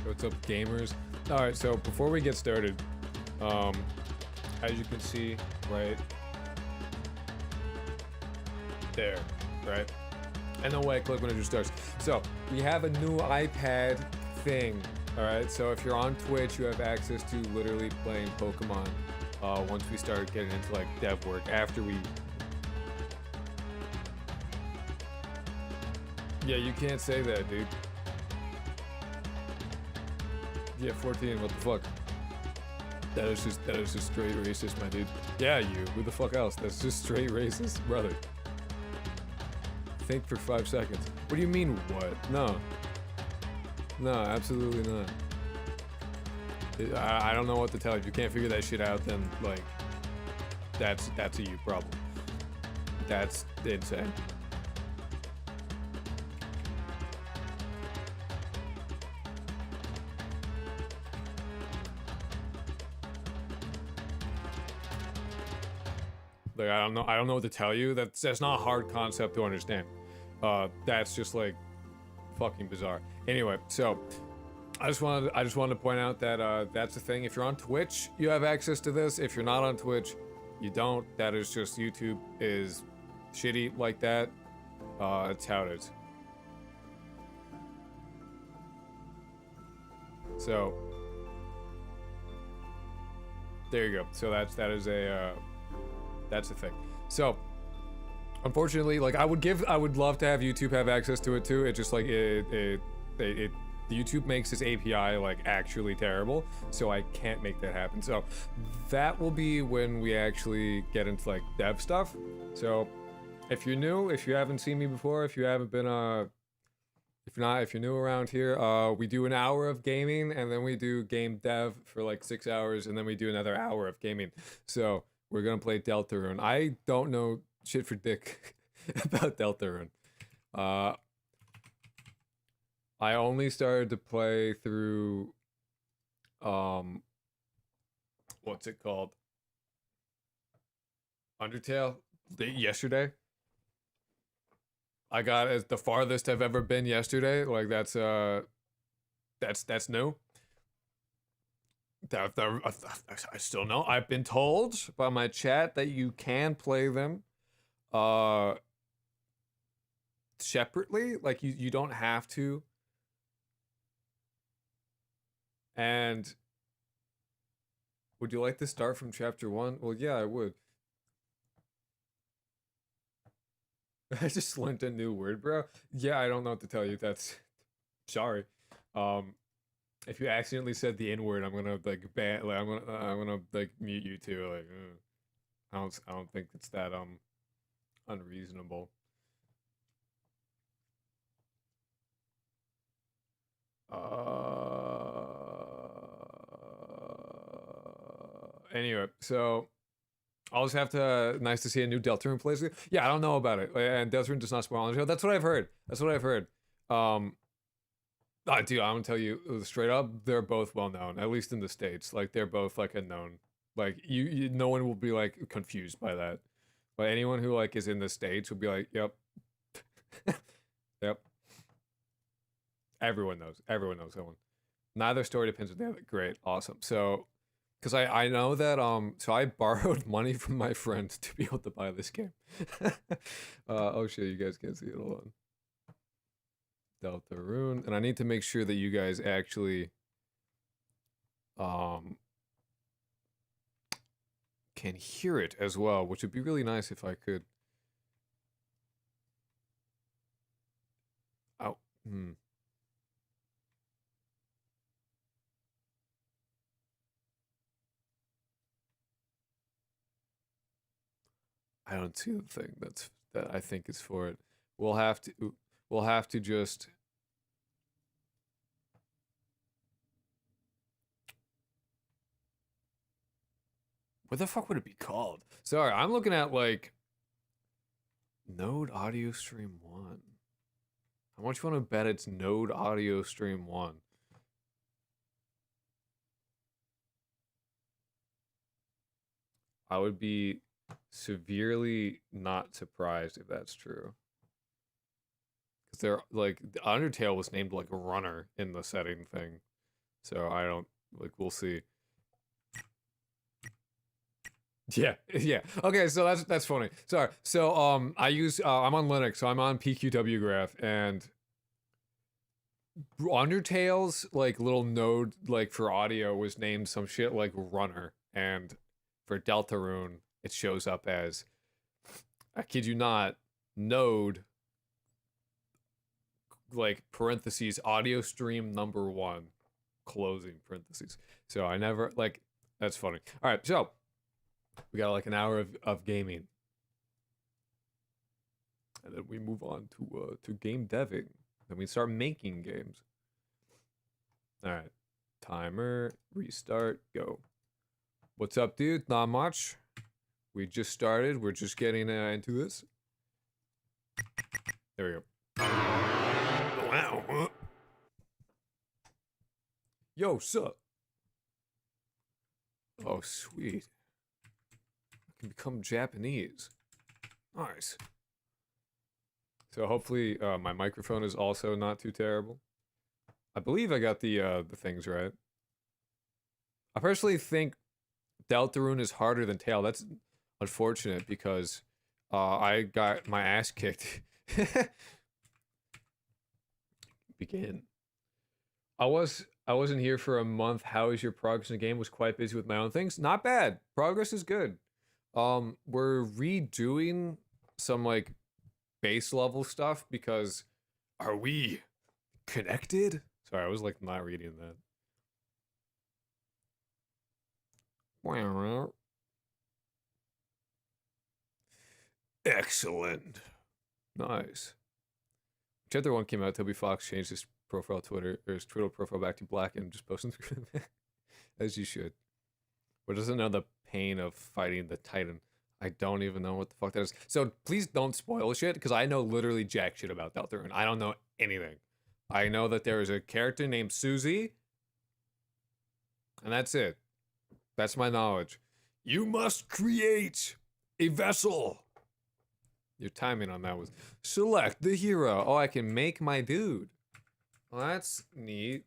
What's up, gamers? All right, so before we get started, as you can see, right there, right? And then right click when it just starts. So we have a new iPad thing. All right, so if you're on Twitch, you have access to literally playing Pokemon. Once we start getting into like dev work, after we. Yeah, you can't say that, dude. Yeah, 14. What the fuck? That is just straight racist, my dude. Yeah, you. Who the fuck else? That's just straight racist, brother. Think for 5 seconds. What do you mean, what? No. No, absolutely not. I don't know what to tell you. If you can't figure that shit out, then, like, that's a you problem. That's insane. Like, I don't know what to tell you. That's not a hard concept to understand. That's just like fucking bizarre. Anyway, so I just wanted to point out that that's the thing. If you're on Twitch, you have access to this. If you're not on Twitch, you don't. That is just YouTube is shitty like that. It's how it is. So there you go. So that's the thing. So unfortunately, like I would love to have YouTube have access to it too. It just like YouTube makes this API like actually terrible, so I can't make that happen. So that will be when we actually get into like dev stuff. So if you're new, if you haven't seen me before, if you haven't been if you're new around here, we do an hour of gaming and then we do game dev for like 6 hours and then we do another hour of gaming. So we're gonna play Deltarune. I don't know shit for dick about Deltarune. I only started to play through what's it called? Undertale yesterday. I got as the farthest I've ever been yesterday. Like that's new. I still know. I've been told by my chat that you can play them separately. Like you don't have to. And would you like to start from chapter 1? Well, yeah, I would. I just learned a new word, bro. Yeah, I don't know what to tell you. That's sorry. If you accidentally said the N-word, I'm gonna like ban. Like, I'm gonna like mute you too. Like, I don't think it's that unreasonable. Anyway, so I'll just have to. Nice to see a new Deltarune place. Yeah, I don't know about it, and Deltarune does not spoil on the show. That's what I've heard. That's what I've heard. Dude, I'm gonna tell you straight up, they're both well known, at least in the States. Like they're both like a known. Like no one will be like confused by that. But anyone who like is in the States will be like, yep, yep. Everyone knows. Everyone knows that one. Neither story depends on the other. Great, awesome. So, because I know that so I borrowed money from my friend to be able to buy this game. Oh shit, you guys can't see it. Hold on. Deltarune, and I need to make sure that you guys actually can hear it as well, which would be really nice if I could. Oh, I don't see the thing that I think is for it. We'll have to just what the fuck would it be called? Sorry, I'm looking at like Node Audio Stream 1. How much you want to bet it's Node Audio Stream 1? I would be severely not surprised if that's true. Because they're like Undertale was named like a runner in the setting thing. So I don't like. We'll see. Yeah, yeah. Okay, so that's funny. Sorry. So I use I'm on Linux, so I'm on PQW Graph, and Undertale's like little node like for audio was named some shit like Runner, and for Deltarune it shows up as, I kid you not, node like parentheses audio stream number one closing parentheses. So I never like, that's funny. All right, so we got like an hour of gaming, and then we move on to game deving. Then we start making games. All right, timer, restart, go. What's up, dude? Not much. We just started. We're just getting into this. There we go. Wow. Yo, sup? Oh, sweet. I can become Japanese. Nice. So hopefully my microphone is also not too terrible. I believe I got the things right. I personally think Deltarune is harder than Tail. That's unfortunate because I got my ass kicked. Begin. I wasn't here for a month. How is your progress in the game? Was quite busy with my own things. Not bad. Progress is good. We're redoing some like base level stuff because are we connected? Sorry, I was like not reading that. Excellent. Nice. Whichever one came out, Toby Fox changed his profile Twitter or his Twitter profile back to black and just posting as you should. But doesn't know the pain of fighting the Titan. I don't even know what the fuck that is. So please don't spoil shit because I know literally jack shit about Deltarune. I don't know anything. I know that there is a character named Susie, and that's it. That's my knowledge. You must create a vessel. Your timing on that was select the hero. Oh, I can make my dude. Well, that's neat.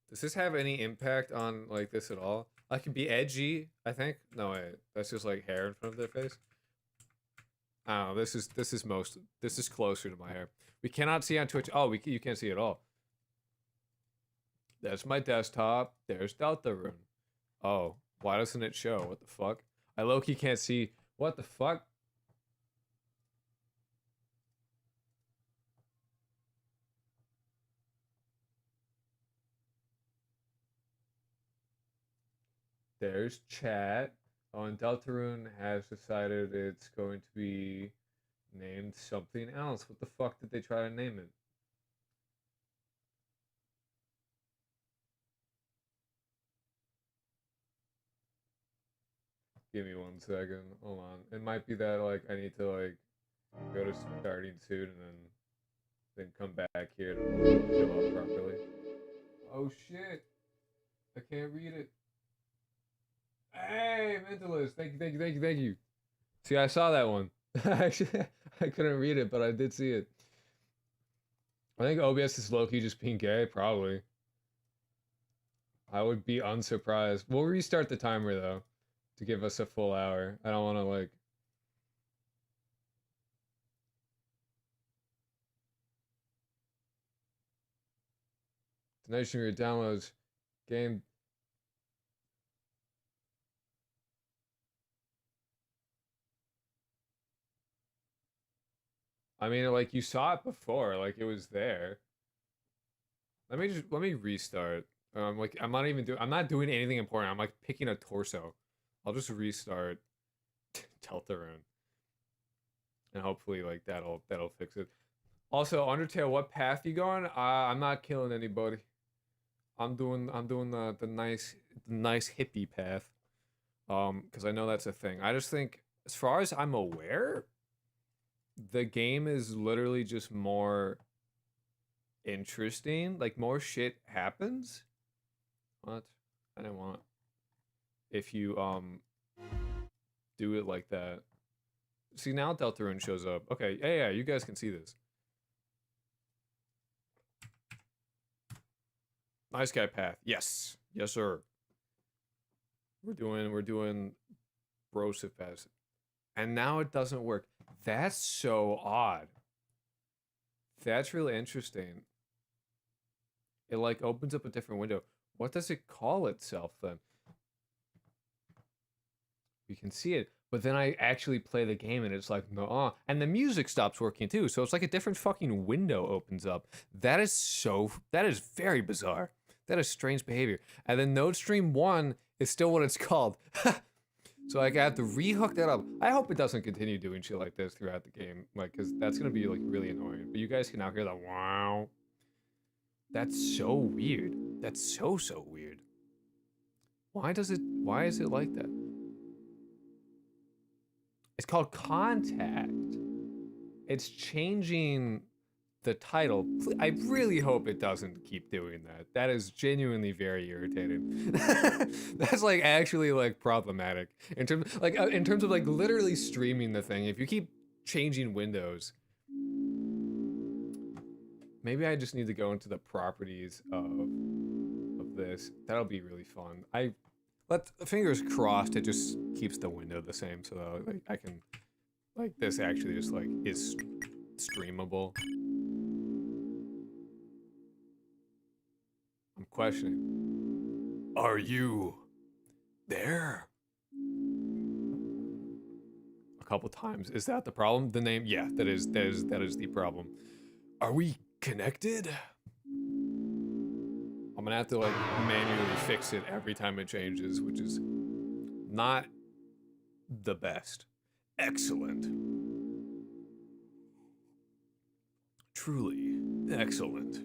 Does this have any impact on like this at all? I can be edgy, I think. No wait, that's just like hair in front of their face. I don't know. This is closer to my hair. We cannot see on Twitch. Oh, you can't see at all. That's my desktop. There's Deltarune. Oh, why doesn't it show? What the fuck? I low-key can't see. What the fuck? There's chat. Oh, and Deltarune has decided it's going to be named something else. What the fuck did they try to name it? Give me 1 second. Hold on. It might be that like I need to like go to starting soon and then come back here to show up properly. Oh shit! I can't read it. Hey, Mentalist! Thank you. See, I saw that one. Actually, I couldn't read it, but I did see it. I think OBS is low-key just being gay, probably. I would be unsurprised. We'll restart the timer though, to give us a full hour. I don't want to like. Donation your downloads, game. I mean, like you saw it before, like it was there. Let me restart. Like I'm not doing anything important. I'm like picking a torso. I'll just restart Deltarune, and hopefully like that'll fix it. Also, Undertale, what path you going? I'm not killing anybody. I'm doing the nice hippie path. Because I know that's a thing. I just think, as far as I'm aware, the game is literally just more interesting. Like more shit happens. What? I didn't want. If you do it like that. See, now Deltarune shows up. Okay, yeah, you guys can see this. Nice guy path. Yes. Yes, sir. We're doing brosive paths. And now it doesn't work. That's so odd. That's really interesting. It like opens up a different window. What does it call itself then? You can see it, but then I actually play the game and it's like, no, and the music stops working too. So it's like a different fucking window opens up. That is very bizarre. That is strange behavior. And then Node Stream 1 is still what it's called. So like I have to rehook that up. I hope it doesn't continue doing shit like this throughout the game, like, cause that's gonna be like really annoying. But you guys can now hear the wow. That's so weird. That's so weird. Why is it like that? It's called Contact. It's changing the title. I really hope it doesn't keep doing that. That is genuinely very irritating. That's like actually like problematic in terms of like literally streaming the thing. If you keep changing windows, maybe I just need to go into the properties of this. That'll be really fun. Fingers crossed it just keeps the window the same so that like I can like this actually just like is streamable. I'm questioning. Are you there? A couple times. Is that the problem? The name? Yeah, that is the problem. Are we connected? I'm gonna have to like manually fix it every time it changes, which is not the best. Excellent. Truly excellent.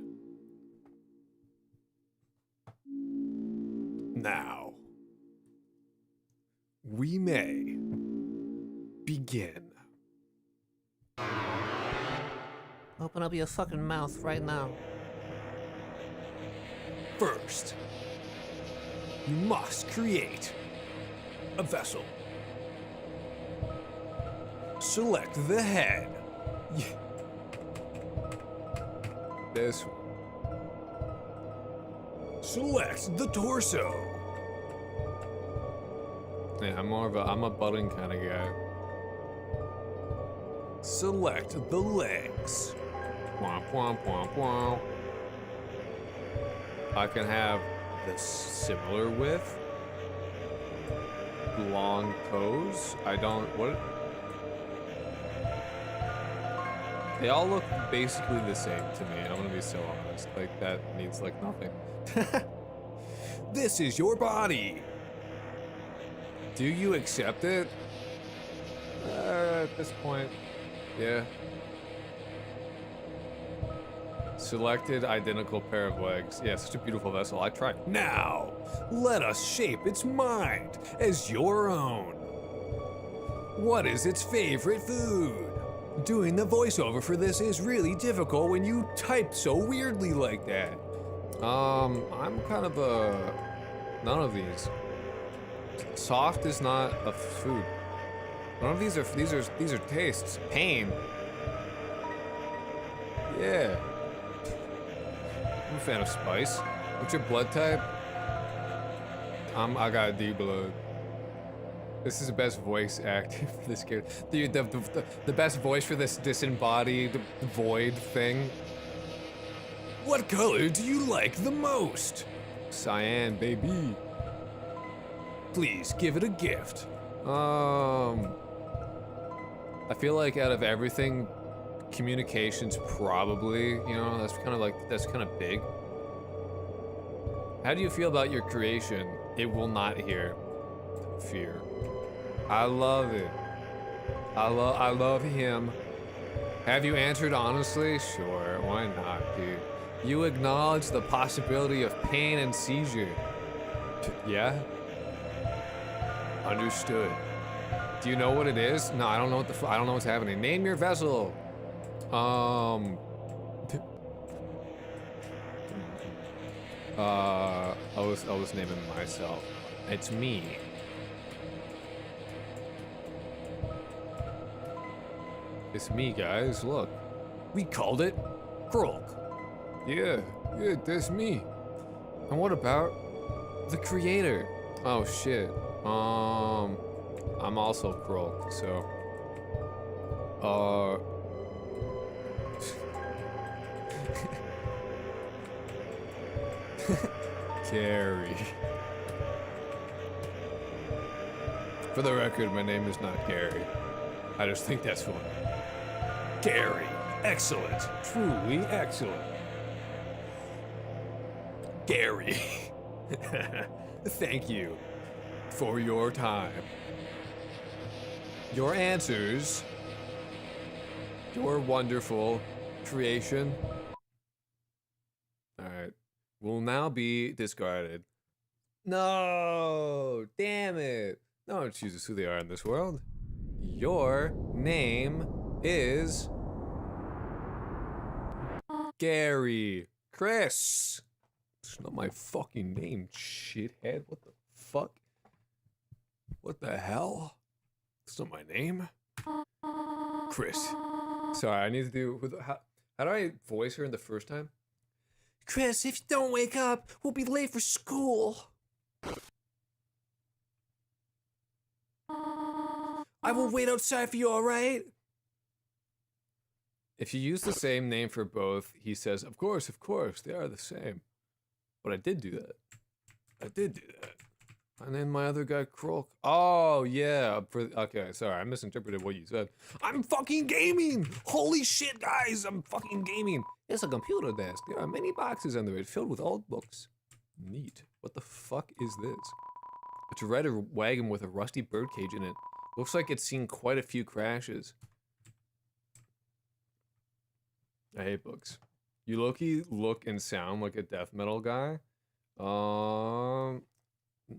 Now, we may begin. Open up your fucking mouth right now. First, you must create a vessel. Select the head. This one. Select the torso. Yeah, I'm a budding kind of guy. Select the legs. Womp womp womp womp. I can have this similar width. Long toes. What? They all look basically the same to me. I'm gonna be so honest. Like, that needs like nothing. This is your body. Do you accept it? At this point, yeah. Selected identical pair of legs. Yeah, such a beautiful vessel. I tried. Now, let us shape its mind as your own. What is its favorite food? Doing the voiceover for this is really difficult when you type so weirdly like that. I'm kind of none of these. Soft is not a food. None of these are tastes. Pain. Yeah. I'm a fan of spice. What's your blood type? I got D blood. This is the best voice acting for this character. The best voice for this disembodied void thing. What color do you like the most? Cyan, baby. Please give it a gift. I feel like out of everything, communication's probably, you know, that's kind of big. How do you feel about your creation? It will not hear fear. I love it. I love him. Have you answered honestly? Sure, why not, dude? You acknowledge the possibility of pain and seizure. Yeah? Understood. Do you know what it is? No, I don't know I don't know what's happening. Name your vessel. I was naming myself. It's me. It's me, guys. Look. We called it Krulk. Yeah, that's me. And what about the creator? Oh shit. I'm also croaked, so. Gary. For the record, my name is not Gary. I just think that's funny. Gary. Excellent. Truly excellent. Gary. Thank you for your time. Your answers. Your wonderful creation. Alright. Will now be discarded. No! Damn it! No one chooses who they are in this world. Your name is Gary. Chris. It's not my fucking name, shithead. What the fuck? What the hell? It's not my name. Chris. Sorry, I need to do. How do I voice her in the first time? Chris, if you don't wake up, we'll be late for school. I will wait outside for you, alright? If you use the same name for both, he says, of course, they are the same. But I did do that. And then my other guy, Croak. Oh, yeah. Okay, sorry, I misinterpreted what you said. I'm fucking gaming! Holy shit, guys, I'm fucking gaming. It's a computer desk. There are many boxes under it filled with old books. Neat. What the fuck is this? It's a red wagon with a rusty birdcage in it. Looks like it's seen quite a few crashes. I hate books. You low-key look and sound like a death metal guy.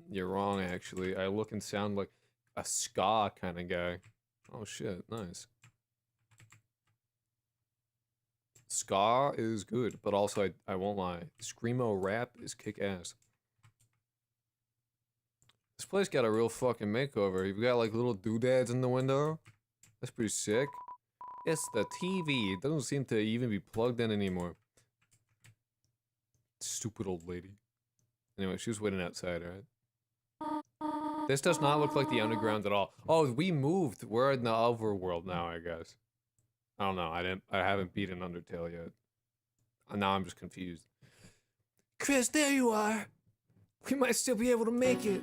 You're wrong, actually. I look and sound like a ska kind of guy. Oh shit, nice. Ska is good, but also I won't lie. Screamo rap is kick-ass. This place got a real fucking makeover. You've got like little doodads in the window. That's pretty sick. It's the TV. It doesn't seem to even be plugged in anymore. Stupid old lady. Anyway, she was waiting outside, right? This does not look like the underground at all. Oh, we moved. We're in the overworld now, I guess. I don't know. I haven't beaten Undertale yet. Now I'm just confused. Chris, there you are. We might still be able to make it.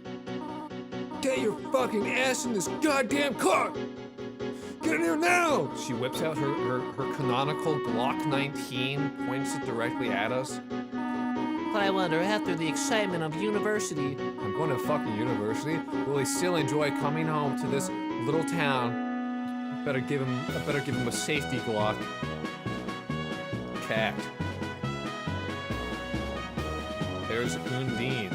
Get your fucking ass in this goddamn car! Get in here now! She whips out her canonical Glock 19, points it directly at us. But I wonder, after the excitement of university... I'm going to fucking university? Will he still enjoy coming home to this little town? I better give him a safety Glock. Cat. There's Undying.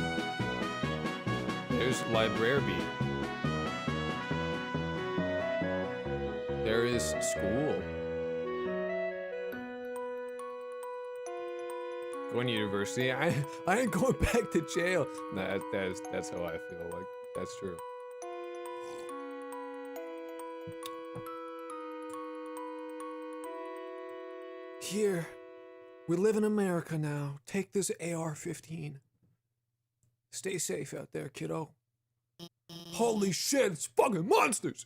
There's Library. There is school. Going to university? I ain't going back to jail. Nah, that's how I feel. Like, that's true. Here, we live in America now. Take this AR-15. Stay safe out there, kiddo. Holy shit, it's fucking monsters!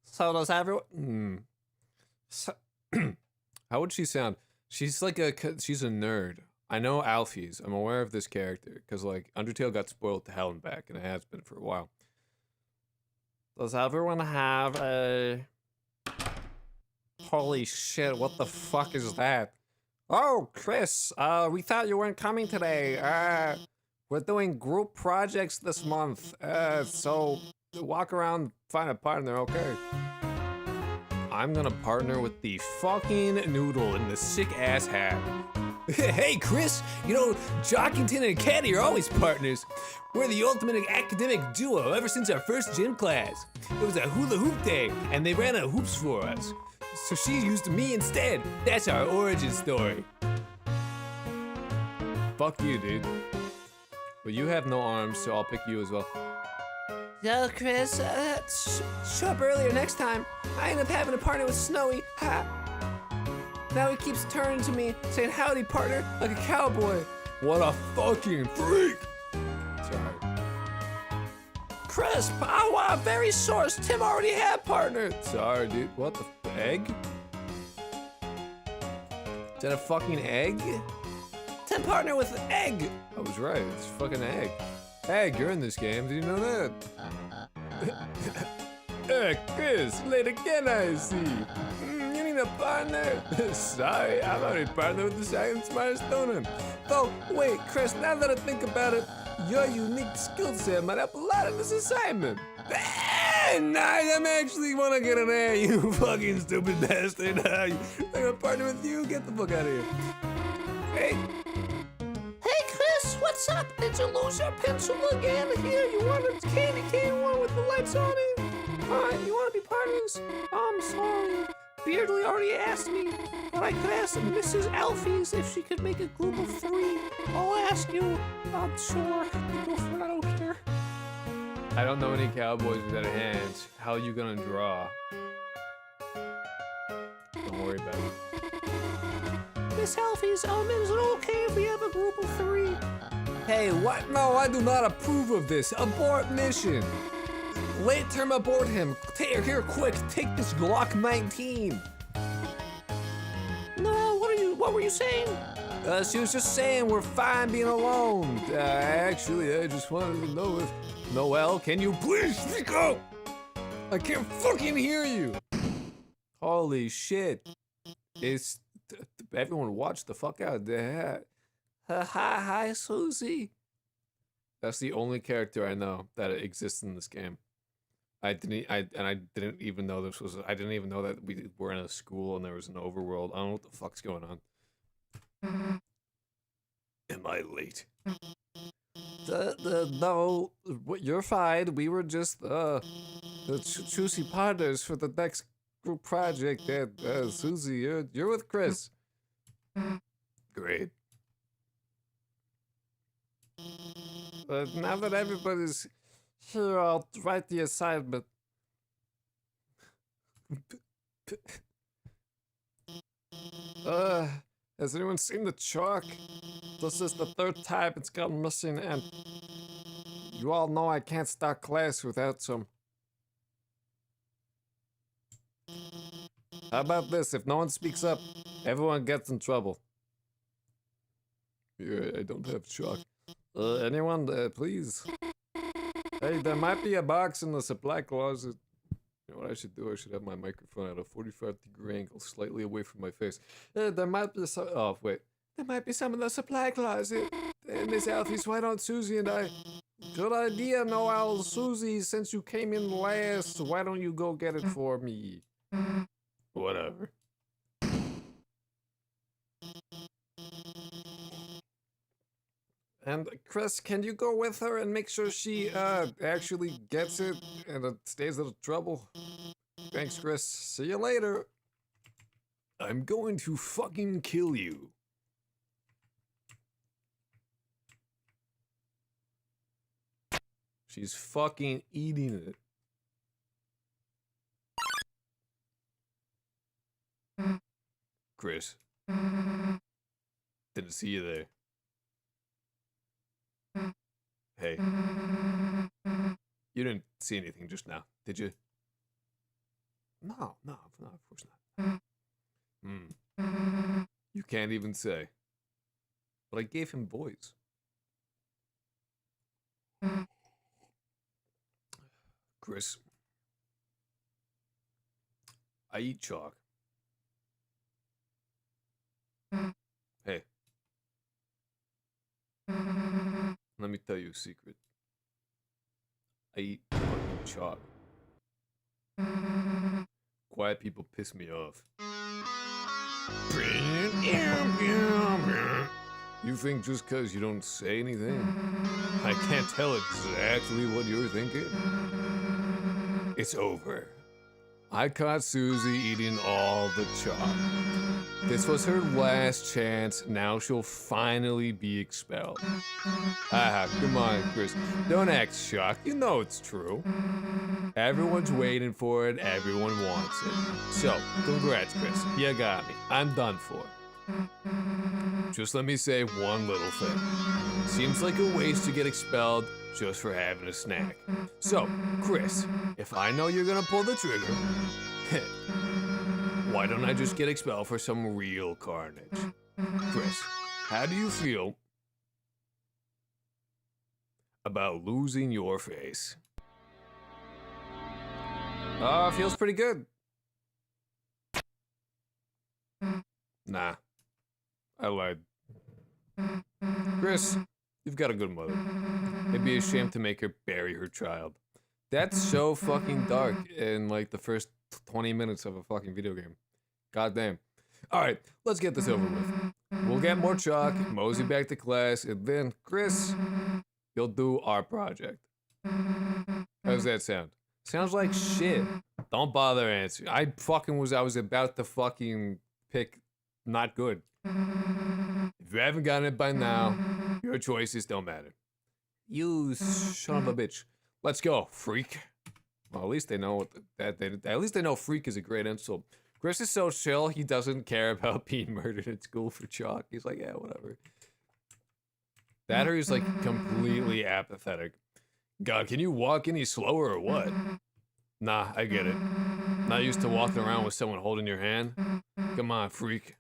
So does everyone... So, how would she sound? She's like she's a nerd. I know Alfie's. I'm aware of this character. Because, like, Undertale got spoiled to hell and back, and it has been for a while. Does everyone have a... Holy shit, what the fuck is that? Oh, Chris, we thought you weren't coming today. We're doing group projects this month. So walk around, find a partner, okay? I'm gonna partner with the fucking noodle in the sick-ass hat. Hey, Chris, you know, Jockington and Caddy are always partners. We're the ultimate academic duo ever since our first gym class. It was a hula hoop day, and they ran out of hoops for us. So she used me instead. That's our origin story. Fuck you, dude. But you have no arms, so I'll pick you as well. Yeah, Chris, show up earlier next time. I end up having a partner with Snowy. Ha! Now he keeps turning to me, saying, howdy, partner, like a cowboy. What a fucking freak! Sorry. Chris, Power, very source. Tim already had partner. Sorry, dude. What the egg? Is that a fucking egg? Tim partner with egg. I was right. It's fucking egg. Egg, you're in this game. Did you know that? Chris, late again, I see. You need a partner. Sorry, I'm already partnered with the second smartest donor. Though, wait, Chris, now that I think about it, your unique skill set might help a lot in this assignment. Nice, I'm actually wanna get an A, you fucking stupid bastard. I'm gonna partner with you. Get the fuck out of here. Hey. Hey, Chris, what's up? Did you lose your pencil again? Here, you want a candy cane one with the lights on it? Fine, you want to be partners? I'm sorry. Beardley already asked me, but I could ask Mrs. Alfies if she could make a group of 3. I'll ask you. I'm sure. Go for it, I don't care. I don't know any cowboys without hands. How are you gonna draw? Don't worry about it. Miss Alfies, is it okay if we have a group of 3? Hey, what? No, I do not approve of this. Abort mission. Late term abort him. Here, quick, take this Glock 19. No, what were you saying? She was just saying we're fine being alone. Actually, I just wanted to know if... Noel, can you please speak up? I can't fucking hear you. Holy shit. It's... Everyone watch the fuck out of that. Hi, Susie. That's the only character I know that exists in this game. I didn't even know this was. I didn't even know that we were in a school and there was an overworld. I don't know what the fuck's going on. Am I late? No, you're fine. We were just choosy partners for the next group project. And Susie, you're with Chris. Great. Now that everybody's here, I'll write the assignment. Has anyone seen the chalk? This is the 3rd time it's gone missing, and you all know I can't start class without some. How about this? If no one speaks up, everyone gets in trouble. Yeah, I don't have chalk. Anyone, please? Hey, there might be a box in the supply closet. You know what I should do? I should have my microphone at a 45-degree angle, slightly away from my face. There might be some. Oh, wait. There might be some in the supply closet. Miss Alfies, why don't Susie and I? Good idea, Noel. Susie, since you came in last, why don't you go get it for me? Whatever. And Chris, can you go with her and make sure she actually gets it and stays out of trouble? Thanks, Chris. See you later. I'm going to fucking kill you. She's fucking eating it. Chris. Didn't see you there. Hey. You didn't see anything just now, did you? No, of course not. You can't even say. But I gave him voice. Chris. I eat chalk. Hey. Let me tell you a secret. I eat fucking chalk. Quiet people piss me off. You think just because you don't say anything, I can't tell exactly what you're thinking? It's over. I caught Susie eating all the chalk. This was her last chance. Now she'll finally be expelled. Haha, come on, Chris. Don't act shocked. You know it's true. Everyone's waiting for it. Everyone wants it. So, congrats, Chris. You got me. I'm done for. just let me say one little thing. Seems like a waste to get expelled just for having a snack. So, Chris, if I know you're gonna pull the trigger, why don't I just get expelled for some real carnage? Chris, how do you feel about losing your face? Feels pretty good. Nah, I lied. Chris, you've got a good mother. It'd be a shame to make her bury her child. That's so fucking dark in like the first 20 minutes of a fucking video game. God damn. Alright, let's get this over with. We'll get more chalk, mosey back to class, and then, Chris, you'll do our project. How does that sound? Sounds like shit. Don't bother answering. I was about to fucking pick not good. If you haven't gotten it by now, your choices don't matter. You son of a bitch. Let's go, freak. Well, at least they know at least they know freak is a great insult. Chris is so chill, he doesn't care about being murdered at school for chalk. He's like, yeah, whatever. That or he's like completely apathetic. God, can you walk any slower or what? Nah, I get it. Not used to walking around with someone holding your hand. Come on, freak.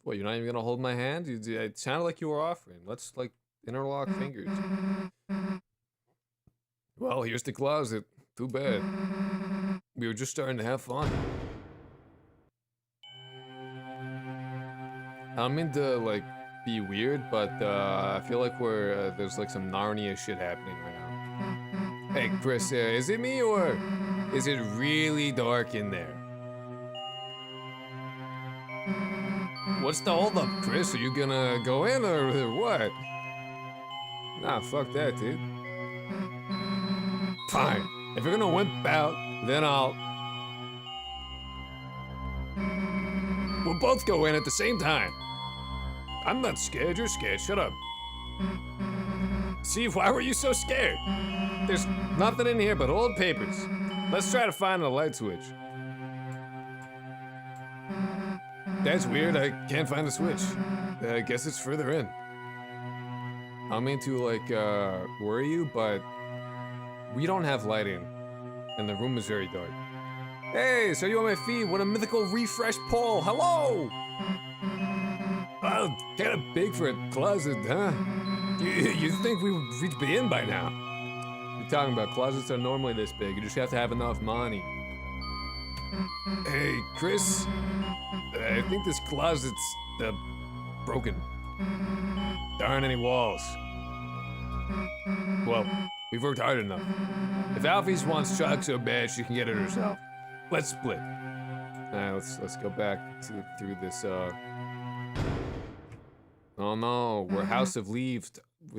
What, you're not even gonna hold my hand? It sounded like you were offering. Let's, like, interlock fingers. Well, here's the closet. Too bad. We were just starting to have fun. I don't mean to, like, be weird, but, I feel like there's, like, some Narnia shit happening right now. Hey, Chris, is it me, or is it really dark in there? What's the holdup, Chris? Are you gonna go in, or what? Nah, fuck that, dude. Fine. If you're gonna wimp out, then we'll both go in at the same time. I'm not scared, you're scared, shut up. See, why were you so scared? There's nothing in here but old papers. Let's try to find a light switch. That's weird, I can't find the switch. I guess it's further in. I don't mean to, like, worry you, but we don't have lighting, and the room is very dark. Hey, so you on my feet? What a mythical refresh poll! Hello! Wow, kind of big for a closet, huh? You think we'd be in by now? You're talking about closets are normally this big. You just have to have enough money. Hey, Chris. I think this closet's broken. There aren't any walls. Well, we've worked hard enough. If Alphys wants chalk so bad, she can get it herself. Let's split. Alright, let's go back through this. Oh no, we're House of Leaves.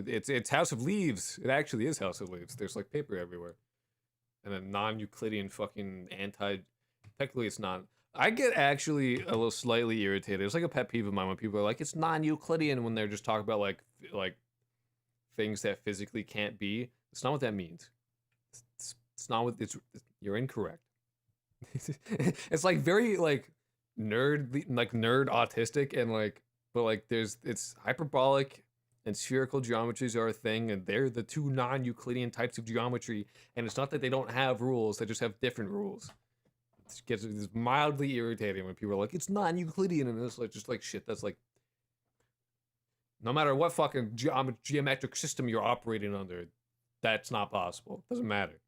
It's House of Leaves. It actually is House of Leaves. There's like paper everywhere, and a non-Euclidean fucking Technically, it's not. I get actually a little slightly irritated. It's like a pet peeve of mine when people are like, it's non-Euclidean, when they're just talking about like things that physically can't be. It's not what that means. It's not what it's. You're incorrect. It's like very like nerd autistic, and like, but like it's hyperbolic and spherical geometries are a thing, and they're the two non-Euclidean types of geometry, and it's not that they don't have rules, they just have different rules. It's mildly irritating when people are like, it's non-Euclidean, and it's like just like shit. That's like, no matter what fucking geometric system you're operating under, that's not possible. Doesn't matter.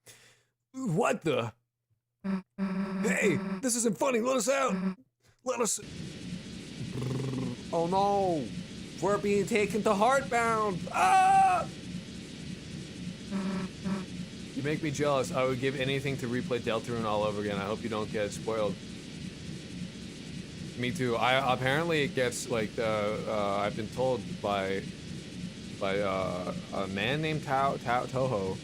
What the? Hey, this isn't funny. Let us out. Let us. Oh no, we're being taken to Heartbound. Ah! You make me jealous. I would give anything to replay Deltarune all over again. I hope you don't get spoiled. Me too. Apparently it gets like I've been told by a man named Toho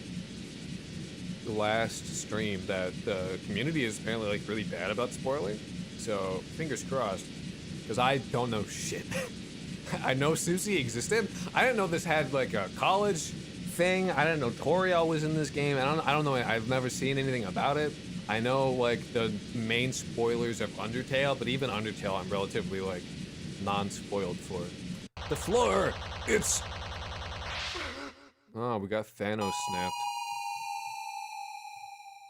the last stream that the community is apparently like really bad about spoiling. So fingers crossed, because I don't know shit. I know Susie existed. I didn't know this had like a college thing. I didn't know Toriel was in this game. I don't know. I've never seen anything about it. I know like the main spoilers of Undertale, but even Undertale, I'm relatively like non-spoiled for it. The floor! It's... Oh, we got Thanos snapped.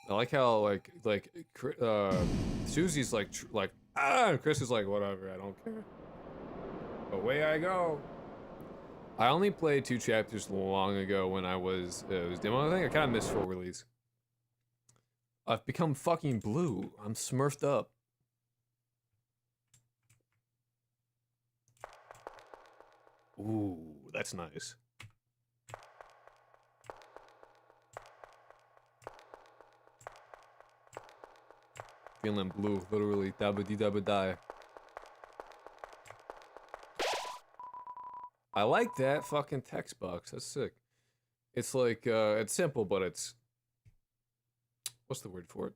I like how, like, Susie's like, ah, and Chris is like, whatever, I don't care. Away I go. I only played 2 chapters long ago when I was demo. I think I kind of missed full release. I've become fucking blue. I'm smurfed up. Ooh, that's nice. Feeling blue, literally. Dabba dee dabba die. I like that fucking text box. That's sick. It's like, it's simple, but it's... What's the word for it?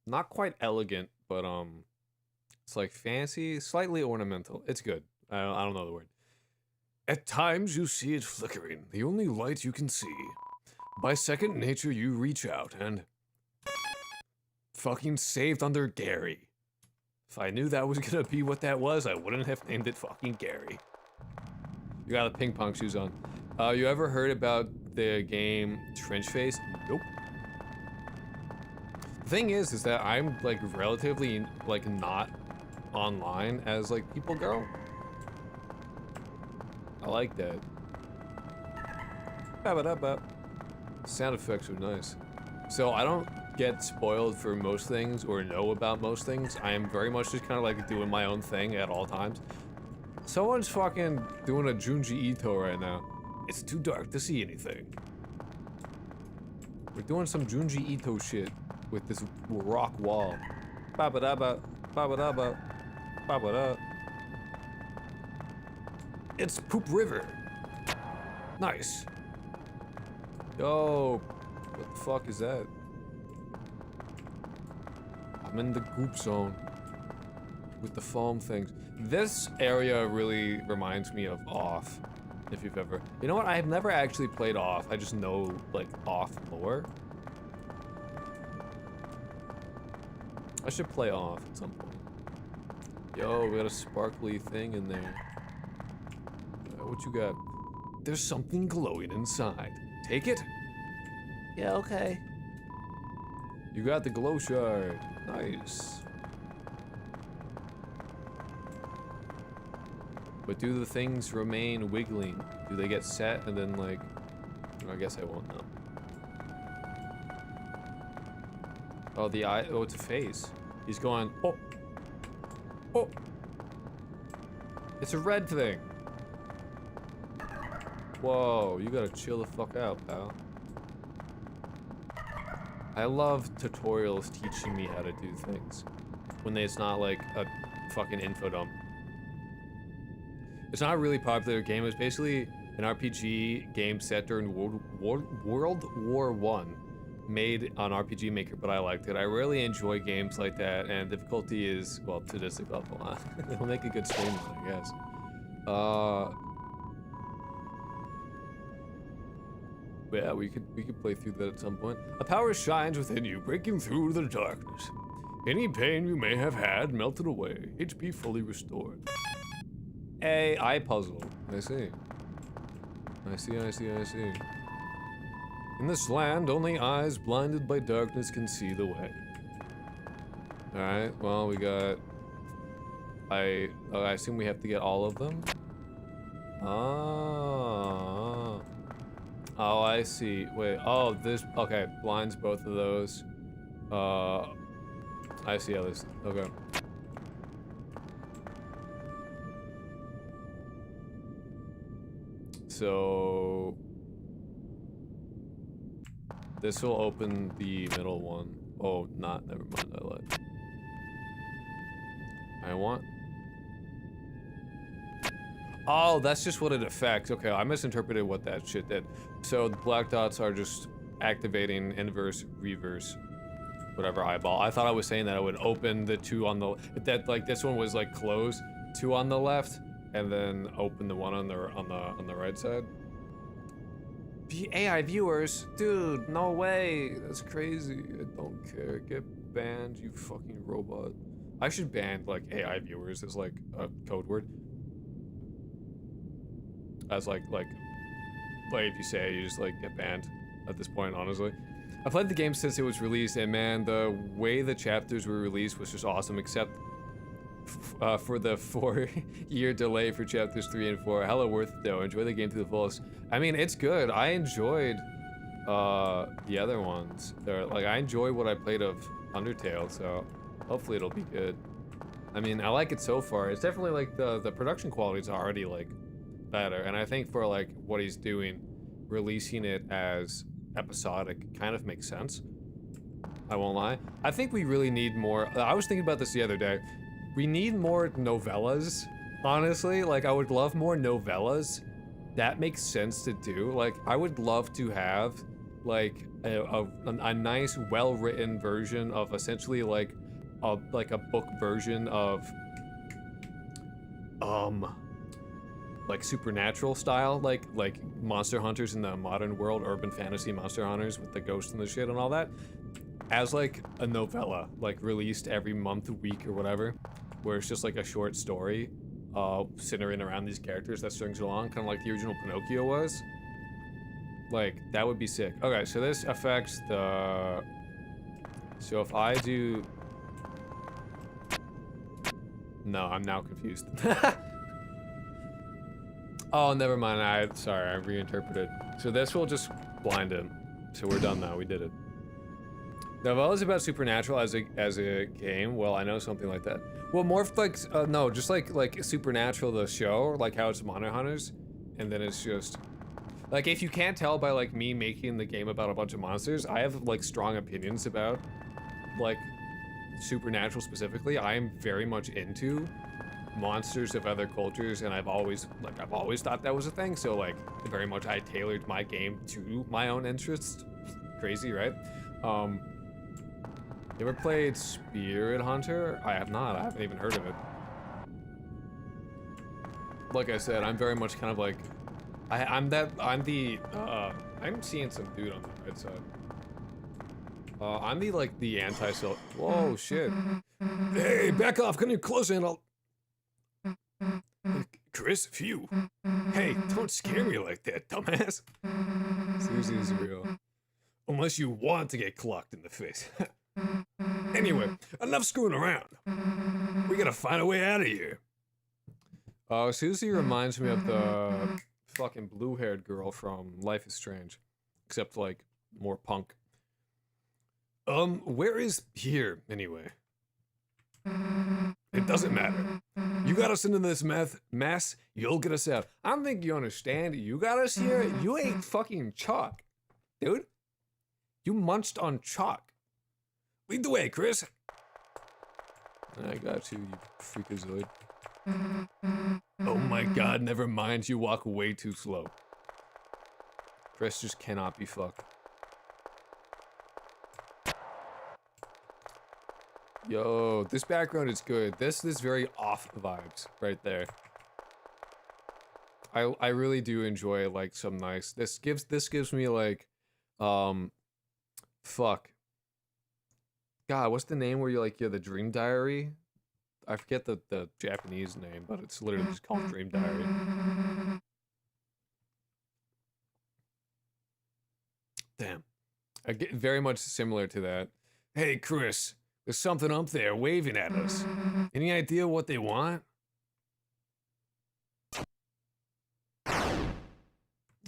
Not quite elegant, but, it's like fancy, slightly ornamental. It's good. I don't know the word. At times you see it flickering, the only light you can see. By second nature you reach out and... Fucking saved under Gary. If I knew that was gonna be what that was, I wouldn't have named it fucking Gary. You got the ping pong shoes on. You ever heard about the game Trench Face? Nope. The thing is that I'm like relatively like not online as like people go. I like that. Ba-ba-da-ba. Sound effects are nice. So I don't get spoiled for most things or know about most things. I am very much just kind of like doing my own thing at all times. Someone's fucking doing a Junji Ito right now. It's too dark to see anything. We're doing some Junji Ito shit with this rock wall. Ba-ba-da-ba, ba-ba-da-ba, ba-ba-da. It's Poop River. Nice. Yo, what the fuck is that? I'm in the goop zone with the foam things. This area really reminds me of Off, if you've ever... You know what? I have never actually played Off. I just know, like, Off lore. I should play Off at some point. Yo, we got a sparkly thing in there. What you got? There's something glowing inside. Take it? Yeah, okay. You got the glow shard. Nice. But do the things remain wiggling? Do they get set and then like... I guess I won't know. Oh, the eye... Oh, it's a face. He's going... Oh! Oh! It's a red thing! Whoa, you gotta chill the fuck out, pal. I love tutorials teaching me how to do things. When it's not like a fucking info dump. It's not a really popular game. It's basically an RPG game set during World War I, made on RPG Maker, but I liked it. I really enjoy games like that, and difficulty is, well, sadistic level. It'll make a good stream, I guess. But yeah, we could play through that at some point. A power shines within you, breaking through the darkness. Any pain you may have had melted away. HP fully restored. A eye puzzle. I see. I see. In this land, only eyes blinded by darkness can see the way. Alright, well, we got... I assume we have to get all of them? Oh. Oh, I see. Wait, oh, this... Okay, blinds both of those. I see how this... Okay. So... This will open the middle one. Oh, never mind, I lied. I want... Oh, that's just what it affects. Okay, I misinterpreted what that shit did. So the black dots are just activating inverse, reverse, whatever eyeball. I thought I was saying that it would open the two on the... That, like, this one was, like, closed. Two on the left, and then open the one on the right side. AI viewers? Dude, no way. That's crazy. I don't care. Get banned, you fucking robot. I should ban like AI viewers as like a code word. As like if you say it, you just like get banned at this point, honestly. I played the game since it was released, and man, the way the chapters were released was just awesome, except for the 4-year delay for chapters 3 and 4. Hella worth it though. Enjoy the game to the fullest. I mean, it's good. I enjoyed the other ones. Like, I enjoy what I played of Undertale, so hopefully it'll be good. I mean, I like it so far. It's definitely like the production quality is already like better, and I think for like what he's doing, releasing it as episodic kind of makes sense. I won't lie. I think we really need more. I was thinking about this the other day. We need more novellas, honestly. Like, I would love more novellas. That makes sense to do. Like, I would love to have like a nice, well-written version of essentially like a book version of like supernatural style, like monster hunters in the modern world, urban fantasy monster hunters with the ghosts and the shit and all that, as like a novella, like released every month, week, or whatever, where it's just like a short story centering around these characters that strings along, kind of like the original Pinocchio was. Like, that would be sick. Okay, so this affects the... So if I do... No, I'm now confused. Oh, never mind. Sorry, I reinterpreted. So this will just blind him. So we're done now. We did it. Novellas about supernatural as a game. Well, I know something like that. Well, more like no, just like Supernatural the show, like how it's Monster Hunters, and then it's just like, if you can't tell by like me making the game about a bunch of monsters, I have like strong opinions about like Supernatural specifically. I am very much into monsters of other cultures, and I've always thought that was a thing, so like very much I tailored my game to my own interests. Crazy, right? You ever played Spirit Hunter? I have not. I haven't even heard of it. Like I said, I'm very much kind of like I'm seeing some dude on the right side. I'm the anti-self. Whoa, shit. Hey, back off, come here closer and I'll... Chris, phew. Hey, don't scare me like that, dumbass. Seriously, this is real. Unless you want to get clocked in the face. Anyway, enough screwing around. We gotta find a way out of here. Susie reminds me of the fucking blue-haired girl from Life is Strange. Except, like, more punk. Where is here, anyway? It doesn't matter. You got us into this mess, you'll get us out. I don't think you understand. You got us here, you ate fucking chalk. Dude, you munched on chalk. Lead the way, Chris. I got you, you freakazoid. Oh my god, never mind. You walk way too slow. Chris just cannot be fucked. Yo, this background is good. This is very off vibes right there. I really do enjoy like some nice. This gives me like, fuck. God, what's the name where you're the Dream Diary? I forget the Japanese name, but it's literally just called Dream Diary. Damn. I get very much similar to that. Hey, Chris, there's something up there waving at us. Any idea what they want?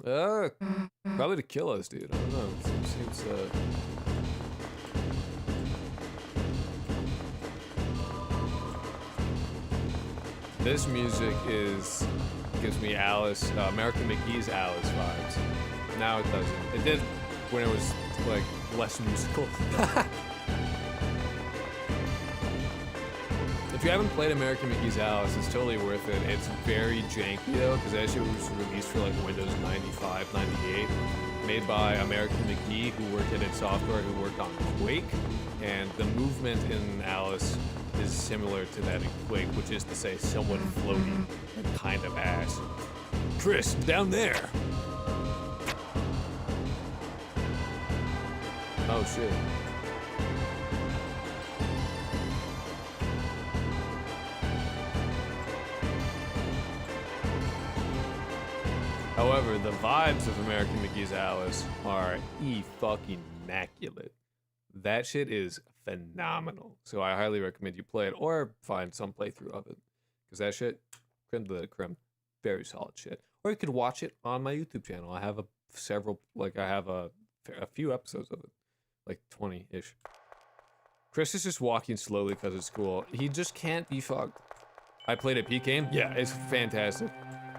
Probably to kill us, dude. I don't know. It seems, This music gives me Alice, American McGee's Alice vibes. Now it doesn't. It did when it was like less musical. If you haven't played American McGee's Alice, it's totally worth it. It's very janky though, because that shit was released for like Windows 95, 98. Made by American McGee, who worked at id Software, who worked on Quake. And the movement in Alice is similar to that in Quake, which is to say somewhat floaty and kind of ass. Chris, down there! Oh shit. However, the vibes of American McGee's Alice are fucking immaculate. That shit is phenomenal. So I highly recommend you play it or find some playthrough of it. Because that shit, creme de la creme, very solid shit. Or you could watch it on my YouTube channel. I have a few episodes of it. Like 20-ish. Chris is just walking slowly because it's school. He just can't be fucked. I played a Peak game. Yeah, it's fantastic.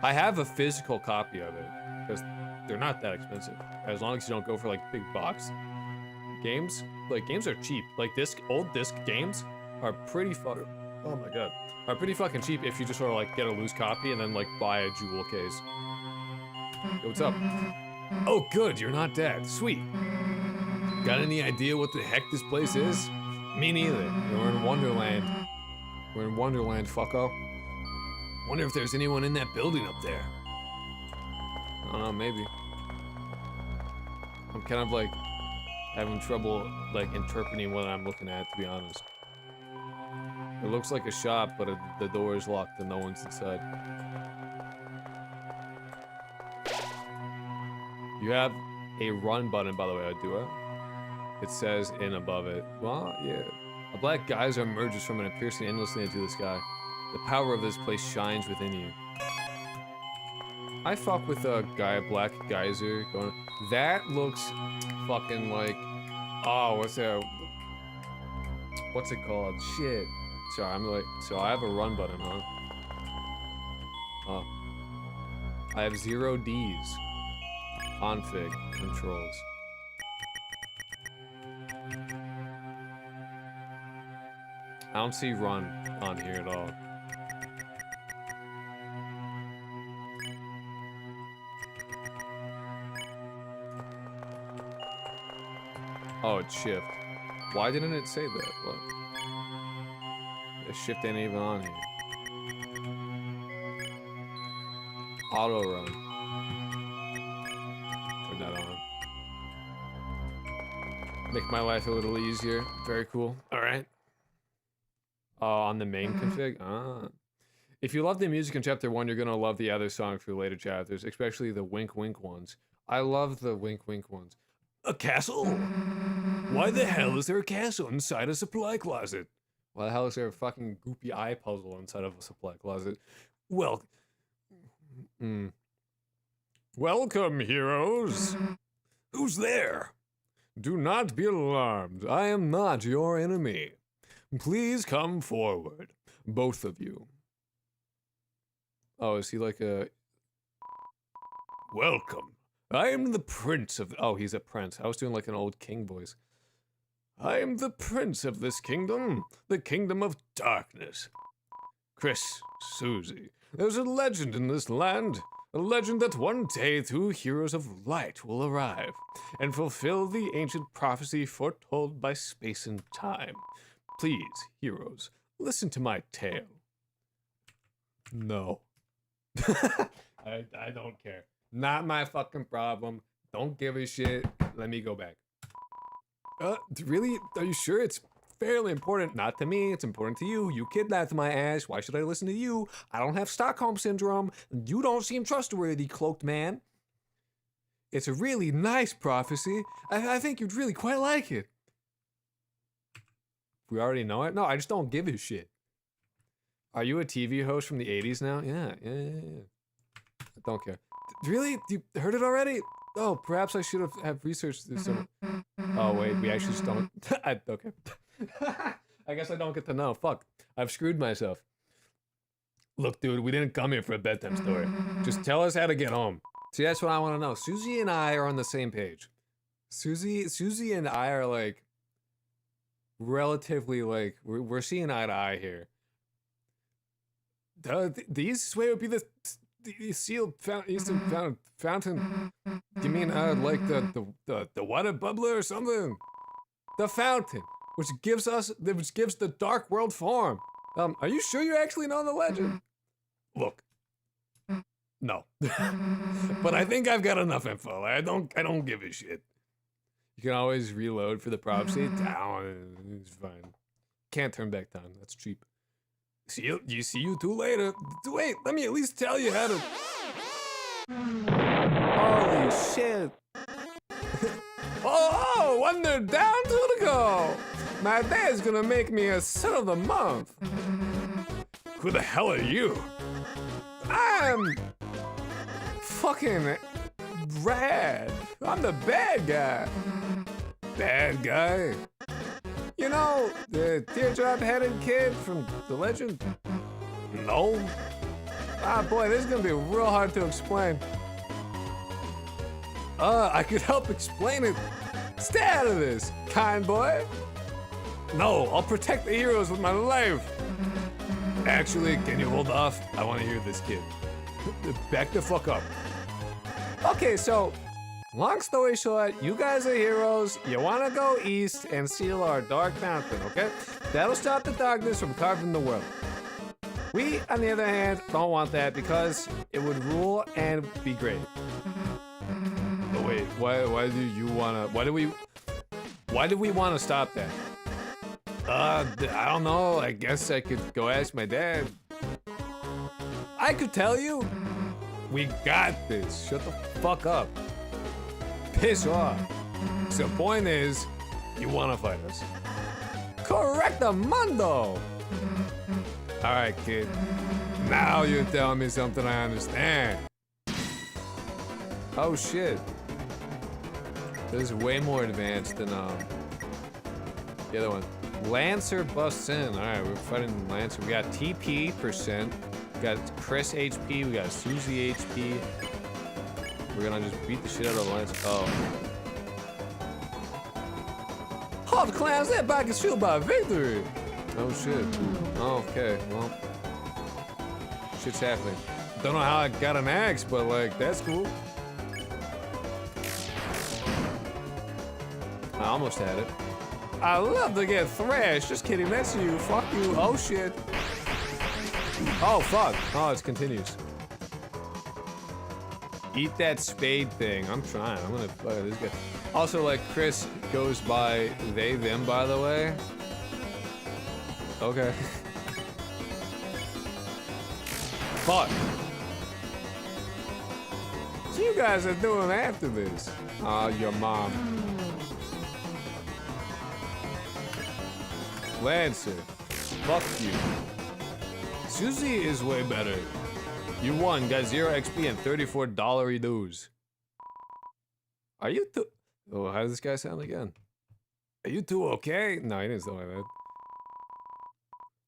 I have a physical copy of it because they're not that expensive. As long as you don't go for like big box games. Like games are cheap. Like old disc games are pretty fucking. Oh my god, are pretty fucking cheap if you just sort of like get a loose copy and then like buy a jewel case. Yo, what's up? Oh, good, you're not dead. Sweet. Got any idea what the heck this place is? Me neither. We're in Wonderland. We're in Wonderland, fucko. Wonder if there's anyone in that building up there. I don't know, maybe. I'm kind of like having trouble like interpreting what I'm looking at, to be honest. It looks like a shop, but the door is locked and no one's inside. You have a run button, by the way, Adua. It says in above it. Well, yeah. A black geyser emerges from it, piercing endlessly into the sky. The power of this place shines within you. I fuck with a black geyser going. That looks fucking like. Oh, what's that? What's it called? Shit. Sorry, I'm like. So I have a run button, huh? Oh. I have 0 Ds. Config controls. I don't see run on here at all. Oh, it's shift. Why didn't it say that? What? The shift ain't even on here. Auto run. Turn that on. Make my life a little easier. Very cool. Alright. On the main config? If you love the music in chapter 1, you're gonna love the other songs for later chapters, especially the wink wink ones. I love the wink wink ones. A castle? Why the hell is there a castle inside a supply closet? Why the hell is there a fucking goopy eye puzzle inside of a supply closet? Well, welcome, heroes. Who's there? Do not be alarmed. I am not your enemy. Please come forward, both of you. Oh, is he like a... Welcome. I am the prince of... Oh, he's a prince. I was doing like an old king voice. I am the prince of this kingdom, the kingdom of darkness. Chris, Susie, there's a legend in this land. A legend that one day 2 heroes of light will arrive and fulfill the ancient prophecy foretold by space and time. Please, heroes, listen to my tale. No. I don't care. Not my fucking problem. Don't give a shit. Let me go back. Really? Are you sure? It's fairly important. Not to me. It's important to you. You kidnapped my ass. Why should I listen to you? I don't have Stockholm Syndrome. You don't seem trustworthy, cloaked man. It's a really nice prophecy. I think you'd really quite like it. We already know it? No, I just don't give a shit. Are you a TV host from the 80s now? Yeah. I don't care. Really? You heard it already? Oh, perhaps I should have researched this. Oh, wait, we actually just don't. Okay. I guess I don't get to know. Fuck. I've screwed myself. Look, dude, we didn't come here for a bedtime story. Just tell us how to get home. See, that's what I want to know. Susie and I are on the same page. Susie and I are like, relatively like, we're seeing eye to eye here. The easiest way would be the sealed fountain. You mean like the water bubbler or something? The fountain, which gives the dark world form. Are you sure you actually know the legend? Look, no, but I think I've got enough info. I don't give a shit. You can always reload for the prophecy. Down, it's fine. Can't turn back time. That's cheap. See you two later. Wait, let me at least tell you how to... Holy shit. Oh, wonder down to the go. My dad's gonna make me a son of the month. Who the hell are you? I'm fucking rad. I'm the bad guy. Bad guy? You know, the teardrop-headed kid from the legend? No. Ah, boy, this is gonna be real hard to explain. I could help explain it. Stay out of this, kind boy. No, I'll protect the heroes with my life. Actually, can you hold off? I want to hear this kid. Back the fuck up. Okay, so, long story short, you guys are heroes. You want to go east and seal our dark mountain, okay? That'll stop the darkness from carving the world. We, on the other hand, don't want that because it would rule and be great. But wait, why do you wanna? Why do we want to stop that? I don't know. I guess I could go ask my dad. I could tell you. We got this. Shut the fuck up. Piss off. So the point is, you want to fight us. Correctamundo. All right, kid. Now you're telling me something I understand. Oh shit. This is way more advanced than the other one. Lancer busts in. All right, we're fighting Lancer. We got TP %. We got Chris HP. We got Susie HP. We're gonna just beat the shit out of Lancer. Oh. All the clowns, that bike is fueled by victory. Oh shit. Oh, okay, well. Shit's happening. Don't know how I got an axe, but like, that's cool. I almost had it. I love to get thrashed. Just kidding, that's you. Fuck you. Oh shit. Oh fuck. Oh, it continues. Eat that spade thing. I'm trying. I'm gonna fuck this guy. Also, like, Chris goes by they, them, by the way. Okay. Fuck. So you guys are doing after this? Your mom. Lancer. Fuck you. Susie is way better. You won. Got 0 XP and $34 dues. Are you two? Oh, how does this guy sound again? Are you two okay? No, he didn't sound like that.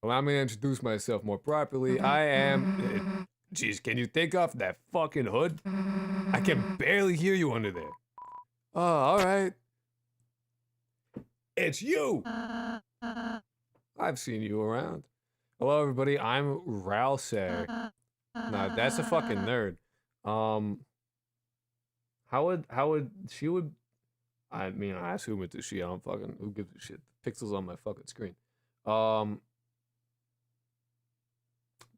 Allow me to introduce myself more properly. I am... Jeez, can you take off that fucking hood? I can barely hear you under there. Oh, alright. It's you! I've seen you around. Hello, everybody. I'm Ralsei. Nah, that's a fucking nerd. How would she would... I mean, I assume it's a she. I don't fucking... Who gives a shit? Pixels on my fucking screen.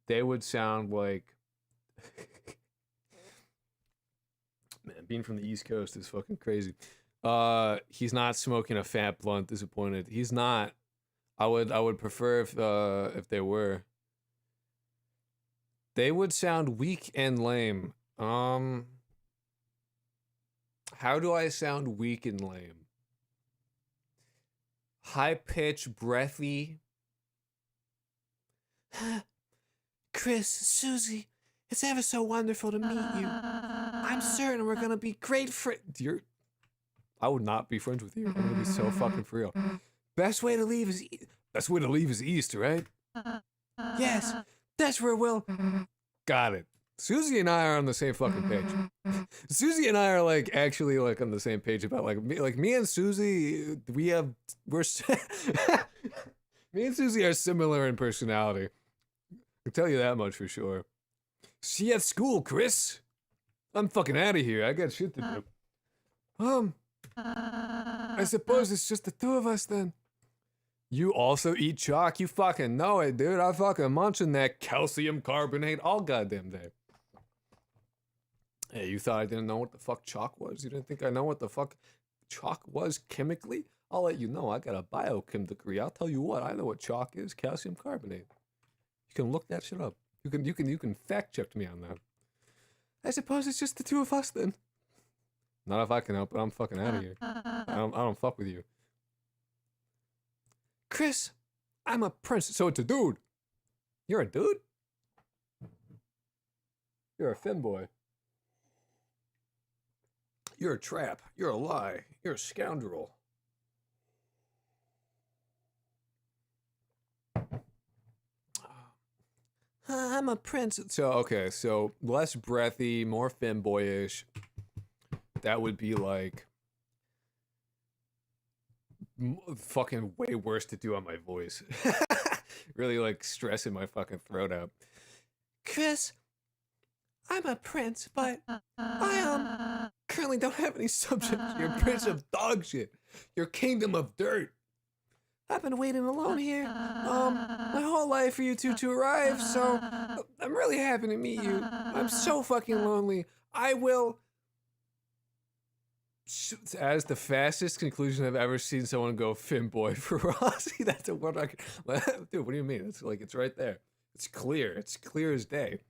They would sound like... Man, being from the East Coast is fucking crazy. He's not smoking a fat blunt. Disappointed. He's not. I would prefer if they were. They would sound weak and lame. How do I sound weak and lame? High pitched, breathy. Chris, Susie, it's ever so wonderful to meet you. I'm certain we're gonna be great friends. I would not be friends with you. I'm gonna be so fucking for real. Best way to leave is east, right? Yes, that's where we'll... Got it. Susie and I are on the same fucking page. Susie and I are like actually like on the same page about like me and Susie. Me and Susie are similar in personality. I can tell you that much for sure. See you at school, Chris. I'm fucking out of here. I got shit to do. I suppose it's just the two of us then. You also eat chalk? You fucking know it, dude. I fucking munching that calcium carbonate all goddamn day. Hey, you thought I didn't know what the fuck chalk was? You didn't think I know what the fuck chalk was chemically? I'll let you know. I got a biochem degree. I'll tell you what. I know what chalk is. Calcium carbonate. You can look that shit up. You can fact check me on that. I suppose it's just the two of us then. Not if I can help it. I'm fucking out of here. I don't fuck with you. Chris, I'm a prince. So it's a dude. You're a dude? You're a femboy. You're a trap. You're a lie. You're a scoundrel. I'm a prince. So, okay, so less breathy, more femboyish. That would be like fucking way worse to do on my voice. Really like stressing my fucking throat out. Chris, I'm a prince, but I currently don't have any subjects. You're a prince of dog shit. Your kingdom of dirt. I've been waiting alone here, my whole life for you two to arrive, so I'm really happy to meet you. I'm so fucking lonely. I will... As the fastest conclusion I've ever seen someone go femboy for Rossi. That's a word I can... Dude, what do you mean? It's like, it's right there. It's clear as day.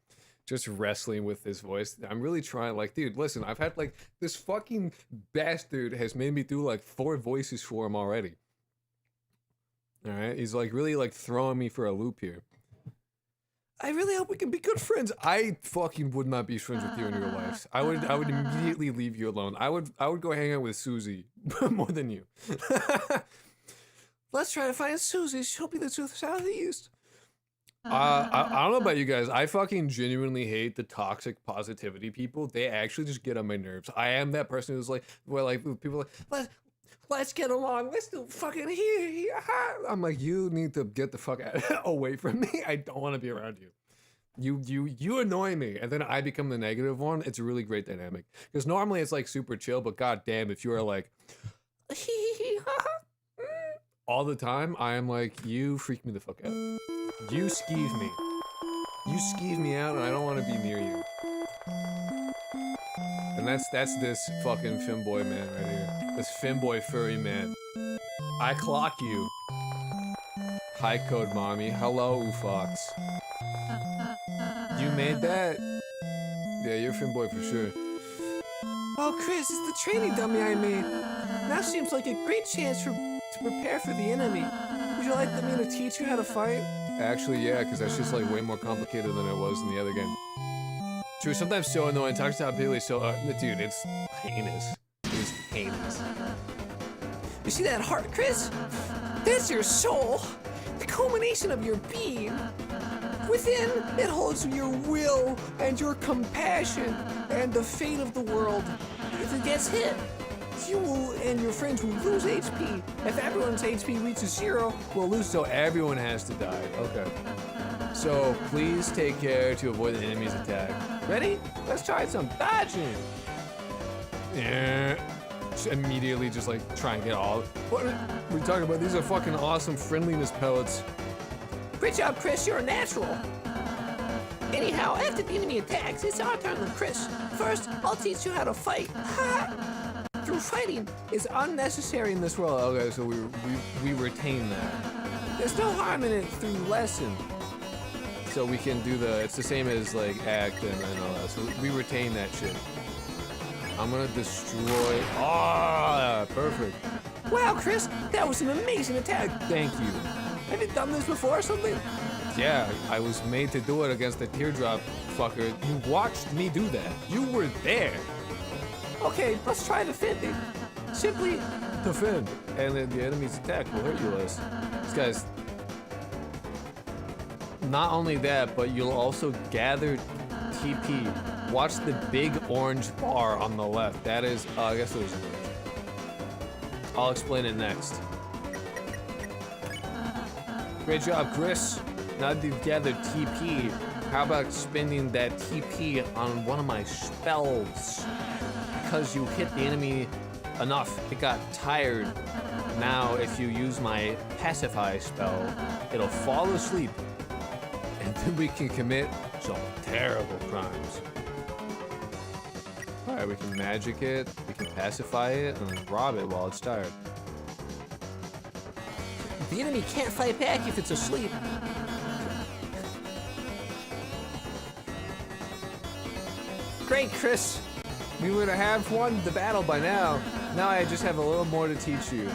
Just wrestling with this voice. I'm really trying, like, dude, listen, I've had, like, this fucking bastard has made me do, like, 4 voices for him already. Alright? He's, like, really, like, throwing me for a loop here. I really hope we can be good friends. I fucking would not be friends with you in real life. I would immediately leave you alone. I would go hang out with Susie more than you. Let's try to find Susie. She'll be the truth southeast. I don't know about you guys. I fucking genuinely hate the toxic positivity people. They actually just get on my nerves. I am that person who's like, well, like people are like, let's get along. Let's do fucking here. I'm like, you need to get the fuck out away from me. I don't want to be around you. You annoy me, and then I become the negative one. It's a really great dynamic because normally it's like super chill, but goddamn, if you are like all the time, I am like, you freak me the fuck out. You skeeve me. You skeeve me out, and I don't want to be near you. And that's this fucking femboy man right here. This femboy furry man. I clock you. Hi, Code Mommy. Hello, Fox. You made that? Yeah, you're femboy for sure. Oh, Chris, it's the training dummy I made. Now seems like a great chance to prepare for the enemy. Would you like me to teach you how to fight? Actually, yeah, because that's just like way more complicated than it was in the other game. True, sometimes so annoying. Talks to Billy so dude, it's heinous. It's heinous. You see that heart, Chris? That's your soul. The culmination of your being. Within, it holds your will and your compassion and the fate of the world. If it gets hit, you will and your friends will lose HP. If everyone's HP reaches 0, we'll lose. So everyone has to die. Okay. So please take care to avoid the enemy's attack. Ready? Let's try some dodging. Yeah. Just immediately just like try and get all. What are we talking about? These are fucking awesome friendliness pellets. Great job, Chris. You're a natural. Anyhow, after the enemy attacks, it's our turn with Chris. First, I'll teach you how to fight. Through fighting is unnecessary in this world. Okay, so we retain that. There's no harm in it through lesson. So we can do it's the same as like act and all that. So we retain that shit. I'm gonna destroy. Ah, perfect. Wow, Chris, that was an amazing attack. Thank you. Have you done this before or something? Yeah, I was made to do it against the teardrop fucker. You watched me do that. You were there. Okay, let's try defending. Simply defend. And then the enemy's attack will hurt you less. This guy's... Not only that, but you'll also gather TP. Watch the big orange bar on the left. That is... I guess it was orange. I'll explain it next. Great job, Chris. Now that you've gathered TP, how about spending that TP on one of my spells? Because you hit the enemy enough, it got tired. Now, if you use my pacify spell, it'll fall asleep, and then we can commit some terrible crimes. Alright, we can magic it, we can pacify it, and rob it while it's tired. The enemy can't fight back if it's asleep. Great, Chris. We would have won the battle by now. Now I just have a little more to teach you.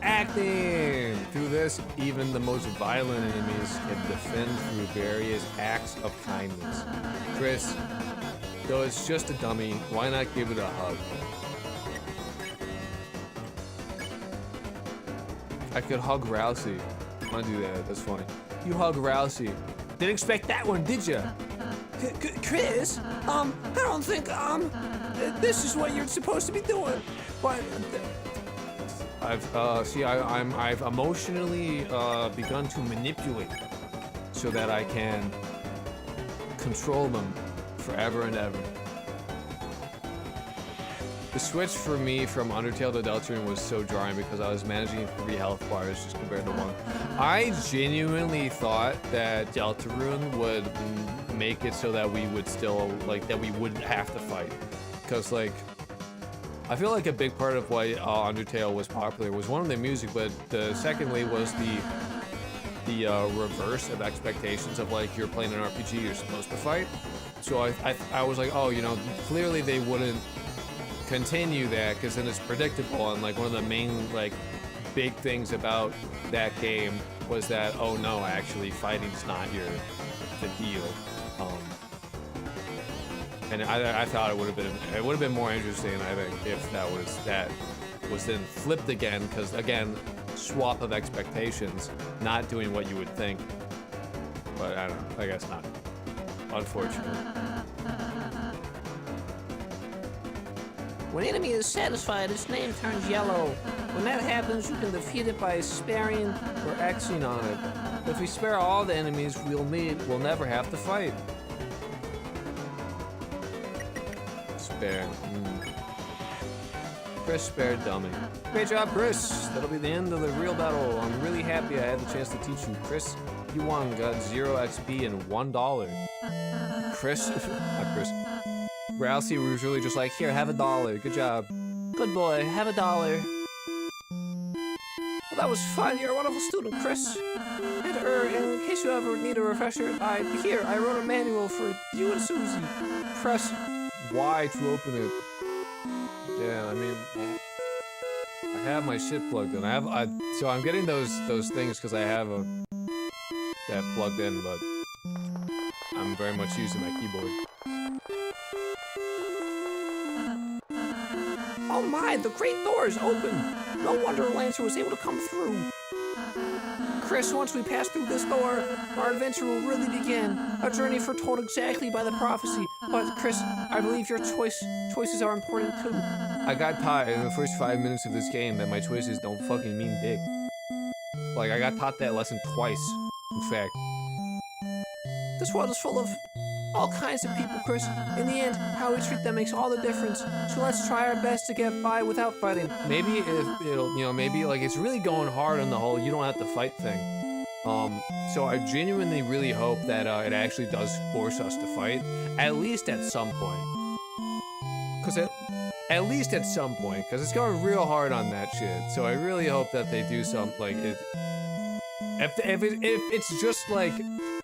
Acting! Through this, even the most violent enemies can defend through various acts of kindness. Chris, though it's just a dummy, why not give it a hug? I could hug Rousey. I'm gonna do that, that's funny. You hug Rousey. Didn't expect that one, did ya? Chris, I don't think, this is what you're supposed to be doing. But, I've emotionally begun to manipulate so that I can control them forever and ever. The switch for me from Undertale to Deltarune was so jarring because I was managing 3 health bars just compared to 1. I genuinely thought that Deltarune would make it so that we would still, like, that we wouldn't have to fight. Because, like, I feel like a big part of why Undertale was popular was one of the music, but the secondly was the reverse of expectations of, like, you're playing an RPG, you're supposed to fight. So I was like, oh, you know, clearly they wouldn't continue that because then it's predictable, and like one of the main like big things about that game was that, oh no, actually fighting's not the deal. And I thought it would have been more interesting, I think, if that was then flipped again, because again, swap of expectations, not doing what you would think. But I don't know, I guess not. Unfortunately. when an enemy is satisfied, its name turns yellow. When that happens, you can defeat it by sparing Or Xing on it. If we spare all the enemies we'll meet, we'll never have to fight. Spare. Chris spared dummy. Great job, Chris. That'll be the end of the real battle. I'm really happy I had the chance to teach you. Chris, you won, got 0 XP and $1. Chris, not Chris. Rousey was really just like, here, have $1. Good job. Good boy, have $1. Well, that was fun. You're a wonderful student, Chris. And in case you ever need a refresher, I wrote a manual for you and Susie. Press Y to open it. Yeah, I mean, I have my shit plugged in. So I'm getting those things because I have that plugged in, but I'm very much using my keyboard. Oh my, the great door is open. No wonder Lancer was able to come through. Chris, once we pass through this door, our adventure will really begin. A journey foretold exactly by the prophecy. But Chris, I believe your choices are important too. I got taught in the first 5 minutes of this game that my choices don't fucking mean dick. Like, I got taught that lesson twice, in fact. This world is full of all kinds of people, Chris. In the end, how we treat them makes all the difference. So let's try our best to get by without fighting. Maybe if it'll, maybe like it's really going hard on the whole you don't have to fight thing. So I genuinely really hope that it actually does force us to fight, at least at some point. At least at some point, because it's going real hard on that shit. So I really hope that they do something like it. If it's just like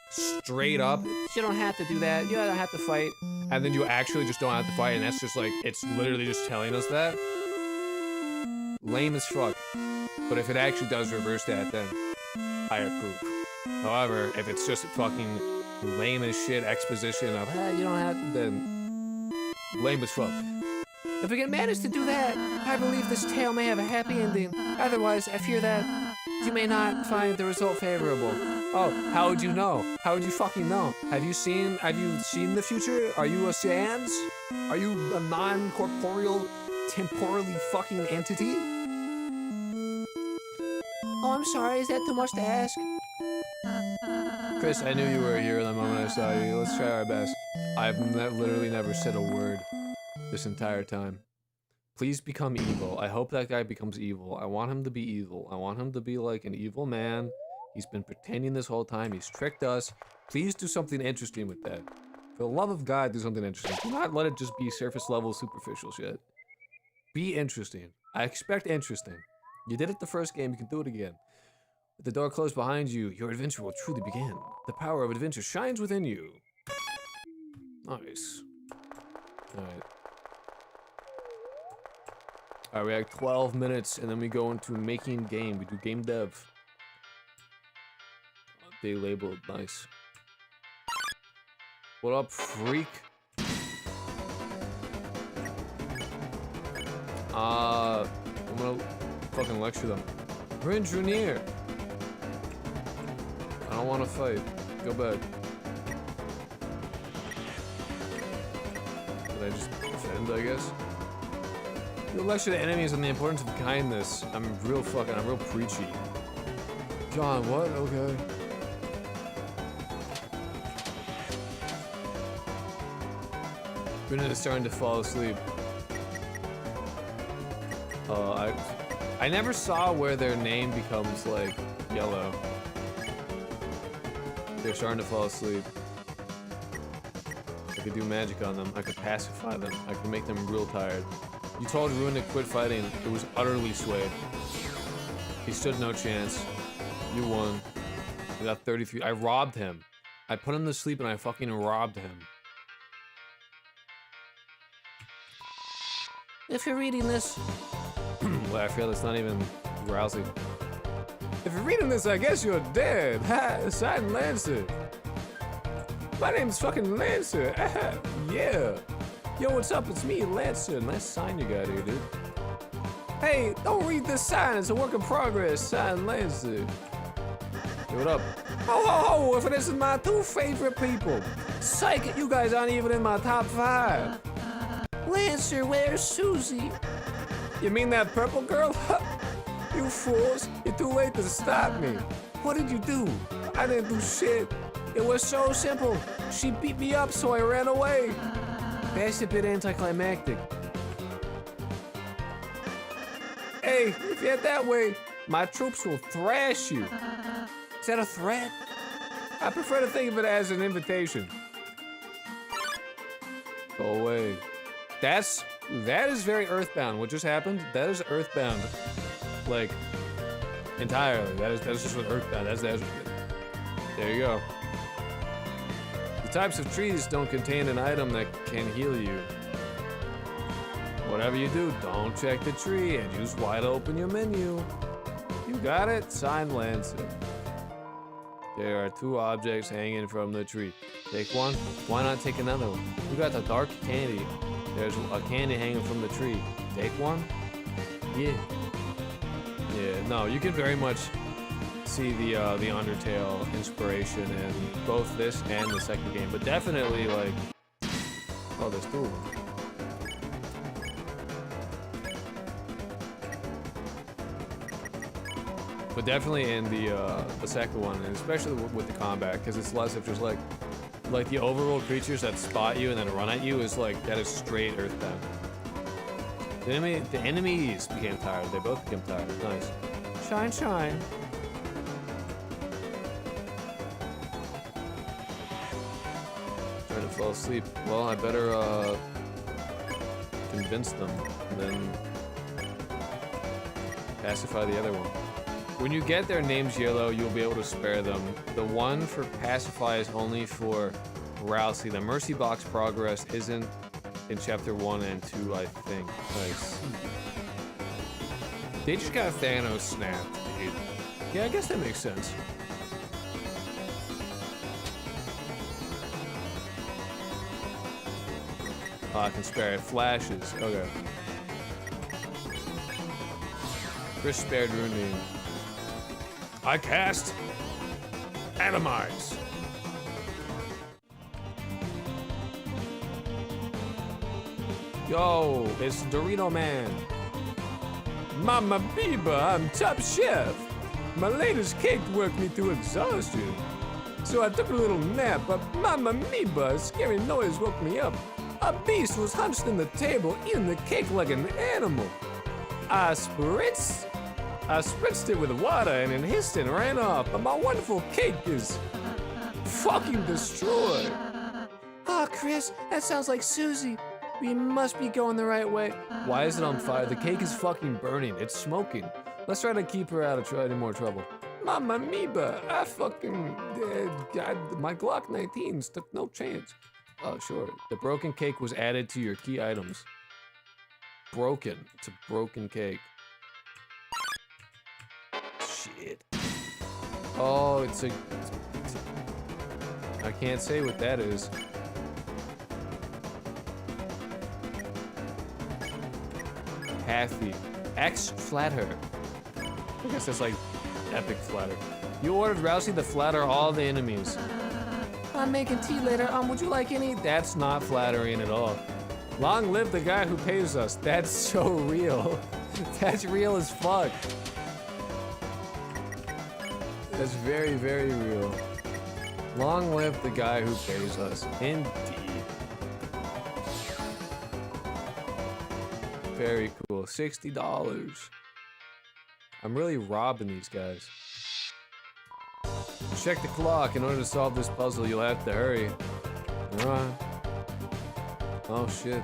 straight up, you don't have to do that. You don't have to fight. And then you actually just don't have to fight, and that's just like, it's literally just telling us that. Lame as fuck. But if it actually does reverse that, then I approve. However, if it's just fucking lame as shit exposition of, you don't have to, then lame as fuck. If we can manage to do that, I believe this tale may have a happy ending. Otherwise, I fear that you may not find the result favorable. Oh, how would you know? How would you fucking know? Have you seen the future? Are you a Sans? Are you a non-corporeal, temporally fucking entity? Oh, I'm sorry, is that too much to ask? Chris, I knew you were here the moment I saw you. Let's try our best. I've literally never said a word this entire time. Please become evil. I hope that guy becomes evil. I want him to be evil. I want him to be like an evil man. He's been pretending this whole time. He's tricked us. Please do something interesting with that. For the love of God, do something interesting. Do not let it just be surface level, superficial shit. Be interesting. I expect interesting. You did it the first game, you can do it again. With the door closed behind you, your adventure will truly begin. The power of adventure shines within you. Nice. Alright. Alright, we have 12 minutes, and then we go into making game. We do game dev. They labeled nice. What up, freak? I'm gonna fucking lecture them. We're engineer. I don't want to fight. Go back. Did I just defend, I guess? You lecture the enemies on the importance of kindness. I'm real preachy. John, what? Okay. Brennan is starting to fall asleep. I never saw where their name becomes, like, yellow. They're starting to fall asleep. I could do magic on them. I could pacify them. I could make them real tired. You told Ruin to quit fighting. It was utterly swayed. He stood no chance. You won. You got 33. I robbed him. I put him to sleep and I fucking robbed him. If you're reading this... Well, I feel it's not even rousing. If you're reading this, I guess you're dead. Ha! Sign Lancer. My name's fucking Lancer. Yeah. Yo, what's up? It's me, Lancer. Nice sign you got here, dude. Hey, don't read this sign. It's a work in progress. Sign Lancer. Hey, what up? Ho, ho, ho! If it isn't my two favorite people. Psych, you guys aren't even in my top 5. Lancer, where's Susie? You mean that purple girl? You fools. You're too late to stop me. What did you do? I didn't do shit. It was so simple. She beat me up, so I ran away. That's a bit anticlimactic. Hey, if you head that way, my troops will thrash you. Is that a threat? I prefer to think of it as an invitation. Go away. That is very Earthbound. What just happened? That is Earthbound. Like, entirely. That is just what Earthbound. That's there you go. The types of trees don't contain an item that can heal you. Whatever you do, don't check the tree and just wide open your menu. You got it? Signed, Lancer. There are 2 objects hanging from the tree. Take one. Why not take another one? You got the dark candy. There's a candy hanging from the tree. Take one? Yeah. Yeah, no, you can very much see the Undertale inspiration in both this and the second game, but definitely, like... Oh, there's 2 of them. But definitely in the second one, and especially with the combat, because it's less of just like the overworld creatures that spot you and then run at you is like, that is straight Earthbound. The enemies became tired. They both became tired. Nice. Shine, shine. Trying to fall asleep. Well, I better convince them and then pacify the other one. When you get their names yellow, you'll be able to spare them. The one for pacify is only for Rousey. The Mercy Box progress isn't in chapter 1 and 2, I think. Nice. They just got Thanos snapped, dude. Yeah, I guess that makes sense. Oh, I can spare it. Flashes. Okay. Chris spared Rooney. I cast Atomize. Yo, it's Dorito Man. Mama Biba, I'm top chef. My latest cake worked me to exhaustion. So I took a little nap, but Mama Biba, a scary noise woke me up. A beast was hunched in the table, eating the cake like an animal. I spritzed it with water and it hissed and ran off, but my wonderful cake is fucking destroyed. Oh, Chris, that sounds like Susie. We must be going the right way. Why is it on fire? The cake is fucking burning. It's smoking. Let's try to keep her out of any more trouble. Mama Miba, I fucking... my Glock 19s took no chance. Oh, sure. The broken cake was added to your key items. broken. It's a broken cake. Shit. Oh, it's a I can't say what that is. Kathy. X flatter. I guess that's like epic flatter. You ordered Rousey to flatter all the enemies. I'm making tea later. Would you like any? That's not flattering at all. Long live the guy who pays us. That's so real. That's real as fuck. That's very, very real. Long live the guy who pays us. Indeed. Very cool. $60. I'm really robbing these guys. Check the clock. In order to solve this puzzle, you'll have to hurry. Alright. Oh shit.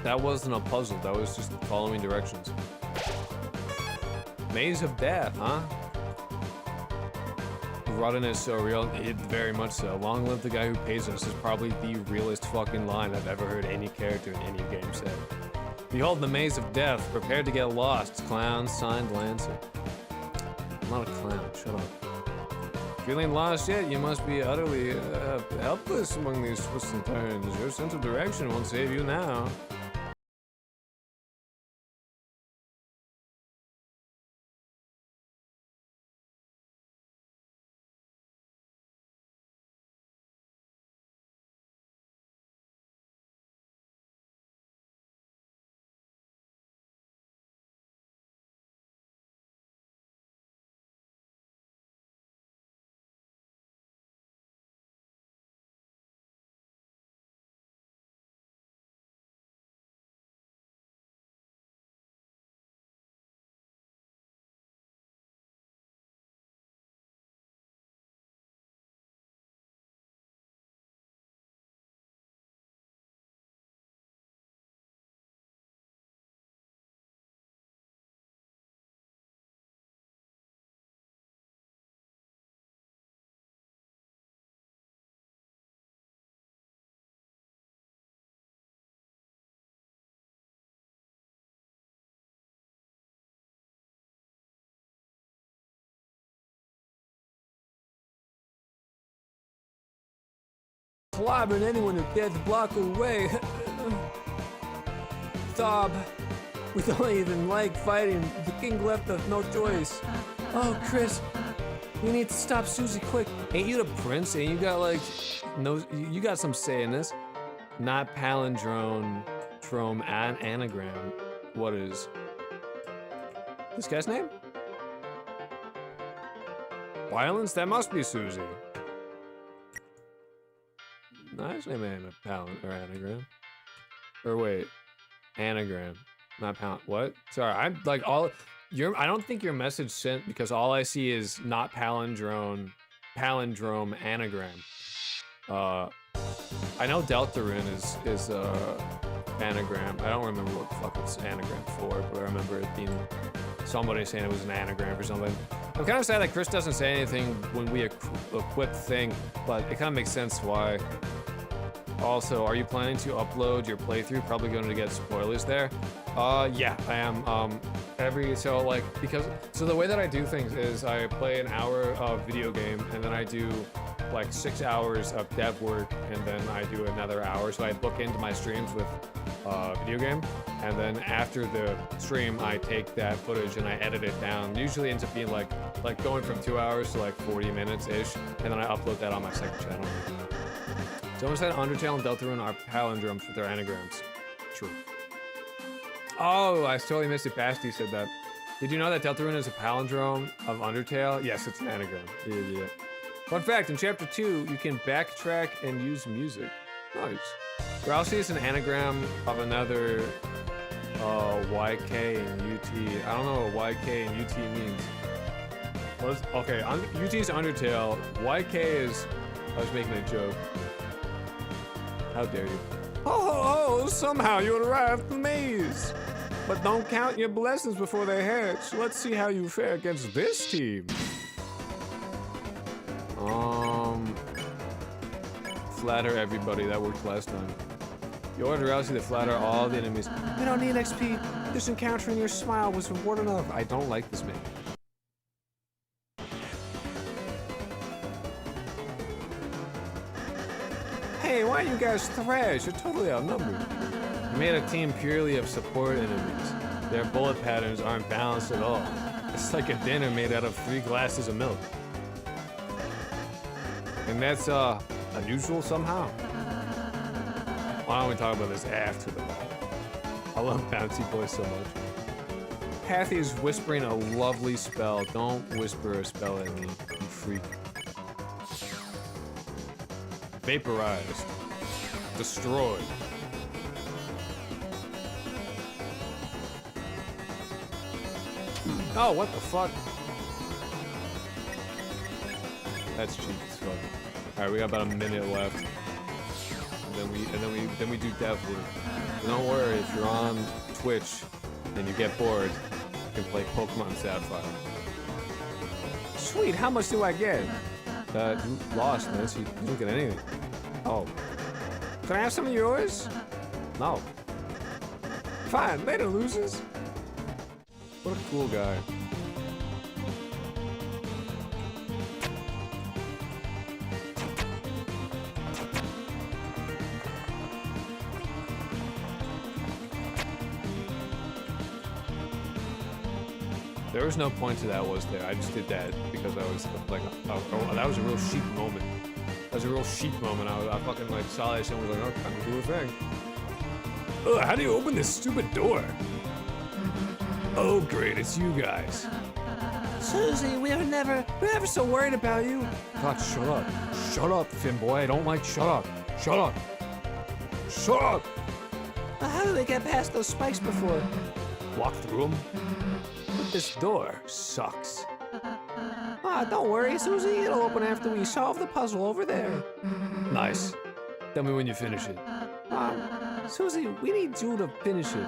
That wasn't a puzzle, that was just following directions. Maze of Death, huh? Rotten is so real, it very much so. Long live the guy who pays us is probably the realest fucking line I've ever heard any character in any game say. Behold the Maze of Death, prepared to get lost. Clown, signed Lancer. I'm not a clown, shut up. Feeling lost yet? You must be utterly helpless among these twists and turns. Your sense of direction won't save you now. Clobbering anyone who dares to block away. Sob. We don't even like fighting. The king left us no choice. Oh, Chris. We need to stop Susie quick. Ain't you the prince? Ain't you got like no? You got some say in this. Not palindrome, anagram. What is this guy's name? Violence? That must be Susie. Nice name, a palin or anagram. Or wait, anagram, not palin. What? Sorry, I'm like all your. I don't think your message sent because all I see is not palindrome, anagram. I know Deltarune is anagram. I don't remember what the fuck it's anagram for, but I remember it being somebody saying it was an anagram or something. I'm kind of sad that Chris doesn't say anything when we equip thing, but it kind of makes sense why. Also, are you planning to upload your playthrough? Probably going to get spoilers there. Yeah, I am. So the way that I do things is I play an hour of video game and then I do like 6 hours of dev work and then I do another hour. So I book into my streams with video game, and then after the stream I take that footage and I edit it down. Usually ends up being like going from 2 hours to like 40 minutes ish, and then I upload that on my second channel. Someone said Undertale and Deltarune are palindromes with their anagrams. True. Oh, I totally missed it. Basti said that. Did you know that Deltarune is a palindrome of Undertale? Yes, it's an anagram. Yeah. Fun fact, in Chapter 2, you can backtrack and use music. Nice. Rousey is an anagram of another YK and UT. I don't know what YK and UT means. Okay, UT is Undertale. YK is... I was making a joke. How dare you? Oh, somehow you arrived at the maze. But don't count your blessings before they hatch. Let's see how you fare against this team. Flatter everybody. That worked last time. You ordered Rousey to flatter all the enemies. We don't need XP. This encounter and your smile was reward enough. I don't like this man. Hey, why you guys thrash? You're totally outnumbered. We made a team purely of support enemies. Their bullet patterns aren't balanced at all. It's like a dinner made out of 3 glasses of milk. And that's, unusual somehow. Why don't we talk about this after the battle? I love Bouncy Boy so much. Pathy is whispering a lovely spell. Don't whisper a spell at me, you freak. Vaporized. Destroyed. Oh, what the fuck? That's cheap as fuck. Alright, we got about a minute left. And then we do Death Loop. But don't worry, if you're on Twitch and you get bored, you can play Pokemon Sapphire. Sweet, how much do I get? You lost, man, so you don't get anything. Oh. Can I have some of yours? No. Fine, later, losers. What a cool guy. There was no point to that, was there? I just did that because I was like, oh, that was a real sheep moment. That was a real sheep moment. I fucking like saw that shit and was like, oh, time to do a thing. Ugh, how do you open this stupid door? Oh, great, it's you guys. Susie, we're never so worried about you. God, shut up. Shut up, Finn boy. I don't like shut up. Shut up. Shut up. How do they get past those spikes before? Walk through them? But this door sucks. Ah, don't worry, Susie. It'll open after we solve the puzzle over there. Nice. Tell me when you finish it. Susie, we need you to finish it.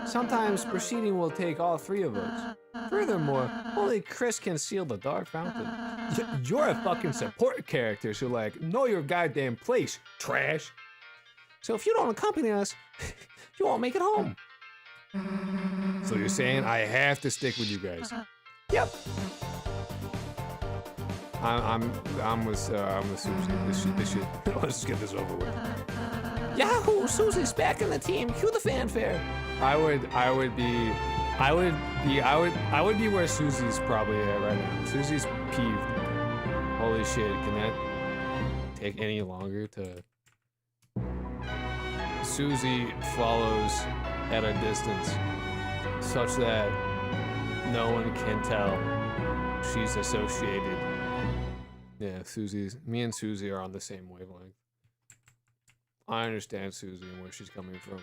Sometimes proceeding will take all 3 of us. Furthermore, only Chris can seal the dark fountain. You're a fucking support character, so like, know your goddamn place, trash. So if you don't accompany us, you won't make it home. So you're saying I have to stick with you guys? Yep. I'm with Susie. This shit. Let's just get this over with. Yahoo! Susie's back in the team. Cue the fanfare. I would be where Susie's probably at right now. Susie's peeved. Holy shit! Can that take any longer to? Susie follows at a distance, such that no one can tell she's associated. Yeah, me and Susie are on the same wavelength. I understand Susie and where she's coming from.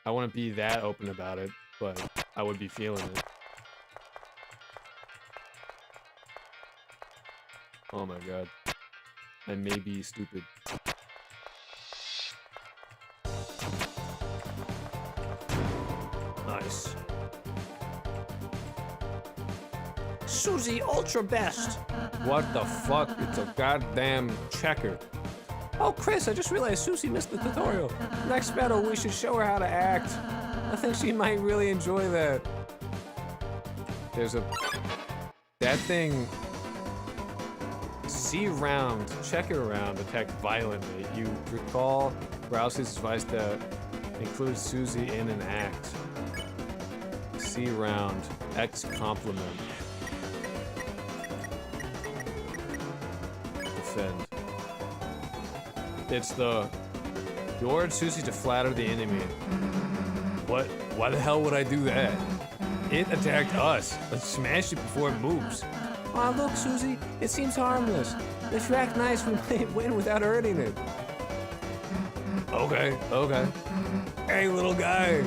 I wouldn't be that open about it, but I would be feeling it. Oh my god. I may be stupid. Nice. Susie Ultra Best! What the fuck? It's a goddamn checker. Oh, Chris, I just realized Susie missed the tutorial. Next battle, we should show her how to act. I think she might really enjoy that. That thing... C round, checker round, attack violently. You recall Rousey's advice to include Susie in an act. C round, X compliment. Defend. It's you ordered Susie to flatter the enemy. What? Why the hell would I do that? It attacked us. Let's smash it before it moves. Aw, look, Susie. It seems harmless. If you act nice, we might win without hurting it. Okay. Hey, little guy.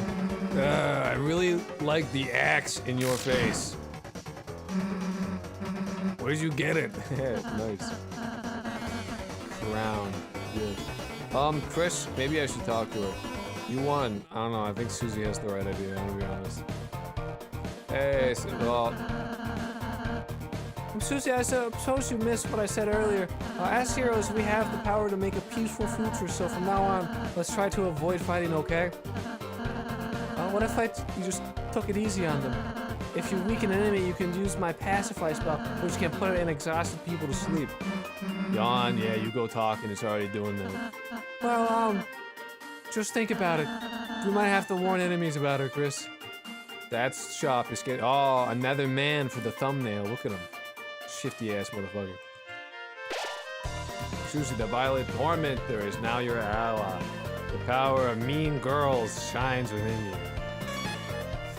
I really like the axe in your face. Where'd you get it? Nice. Crown. Good. Chris, maybe I should talk to her. You won. I don't know. I think Susie has the right idea, I'm gonna be honest. Hey, well... Susie, I suppose you missed what I said earlier. As heroes, we have the power to make a peaceful future, so from now on, let's try to avoid fighting, okay? What if you just took it easy on them? If you weaken an enemy, you can use my pacify spell, which can put an exhausted people to sleep. Yawn, yeah, you go talk and it's already doing that. Well, just think about it. We might have to warn enemies about her, Chris. That's sharp. It's getting. Oh, another man for the thumbnail. Look at him. Shifty ass motherfucker. Susie, the Violet Tormentor is now your ally. The power of mean girls shines within you.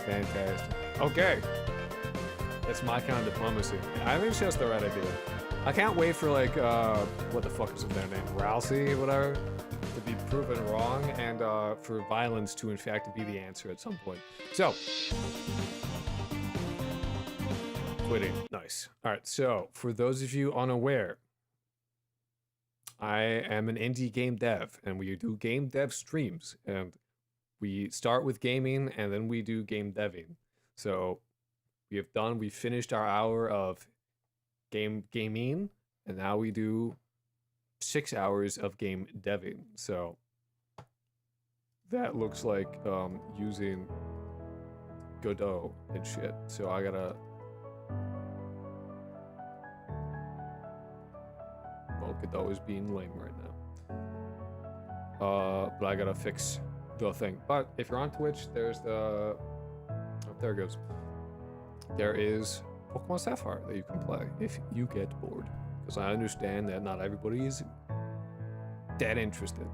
Fantastic. Okay. That's my kind of diplomacy. I think it's just the right idea. I can't wait for, like, what the fuck is their name? Rousey, whatever, to be proven wrong, and for violence to, in fact, be the answer at some point. So. Quitting. Nice. Alright, so, for those of you unaware, I am an indie game dev, and we do game dev streams, and we start with gaming, and then we do game deving. So, we finished our hour of gaming, and now we do 6 hours of game deving. So, that looks like using Godot and shit. So I gotta... Well, Godot is being lame right now. But I gotta fix the thing. But if you're on Twitch, there's the... Oh, there it goes. There is Pokemon Sapphire that you can play if you get bored. Because I understand that not everybody is that interested.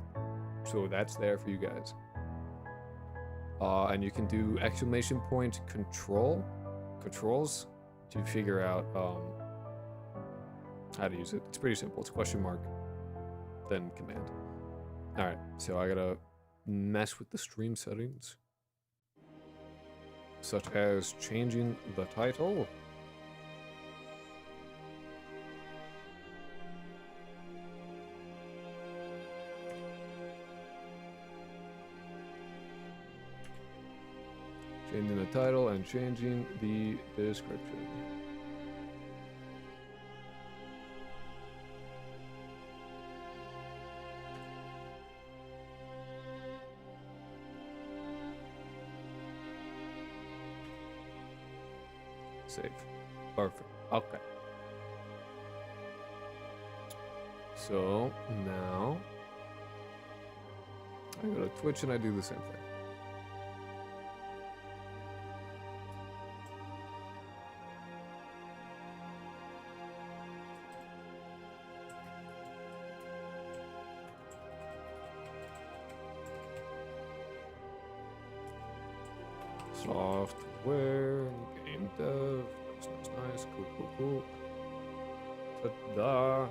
So that's there for you guys. And you can do exclamation point controls to figure out how to use it. It's pretty simple. It's question mark, then command. Alright, so I gotta mess with the stream settings. Such as changing the title. Changing the title and changing the description. Save. Perfect. Okay. So now I go to Twitch and I do the same thing. Software, game dev, nice, cool. Ta-da!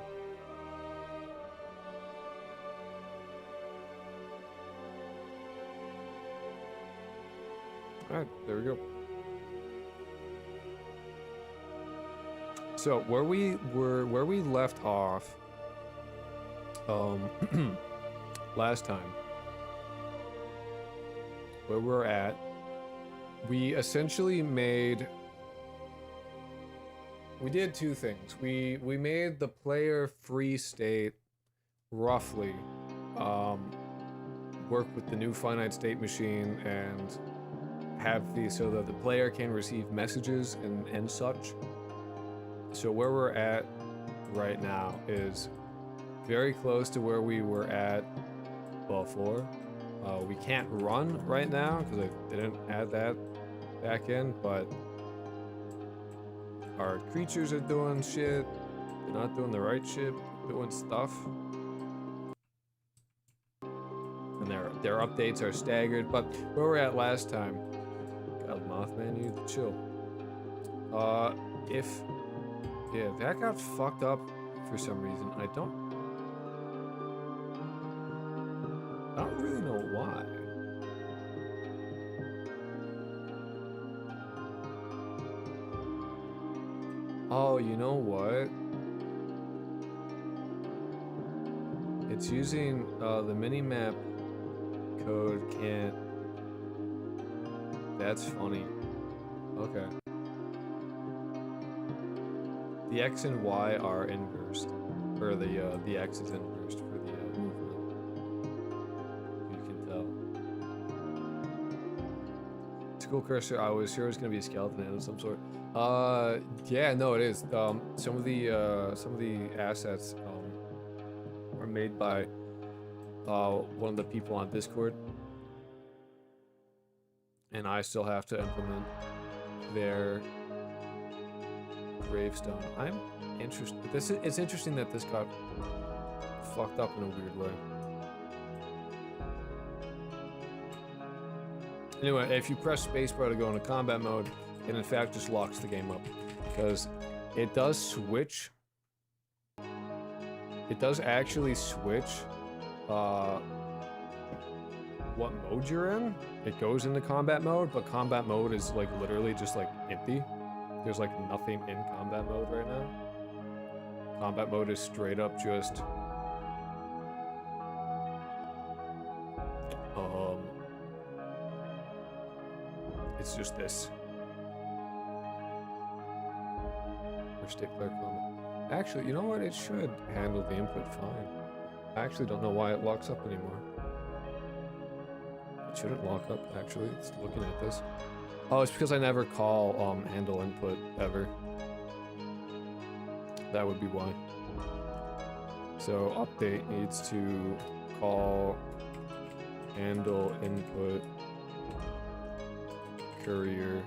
Alright, there we go. So where we left off last time, where we're at, we essentially we did two things. We made the player free state roughly work with the new finite state machine and have so that the player can receive messages and such. So where we're at right now is very close to where we were at before. We can't run right now because I didn't add that back in, but our creatures are doing shit. They're not doing the right shit, doing stuff. And their updates are staggered, but where we're at last time, God, Mothman, you need to chill. If that got fucked up for some reason, I don't really know why. Oh, you know what? It's using the minimap code can't. That's funny. Okay. The X and Y are inversed, or the X is inversed for the movement. You can tell. School cursor, I was sure it was gonna be a skeleton head of some sort. Yeah, no, it is. Some of the assets are made by one of the people on Discord, and I still have to implement their gravestone. I'm interested. It's interesting that this got fucked up in a weird way. Anyway, if you press spacebar to go into combat mode, it in fact just locks the game up, because it does switch. It does actually switch what mode you're in. It goes into combat mode, but combat mode is like literally just like empty. There's like nothing in combat mode right now. Combat mode is straight up just it's just this. Or stick player combat. Actually, you know what? It should handle the input fine. I actually don't know why it locks up anymore. It shouldn't lock up, actually. It's looking at this. Oh, it's because I never call handle input ever. That would be why. So update needs to call handle input courier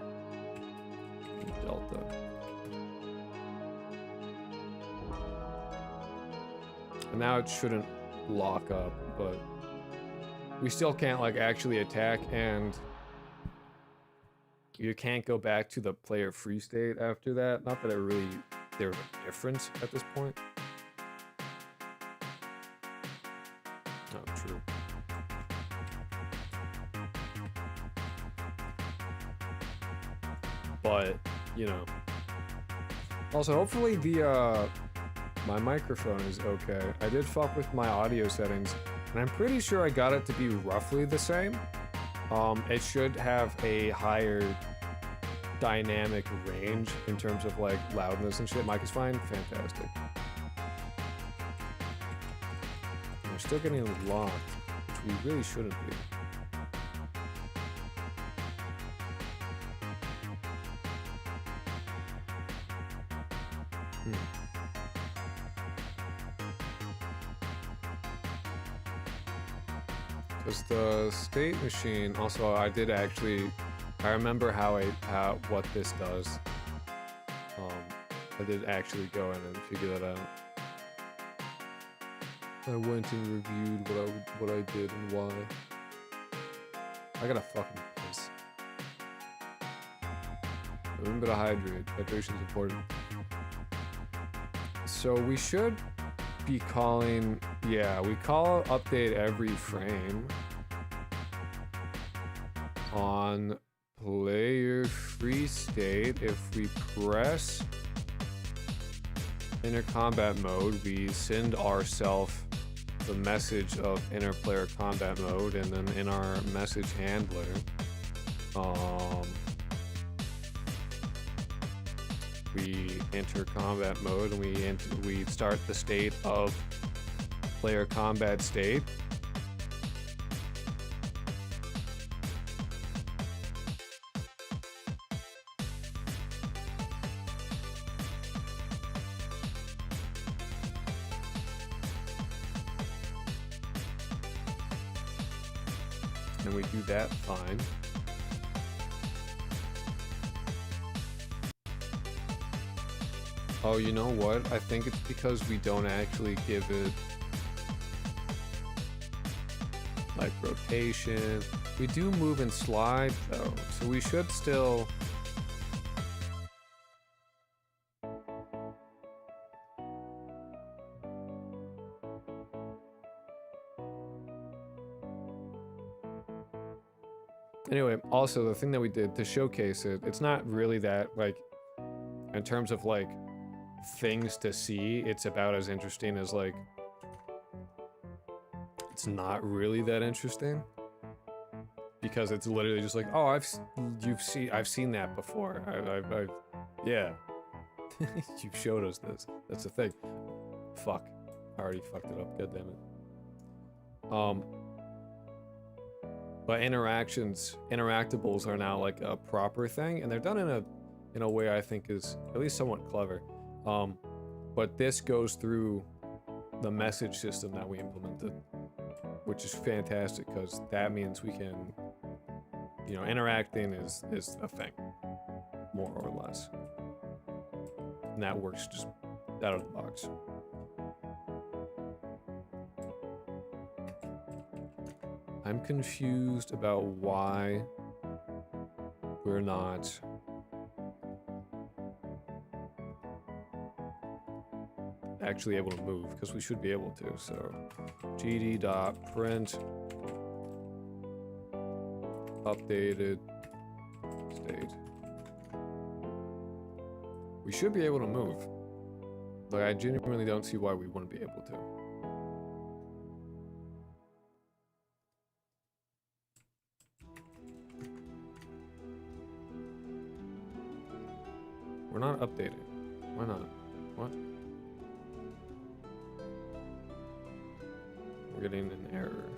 delta. And now it shouldn't lock up, but we still can't like actually attack, and you can't go back to the player free state after that. Not that it really there's a difference at this point. Oh, true. But, you know. Also, hopefully the my microphone is okay. I did fuck with my audio settings, and I'm pretty sure I got it to be roughly the same. It should have a higher dynamic range in terms of like loudness and shit. Mic is fine, fantastic. We're still getting locked, which we really shouldn't be. Because the state machine, also I did actually, I remember what this does. I did actually go in and figure that out. I went and reviewed what I did and why. I gotta fucking piss. Remember to hydrate. Hydration is important. So we should be calling, yeah, we call update every frame on player free state. If we press inner combat mode, we send ourselves the message of inner player combat mode, and then in our message handler, we enter combat mode, and we start the state of player combat state. And we do that fine. Oh, you know what? I think it's because we don't actually give it like rotation. We do move and slide though, so we should still. Anyway, also the thing that we did to showcase it, it's not really that, like, in terms of like things to see, it's about as interesting as like, it's not really that interesting because it's literally just like, oh, I've seen that before. Yeah. You showed us this. That's the thing. Fuck. I already fucked it up. God damn it. But interactables are now like a proper thing, and they're done in a way I think is at least somewhat clever. But this goes through the message system that we implemented, which is fantastic because that means we can, you know, interacting is a thing, more or less. And that works just out of the box. I'm confused about why we're not actually able to move, because we should be able to. So gd.print updated state. We should be able to move. Like, I genuinely don't see why we wouldn't be able to. We're not updating. Why not? What? We're getting an error.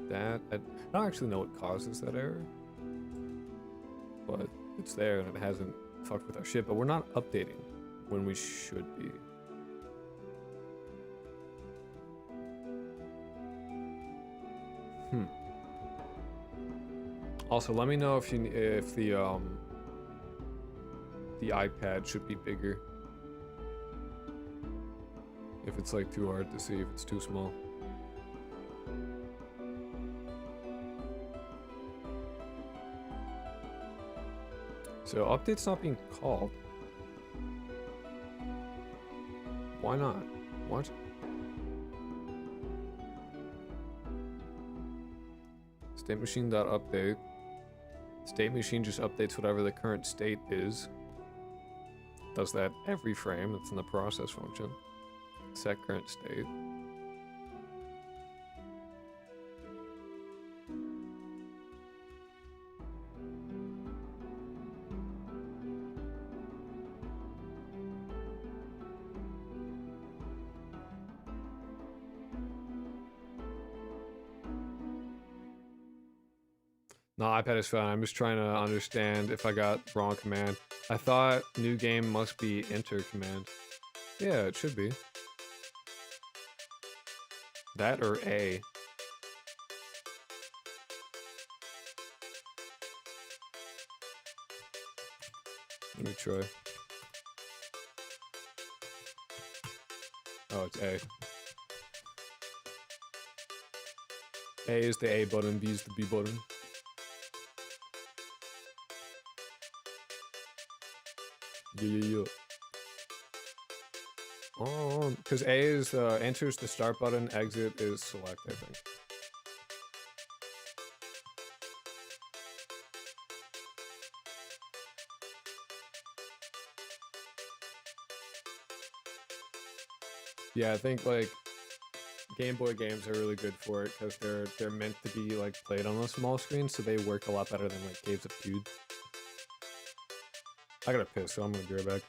That, I don't actually know what causes that error. But it's there and it hasn't fucked with our shit, but we're not updating when we should be. Also, let me know if the iPad should be bigger. If it's like too hard to see, if it's too small. So update's not being called. Why not? What? State machine.update. State machine just updates whatever the current state is. Does that every frame. It's in the process function. Set current state. No, iPad is fine. I'm just trying to understand if I got the wrong command. I thought new game must be enter command. Yeah, it should be. That or A. Let me try. Oh, it's A. A is the A button, B is the B button. Yeah. Oh, because A is enters the start button, exit is select, I think. Yeah, I think like Game Boy games are really good for it because they're meant to be like played on a small screen, so they work a lot better than like Caves of Feud. I gotta piss, so I'm gonna be right back.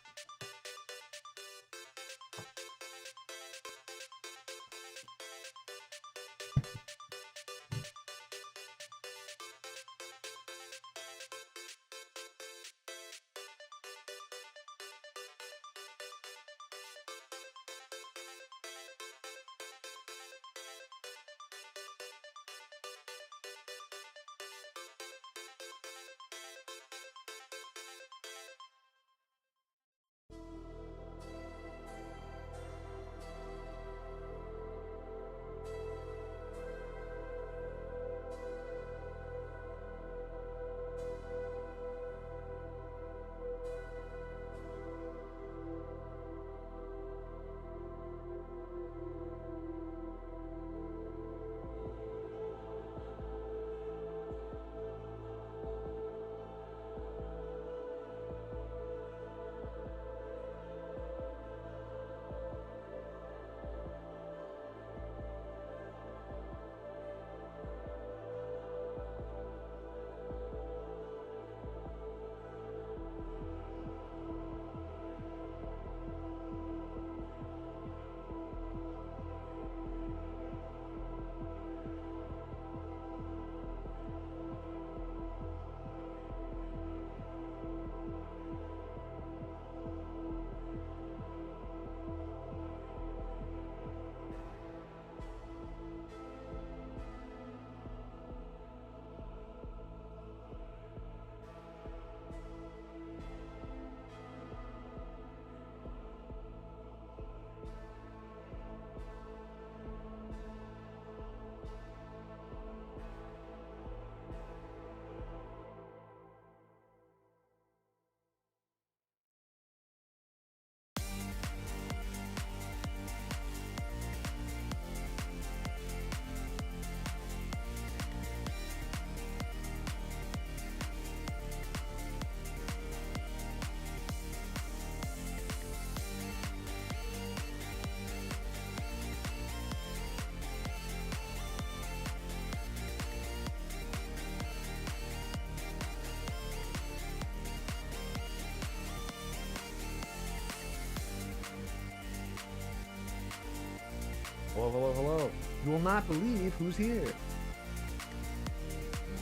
Hello, hello, hello. You will not believe who's here. You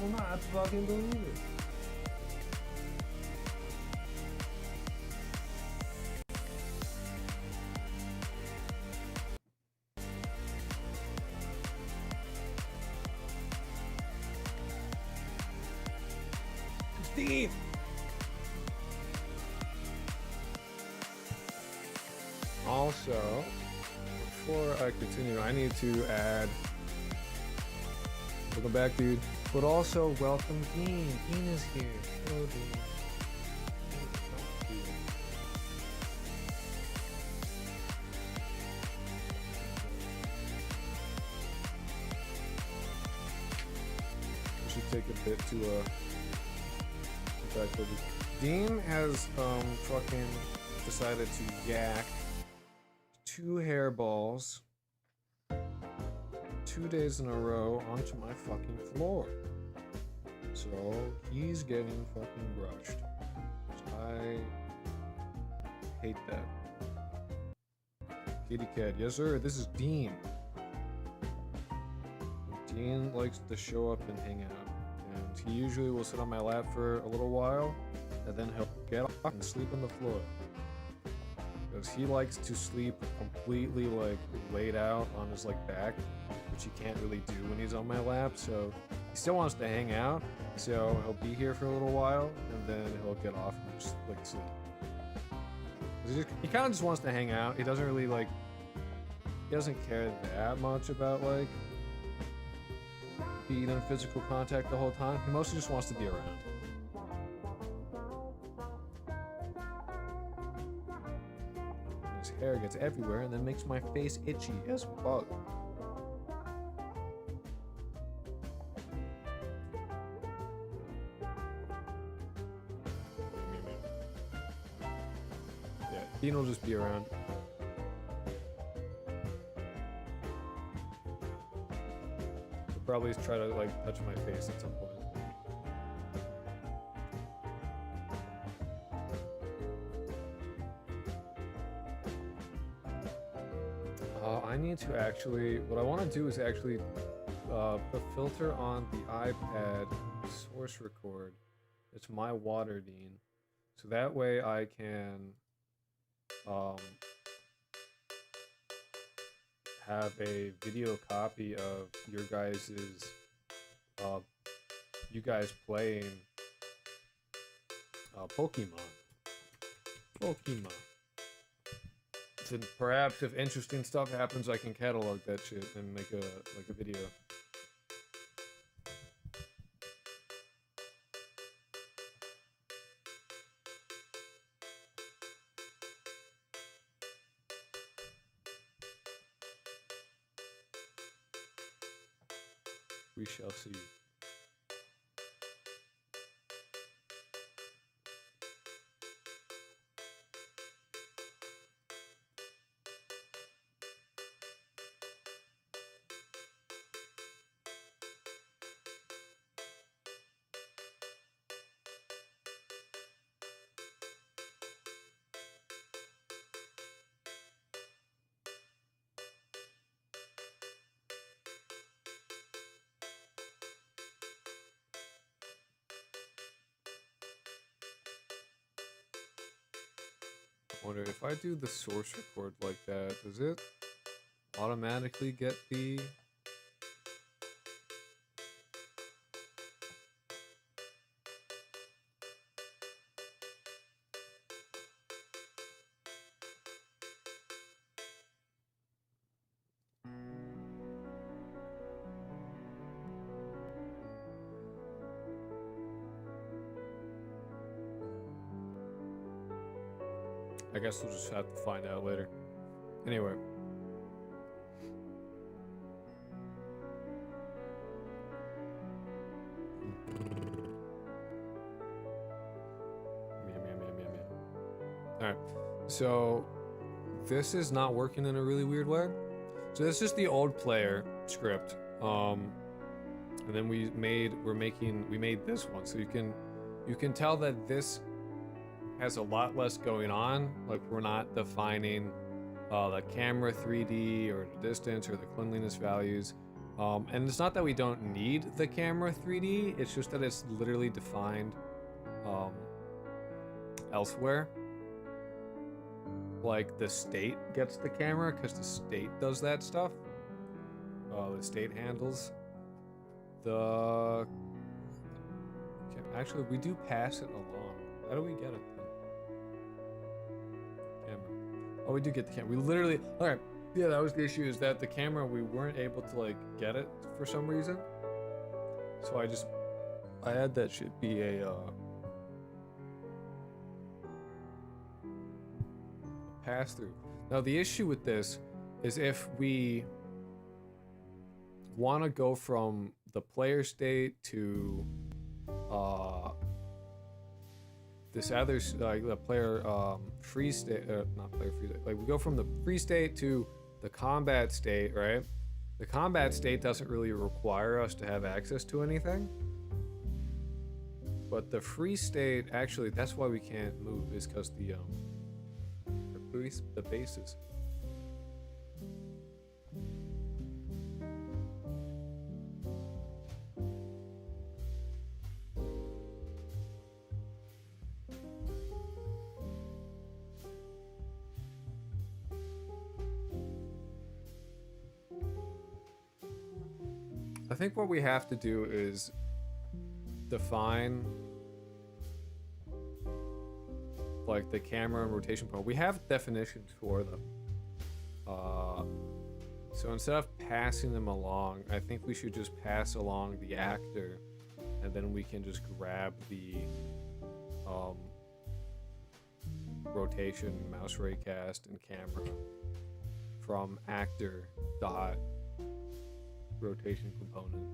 will not fucking believe it. Steve! Also, before I continue, I need to add. Welcome back, dude. But also, welcome Dean. Dean is here. Hello, Dean. We should take a bit to back over. Dean has fucking decided to yak 2 hairballs 2 days in a row onto my fucking floor. So he's getting fucking brushed. I hate that. Kitty cat, yes sir, this is Dean. Dean likes to show up and hang out. And he usually will sit on my lap for a little while, and then he'll get off and sleep on the floor. Because he likes to sleep completely like laid out on his like back, which he can't really do when he's on my lap. So he still wants to hang out, so he'll be here for a little while, and then he'll get off and just like sleep. He kind of just wants to hang out. He doesn't really like, he doesn't care that much about like being in physical contact the whole time. He mostly just wants to be around. His hair gets everywhere and then makes my face itchy as fuck. Yeah, Dean will just be around. Probably try to like touch my face at some point. I need to actually, what I want to do is actually put filter on the iPad source record. It's my water, Dean. So that way I can have a video copy of your guys's you guys playing Pokemon. So perhaps if interesting stuff happens, I can catalog that shit and make a video. We shall see. I wonder if I do the source record like that, does it automatically get the I guess we'll just have to find out later. Anyway. Alright, so this is not working in a really weird way. So this is the old player script. And then we made this one. So you can tell that this has a lot less going on. Like we're not defining the camera 3D or the distance or the cleanliness values. And it's not that we don't need the camera 3D, it's just that it's literally defined elsewhere. Like the state gets the camera because the state does that stuff. The state handles the... Actually, we do pass it along. How do we get it then? Camera. Oh, we do get the camera. We literally... Alright. Yeah, that was the issue, is that the camera, we weren't able to, like, get it for some reason. So I had that shit be a, pass-through. Now, the issue with this is if we want to go from the player state to, this other, like, the player, free state, not player free state, like, we go from the free state to the combat state, right? The combat state doesn't really require us to have access to anything. But the free state, actually, that's why we can't move, is because the bases. I think what we have to do is define like the camera and rotation point. We have definitions for them. So instead of passing them along, I think we should just pass along the actor, and then we can just grab the rotation, mouse raycast, and camera from actor dot rotation component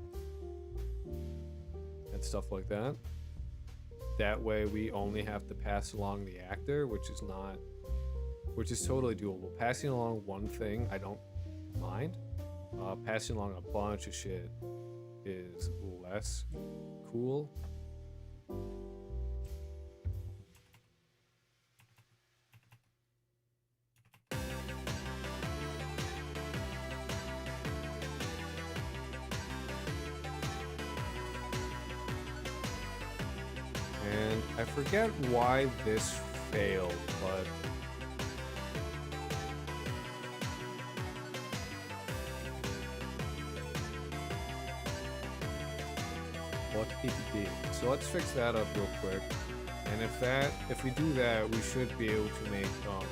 and stuff like that. That way we only have to pass along the actor, which is totally doable. Passing along one thing, I don't mind. Passing along a bunch of shit is less cool. And I forget why this failed, but what PPP? So let's fix that up real quick. And if we do that, we should be able to make oh.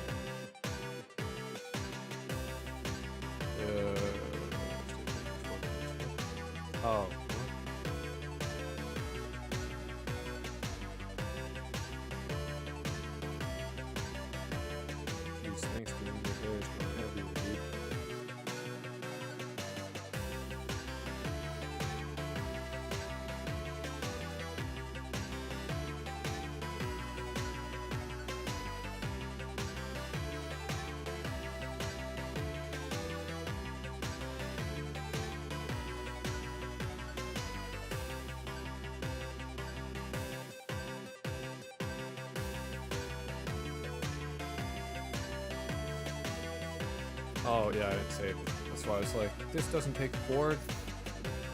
Oh yeah, I didn't save it. That's why I was like, this doesn't take 4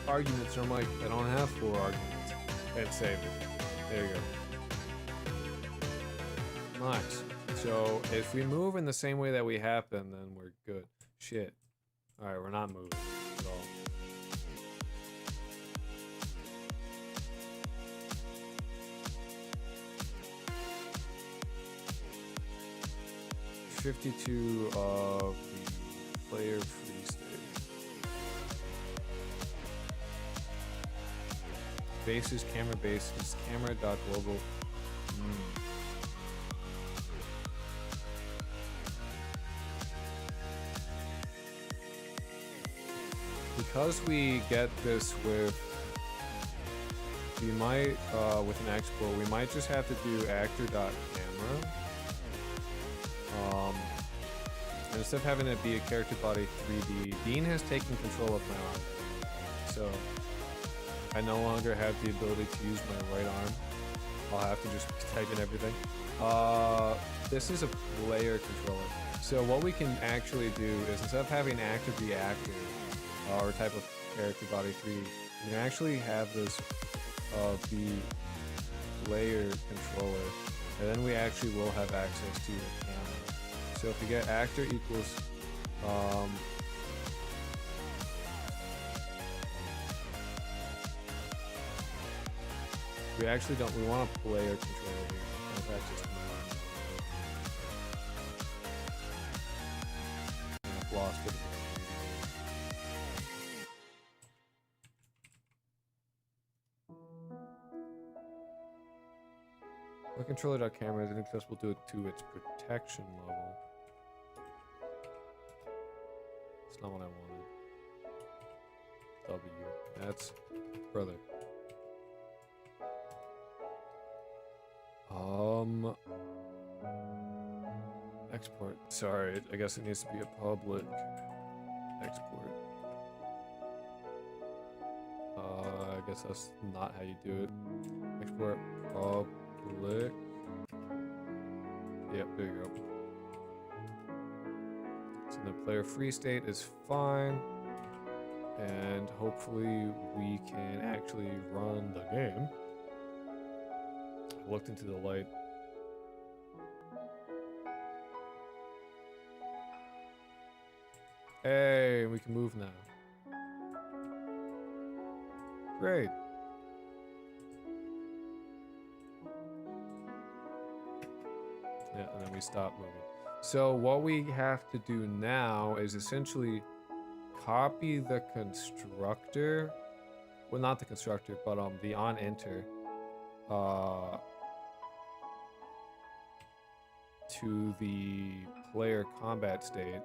arguments. And I'm like, I don't have 4 arguments. I didn't save it. There you go. Nice. So if we move in the same way that we happen, then we're good. Shit. Alright, we're not moving at all. $52 of the player free state. Bases, camera bases, camera.global. Because we get this with, we might, with an export, we might just have to do actor.camera. And instead of having it be a character body 3D, Dean has taken control of my arm. So I no longer have the ability to use my right I'll have to just type in everything. This is a player controller. So what we can actually do is, instead of having actor be actor, or type of character body 3, you can actually have this be player controller, and then we actually will have access to the camera. So if we get actor equals we actually don't, we want a player controller here. Have access to I've lost it. My controller.camera is inaccessible due to its protection level. That's not what I wanted. W. That's brother. Export. Sorry, I guess it needs to be a public export. I guess that's not how you do it. Export public. Yep, there you go. So the player free state is fine. And hopefully we can actually run the game. I looked into the light. Hey, we can move now. Great. Yeah, and then we stop moving. So what we have to do now is essentially copy the constructor. Well, not the constructor, but the on enter to the player combat state.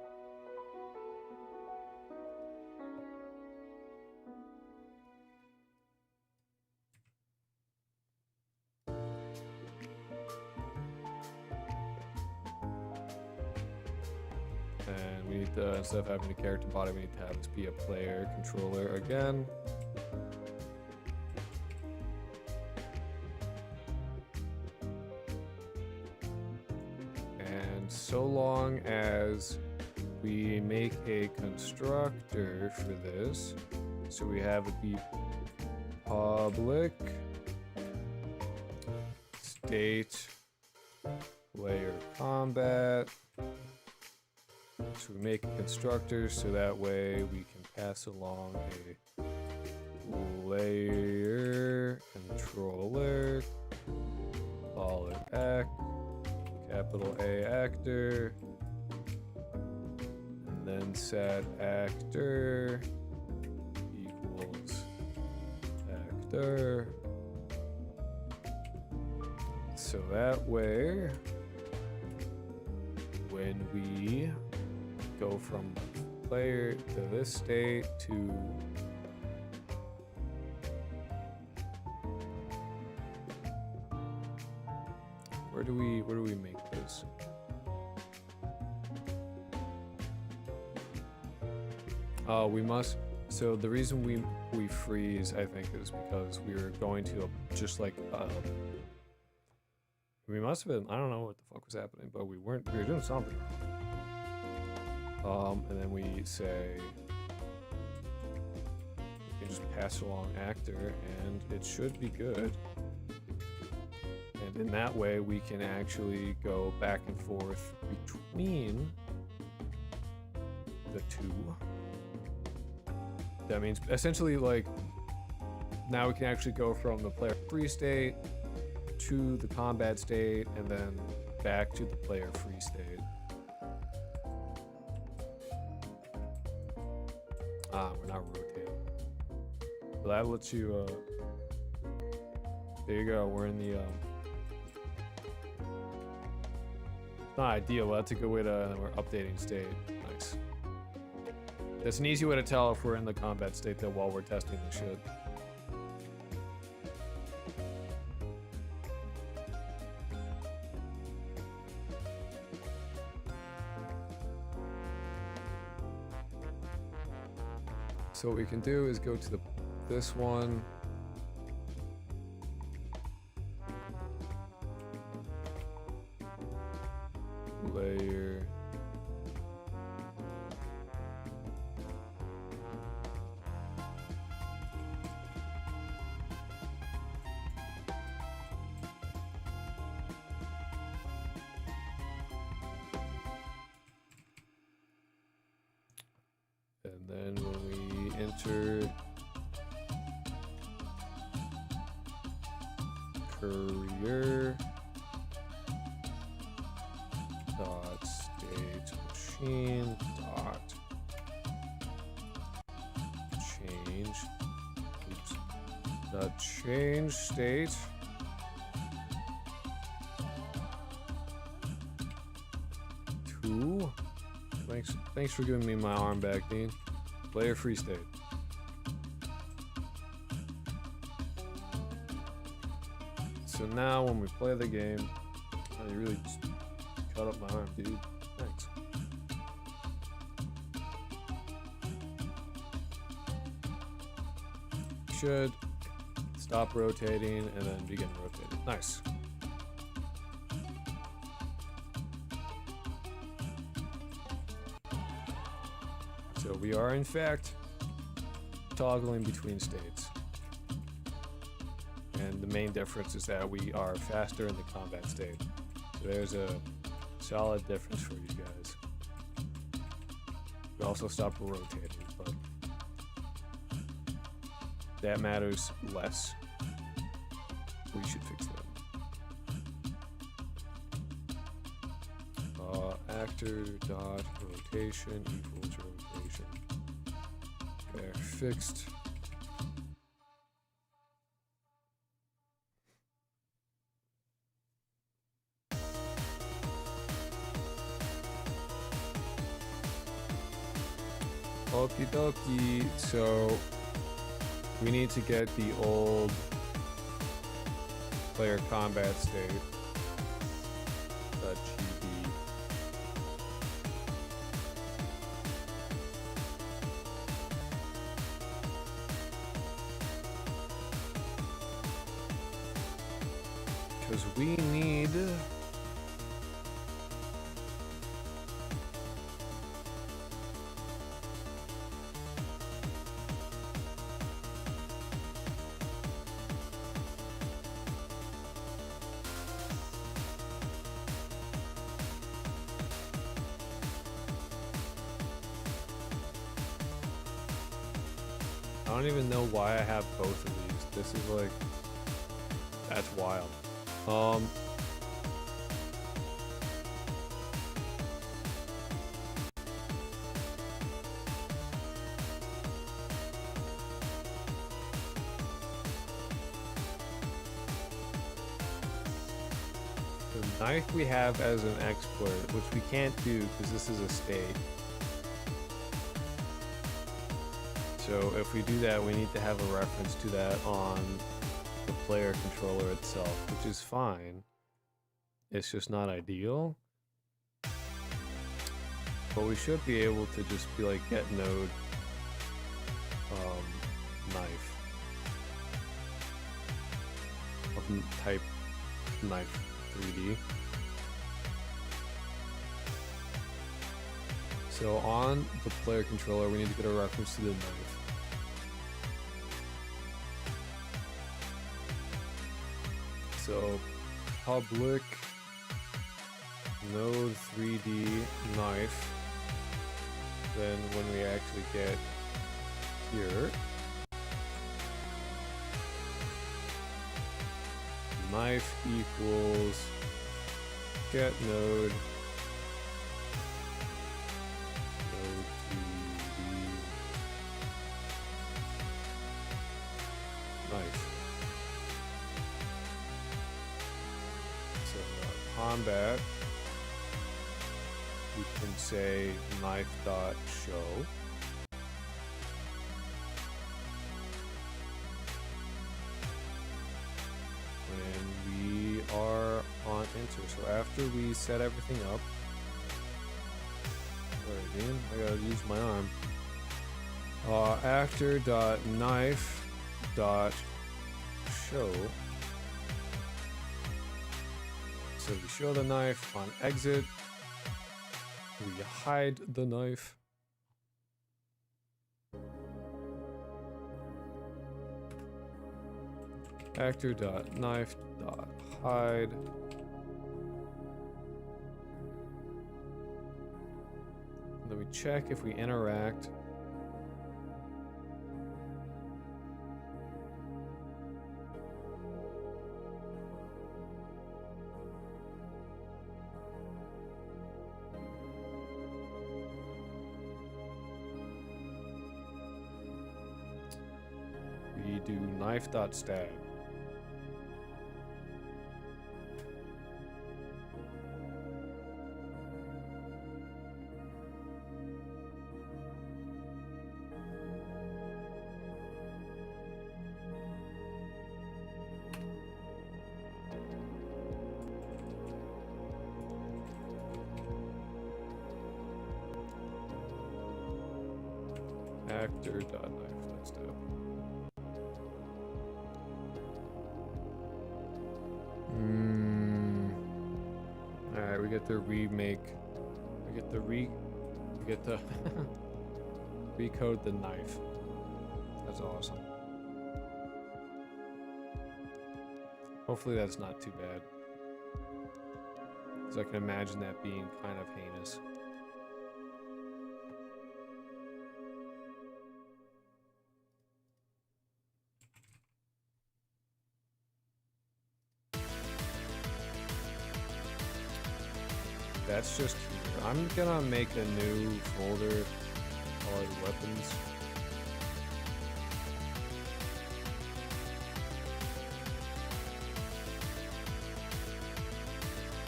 And we need to, instead of having a character body, we need to have this be a player controller again. And so long as we make a constructor for this, so we have it be public state player combat. So we make a constructor so that way we can pass along a player controller, call it act, capital A actor, and then set actor equals actor. So that way, when we go from player to this state to where do we make this? We must. So the reason we freeze, I think, is because we were going to just like we must have been. I don't know what the fuck was happening, but we were doing something. And then we say we just pass along actor, and it should be good. And in that way, we can actually go back and forth between the two. That means essentially, like, now we can actually go from the player free state to the combat state, and then back to the player free state. We're not rotating. But that lets you, there you go, we're in the, it's not ideal, but that's a good way to, and then we're updating state. Nice. That's an easy way to tell if we're in the combat state though while we're testing the shit. So what we can do is go to this one. player. And then when we enter career dot state machine dot change, oops, dot change state to, thanks for giving me my arm back, Dean. Player free state. So now when we play the game, oh, you really just cut up my arm, dude. Thanks. Should stop rotating and then begin rotating. Nice. So we are in fact toggling between states. And the main difference is that we are faster in the combat state. So there's a solid difference for you guys. We also stop rotating, but that matters less. We should fix that. Actor dot rotation equals rotation. There, fixed. Okie dokie, so we need to get the old player combat state. .gb. Because we need I don't even know why I have both of these. This is like, that's wild. The knife we have as an export, which we can't do because this is a state. So if we do that, we need to have a reference to that on the player controller itself, which is fine. It's just not ideal. But we should be able to just be like get node knife of type knife 3D. So on the player controller, we need to get a reference to the knife. So public node 3D knife. Then when we actually get here, knife equals get node 3D knife. So combat, we can say knife.show. And we are on enter. So after we set everything up, alright, man, I gotta use my arm. Actor.knife.show. So we show the knife on exit. We hide the knife. Actor.knife.hide. Then we check if we interact. We do knife.stab. Actor.knife.stab. Alright, we get the remake. We get the recode the knife. That's awesome. Hopefully that's not too bad. Because I can imagine that being kind of heinous. That's just here. I'm gonna make a new folder called weapons.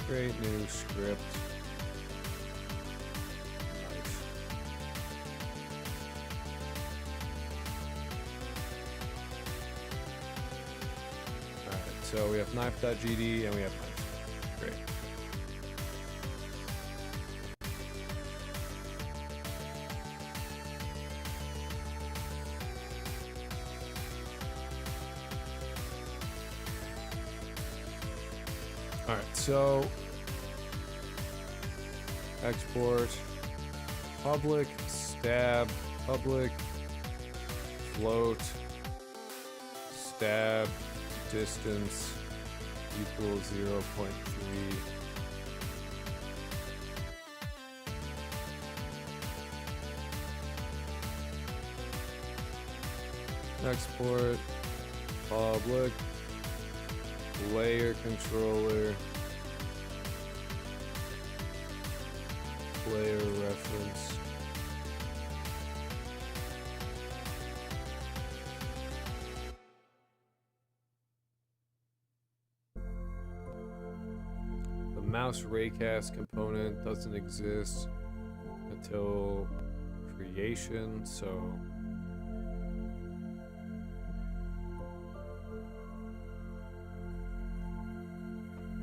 Create new script. Knife. Alright, so we have knife.gd and we have knife. Great. Alright, so export public stab public float stab distance equals 0.3. Export public layer controller player reference the mouse raycast component doesn't exist until creation, so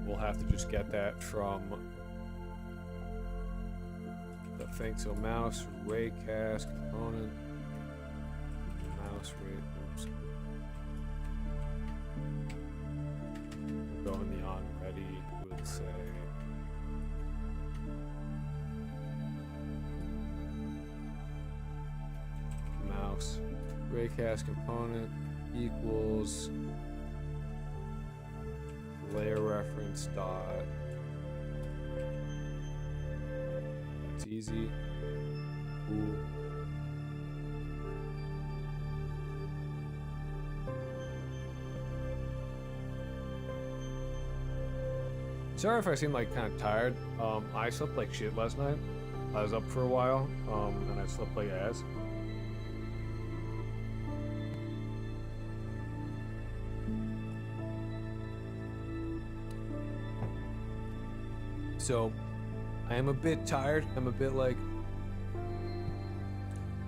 we'll have to just get that from the thing. So mouse raycast component, mouse ray. Oops. We'll go in the on ready. We'll say mouse raycast component equals layer reference dot. That's easy. Cool. Sorry if I seem like kind of tired. I slept like shit last night. I was up for a while, and I slept like ass. So, I am a bit tired. I'm a bit like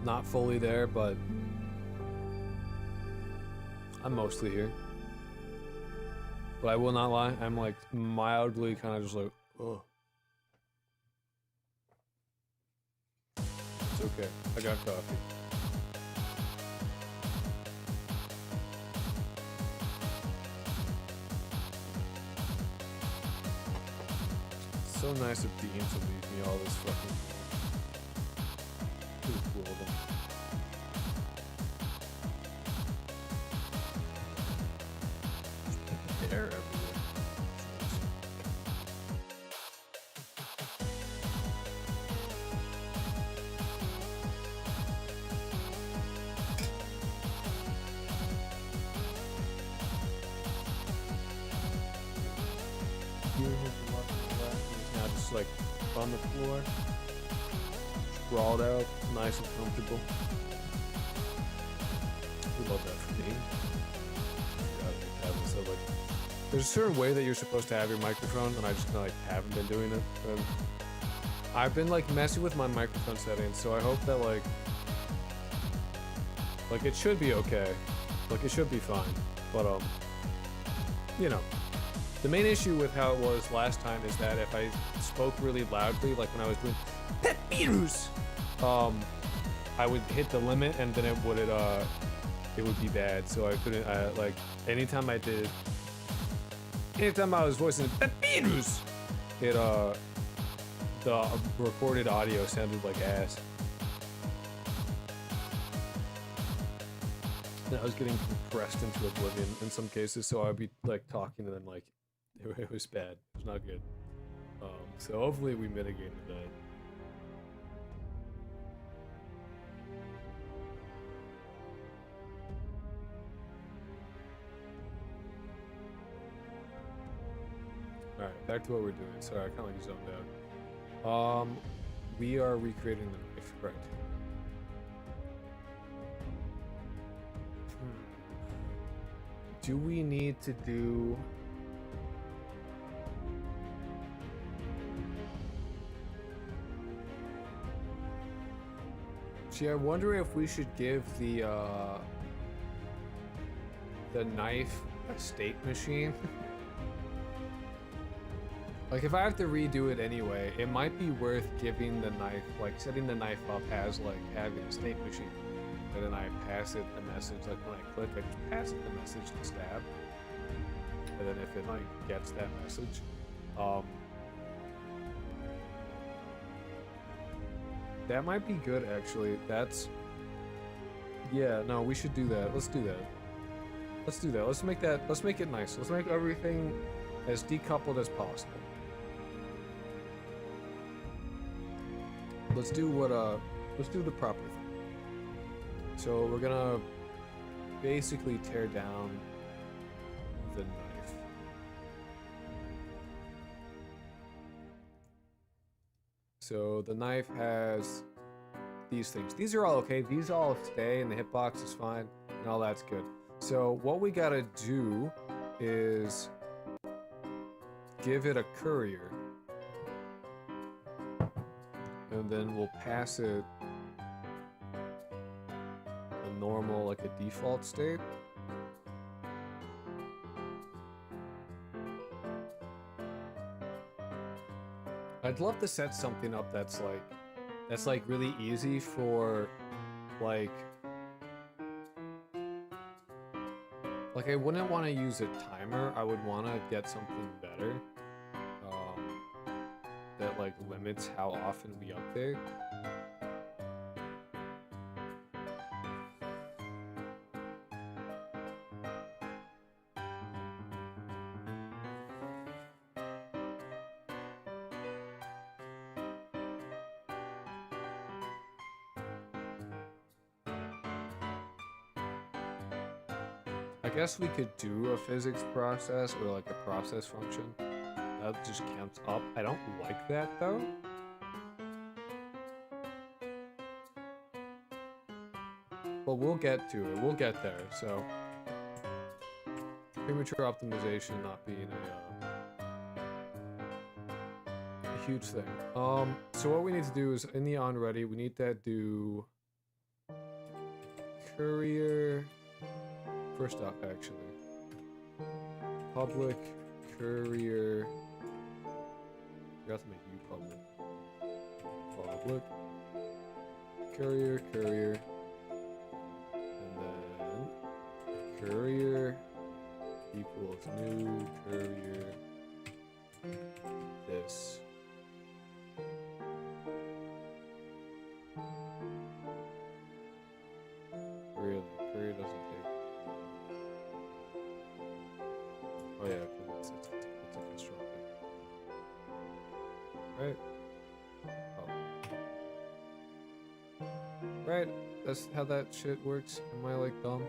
not fully there, but I'm mostly here. But I will not lie, I'm like mildly kind of just like, oh. It's okay. I got coffee. so nice of Dean to leave me all this fucking cool of them. Hair everywhere. Now just like on the floor, sprawled out, nice and comfortable. We love that for me. So like, there's a certain way that you're supposed to have your microphone, and I just kinda, like haven't been doing it. And I've been like messing with my microphone settings, so I hope that like it should be okay, like it should be fine. But you know. The main issue with how it was last time is that if I spoke really loudly, like when I was doing pet beaters, I would hit the limit and then it would be bad. So I couldn't, like, anytime I was voicing pet beaters, the recorded audio sounded like ass. And I was getting compressed into oblivion in some cases, so I'd be like talking and then like, it was bad. It was not good. So hopefully we mitigated that. Alright, back to what we're doing. Sorry, I kind of like zoned out. We are recreating the knife, right? Do we need to do... See, I wonder if we should give the knife a state machine. Like, if I have to redo it anyway, it might be worth giving the knife, like, setting the knife up as, like, having a state machine. And then I pass it the message, like, when I click, I just pass it the message to stab. And then if it, like, gets that message, that might be good, actually. That's... Yeah, no, we should do that. Let's do that. Let's do that. Let's make it nice. Let's make everything as decoupled as possible. Let's do the proper thing. So we're gonna basically tear down the knife. So the knife has these things. These are all okay. These all stay, and the hitbox is fine, and all that's good. So what we gotta do is give it a courier, and then we'll pass it a normal, like a default state. I'd love to set something up that's like really easy for like I wouldn't want to use a timer. I would want to get something better that like limits how often we update. I guess we could do a physics process or like a process function. That just counts up. I don't like that though. But we'll get to it. We'll get there. So premature optimization not being a huge thing. So what we need to do is in the onReady, we need to do courier. First off, actually, public courier. Forgot to make you public. Public courier, and then courier equals new courier this. courier doesn't take. Oh yeah, because it's a constructor. Right? Oh. Right, that's how that shit works. Am I like dumb?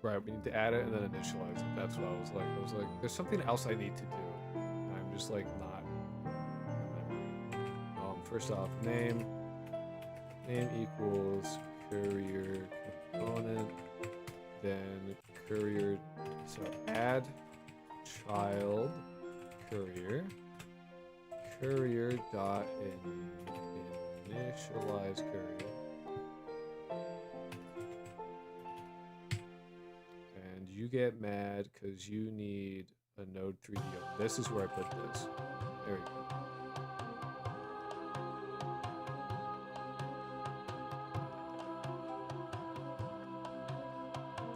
Right, we need to add it and then initialize it. That's what I was like. I was like, there's something else I need to do. And I'm just like not remembering. First off, name equals courier component, then courier. So add child courier dot initialize courier. You get mad because you need a node 3D. This is where I put this. There we go.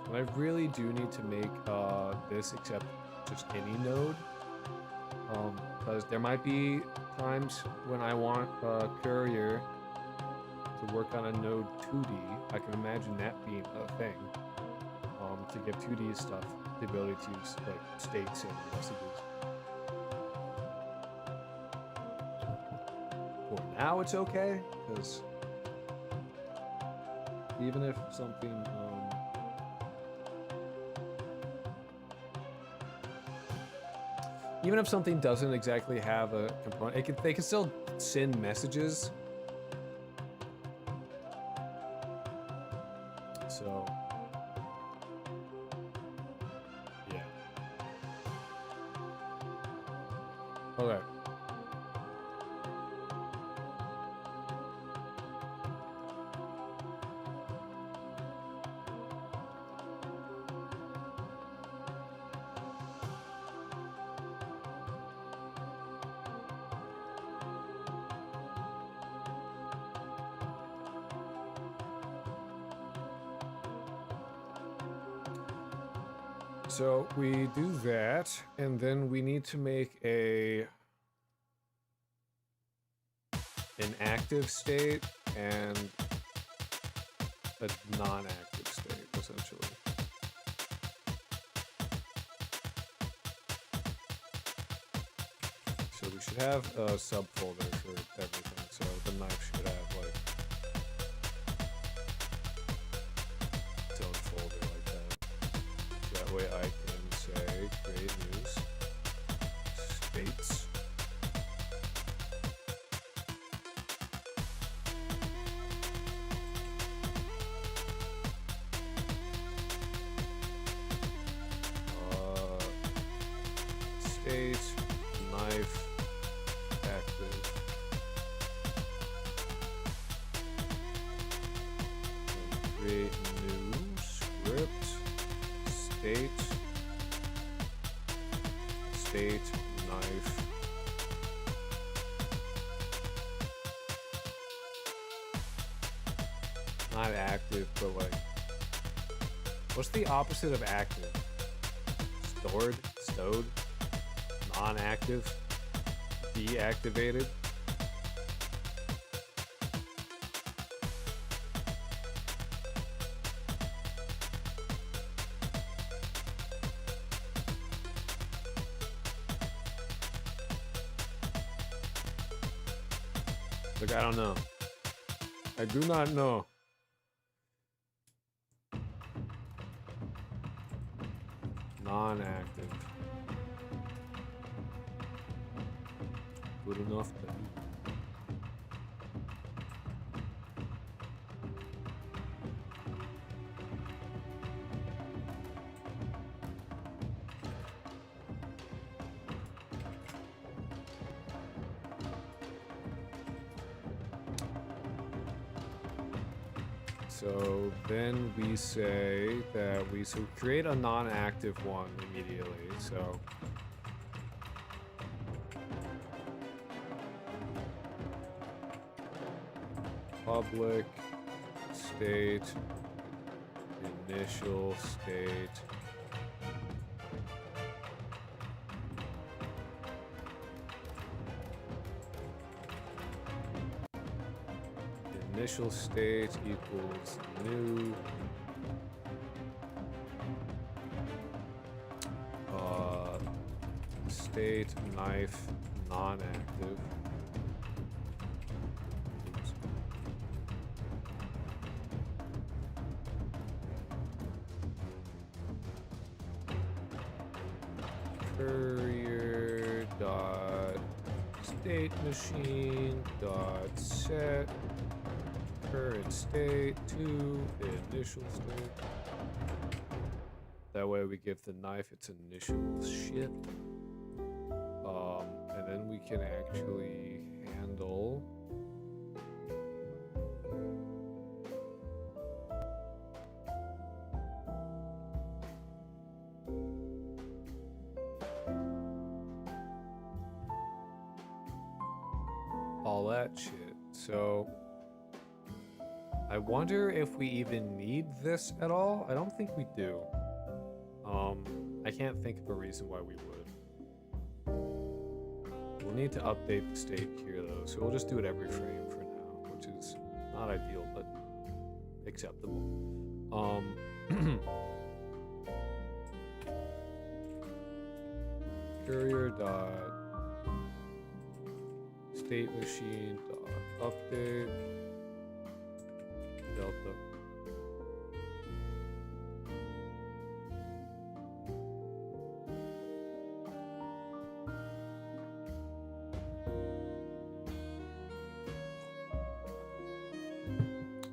And I really do need to make this accept just any node. Because there might be times when I want courier to work on a node 2D. I can imagine that being a thing. To give 2D stuff the ability to use like states and messages. For now it's okay, because even if something doesn't exactly have a component, they can still send messages. So okay. So we do that, and then we need to make an active state and a non-active state, essentially. So we should have a subfolder for everything. So the knife should have like its own folder like that. That way I can say create news states. State, knife, active. Create new script, state, knife. Not active, but like, what's the opposite of active? Stored, stowed, non-active, deactivated. Look, I don't know. I do not know. Non-active. Good enough then. So then we say that we create a non-active one immediately. So public state, initial state, initial state equals new state knife non-active. Oops. Courier dot state machine dot set current state to initial state. That way we give the knife its initial shit. And then we can actually handle all that shit. So I wonder if we even need this at all. I don't think we do. I can't think of a reason why we would. We'll need to update the state here though, so we'll just do it every frame for now, which is not ideal, but acceptable. Courier dot state machine dot update delta.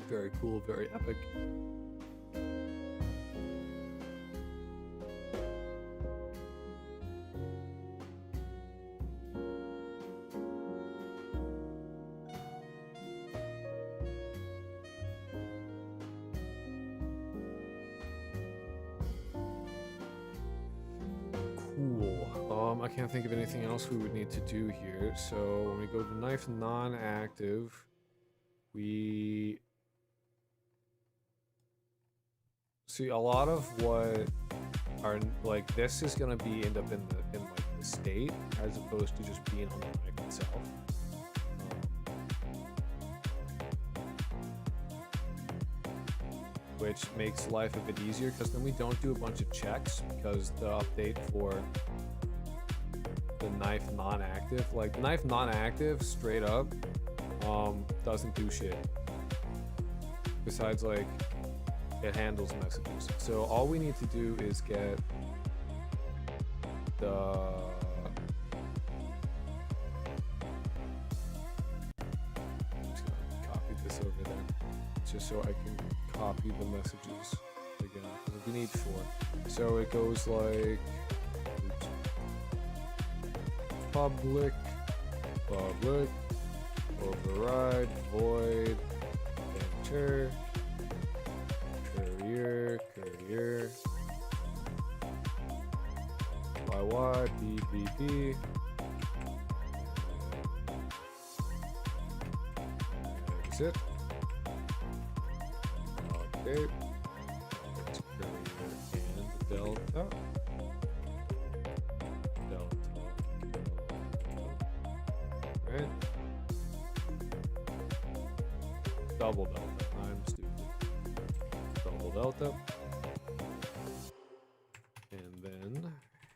Very cool, very epic. Cool. I can't think of anything else we would need to do here. So when we go to knife non-active, we see a lot of what are like this is gonna be end up in like the state as opposed to just being on the knife itself. Which makes life a bit easier because then we don't do a bunch of checks because the update for the knife non-active, like the knife non-active straight up doesn't do shit besides like it handles messages. So all we need to do is get the I'm just gonna copy this over there just so I can copy the messages again. We need 4. So it goes like oops, public override void enter courier yy bbb exit. Okay. Let's courier and delta. Right. Double delta. I'm stupid. Double delta. And then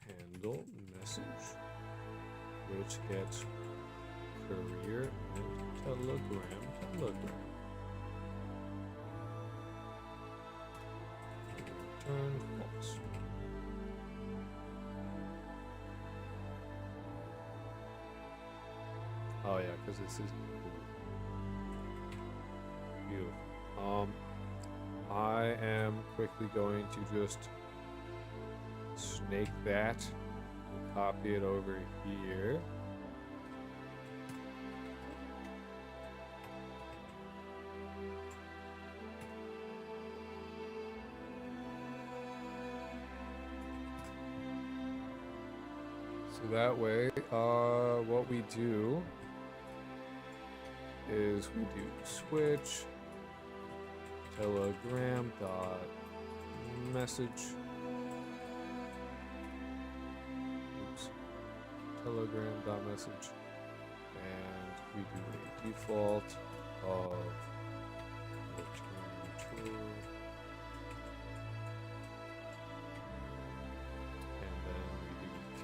handle message, which gets courier and telegram. Return false. Oh yeah, because this is beautiful. I am quickly going to just snake that and copy it over here. So that way, what we do is we do switch telegram dot message. Oops. Telegram dot message, and we do a default of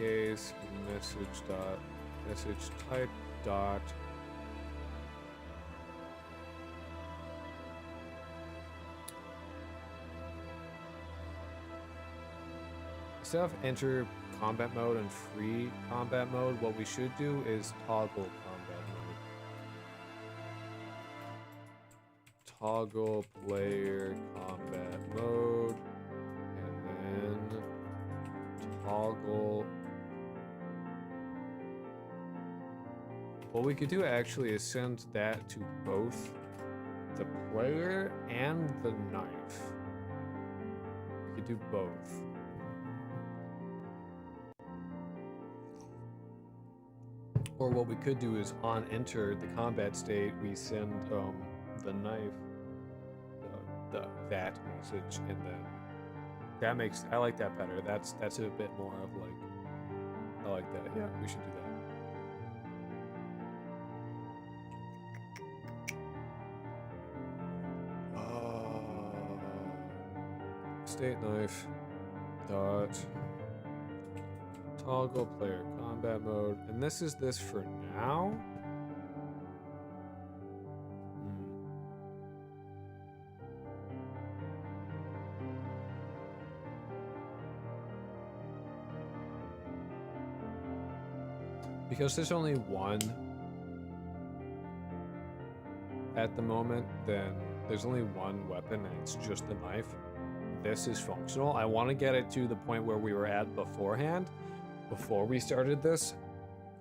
case message type dot instead of enter combat mode and free combat mode, what we should do is toggle combat mode. Toggle player combat mode, and then toggle. What we could do actually is send that to both the player and the knife. We could do both. Or what we could do is on enter the combat state, we send the knife that message, and then that makes, I like that better. That's a bit more of like, I like that. Yeah, we should do that. State knife dot toggle player combat mode, and this is this for now. Because there's only one at the moment, then there's only one weapon and it's just the knife. This is functional. I want to get it to the point where we were at beforehand, before we started this,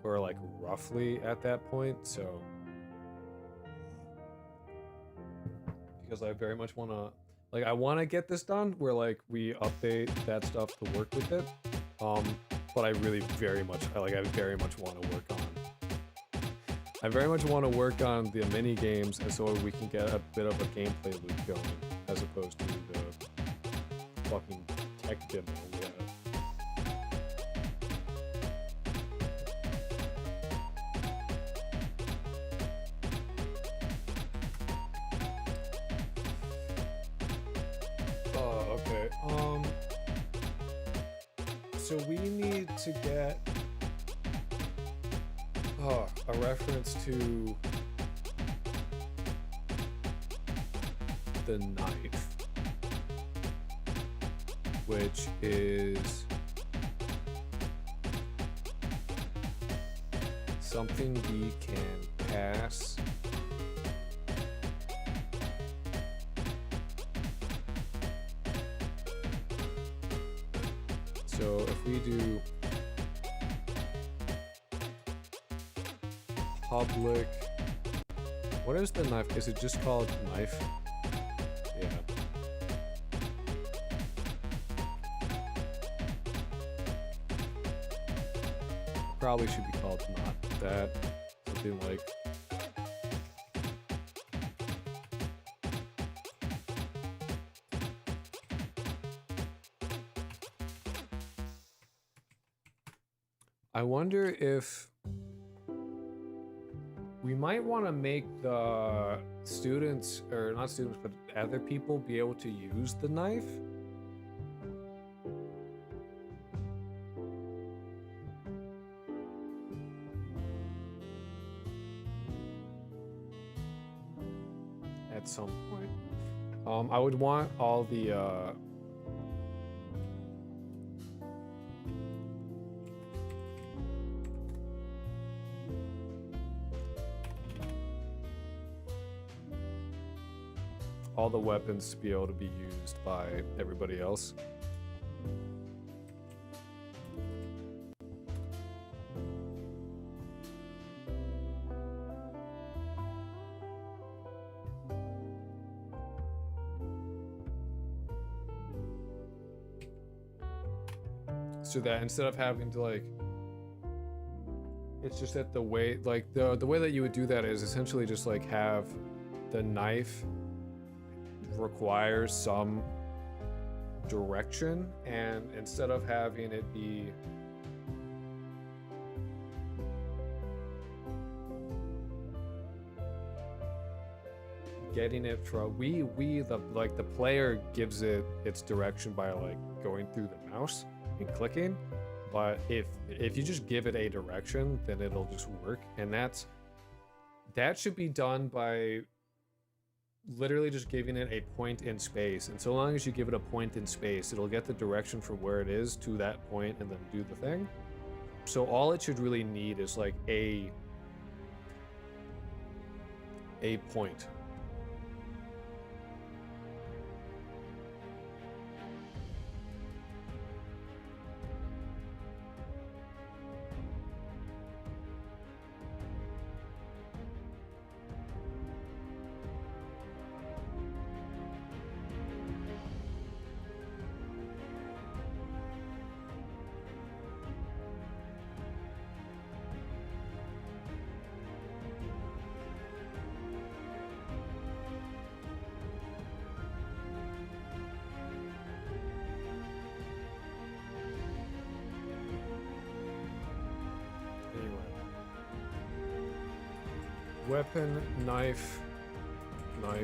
or like roughly at that point, so because I very much want to, like, I want to get this done where like we update that stuff to work with it, but I really very much want to work on the mini games, and so we can get a bit of a gameplay loop going as opposed to the fucking tech demo we have. Okay. So we need to get a reference to the knife, which is something we can pass so if we do public, what is the knife? Is it just called knife? Yeah. Probably should be called not that. Something like I wonder if we might want to make the students, or not students, but other people be able to use the knife. At some point. I would want all the weapons to be able to be used by everybody else. So that instead of having to like, it's just that the way, like the way that you would do that is essentially just like have the knife requires some direction, and instead of having it be getting it from the player gives it its direction by like going through the mouse and clicking, But if you just give it a direction, then it'll just work. And that should be done by literally just giving it a point in space. And so long as you give it a point in space, it'll get the direction from where it is to that point and then do the thing. So all it should really need is like a point. Weapon, knife. What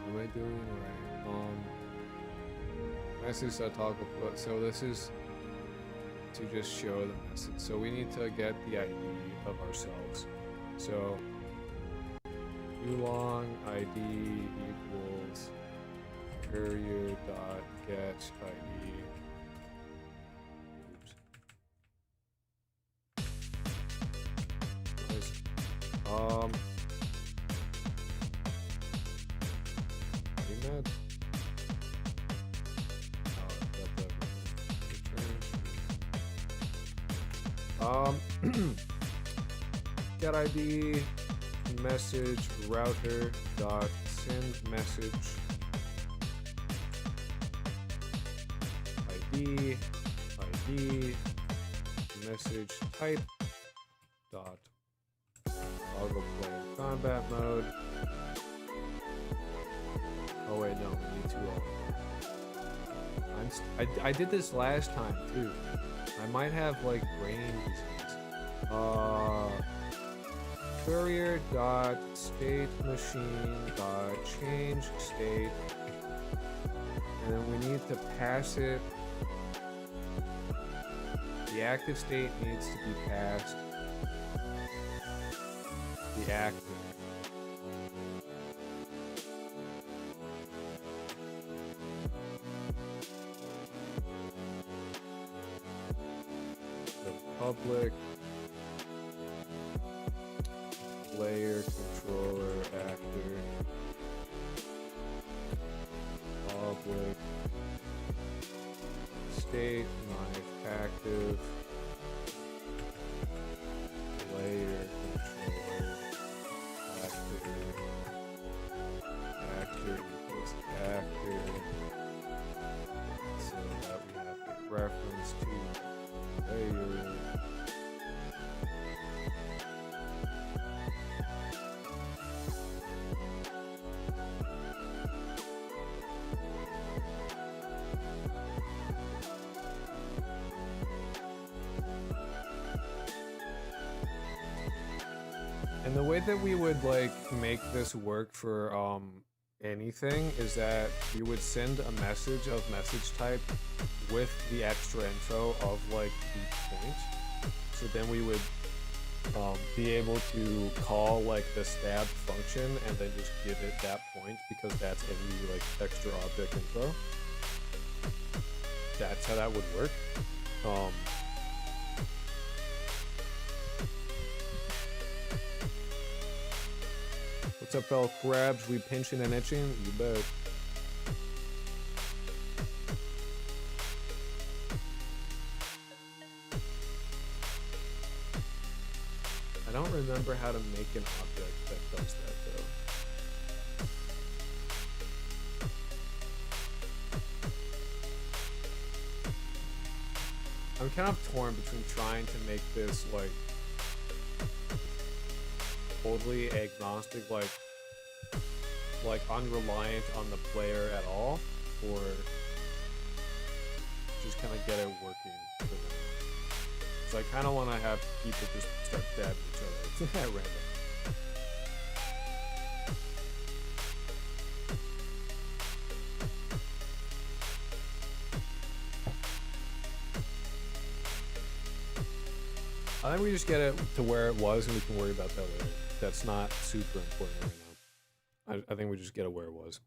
am I doing? Right. Message that toggle put. So this is to just show the message. So we need to get the ID of ourselves. So long ID equals courier dot get ID. Oops. Mad? Get ID message router dot send message ID message type dot toggle player combat mode. Oh wait, no, we need to. I did this last time too. I might have like brain disease. Courier dot state machine dot change state, and then we need to pass it. The active state needs to be passed. The active. The public player controller actor. Public state knife active. Player controller actor equals actor, so that we have a reference to player. And the way that we would like make this work for anything is that we would send a message of message type with the extra info of like the point. So then we would be able to call like the stab function and then just give it that point because that's any like extra object info. That's how that would work. What's up, fellow crabs? We pinching and itching? You bet. I don't remember how to make an object that does that, though. I'm kind of torn between trying to make this, like, totally agnostic, like unreliant on the player at all, or just kind of get it working for them. So I kind of want to have people just start stabbing each other at random. I think we just get it to where it was and we can worry about that later. That's not super important right now. I think we just get it where it was.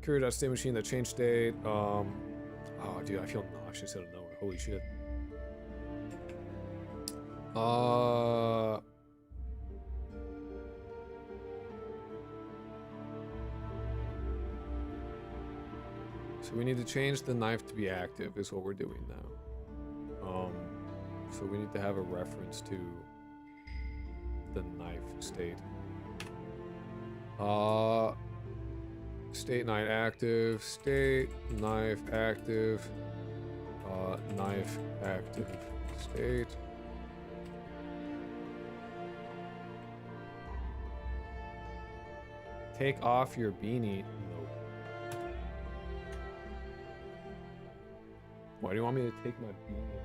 Courier.state machine that changed state. Oh, dude, I feel nauseous out of nowhere. Holy shit. So we need to change the knife to be active is what we're doing now. So we need to have a reference to the knife state. State knife active, state knife active, knife active state. Take off your beanie. No. Why do you want me to take my beanie off?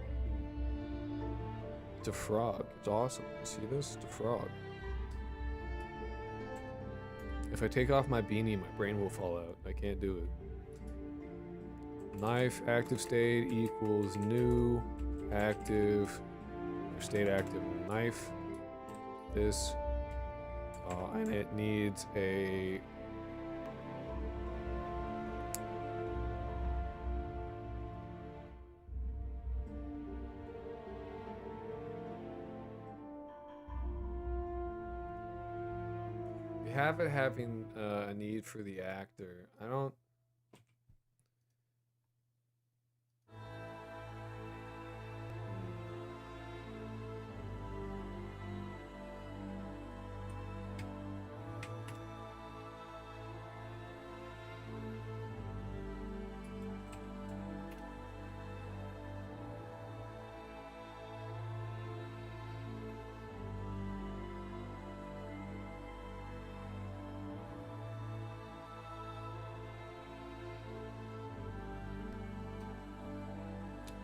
It's a frog. It's awesome. You see this? It's a frog. If I take off my beanie, my brain will fall out. I can't do it. Knife active state equals new active or state active knife. This. And it needs a we have it having a need for the actor. I don't.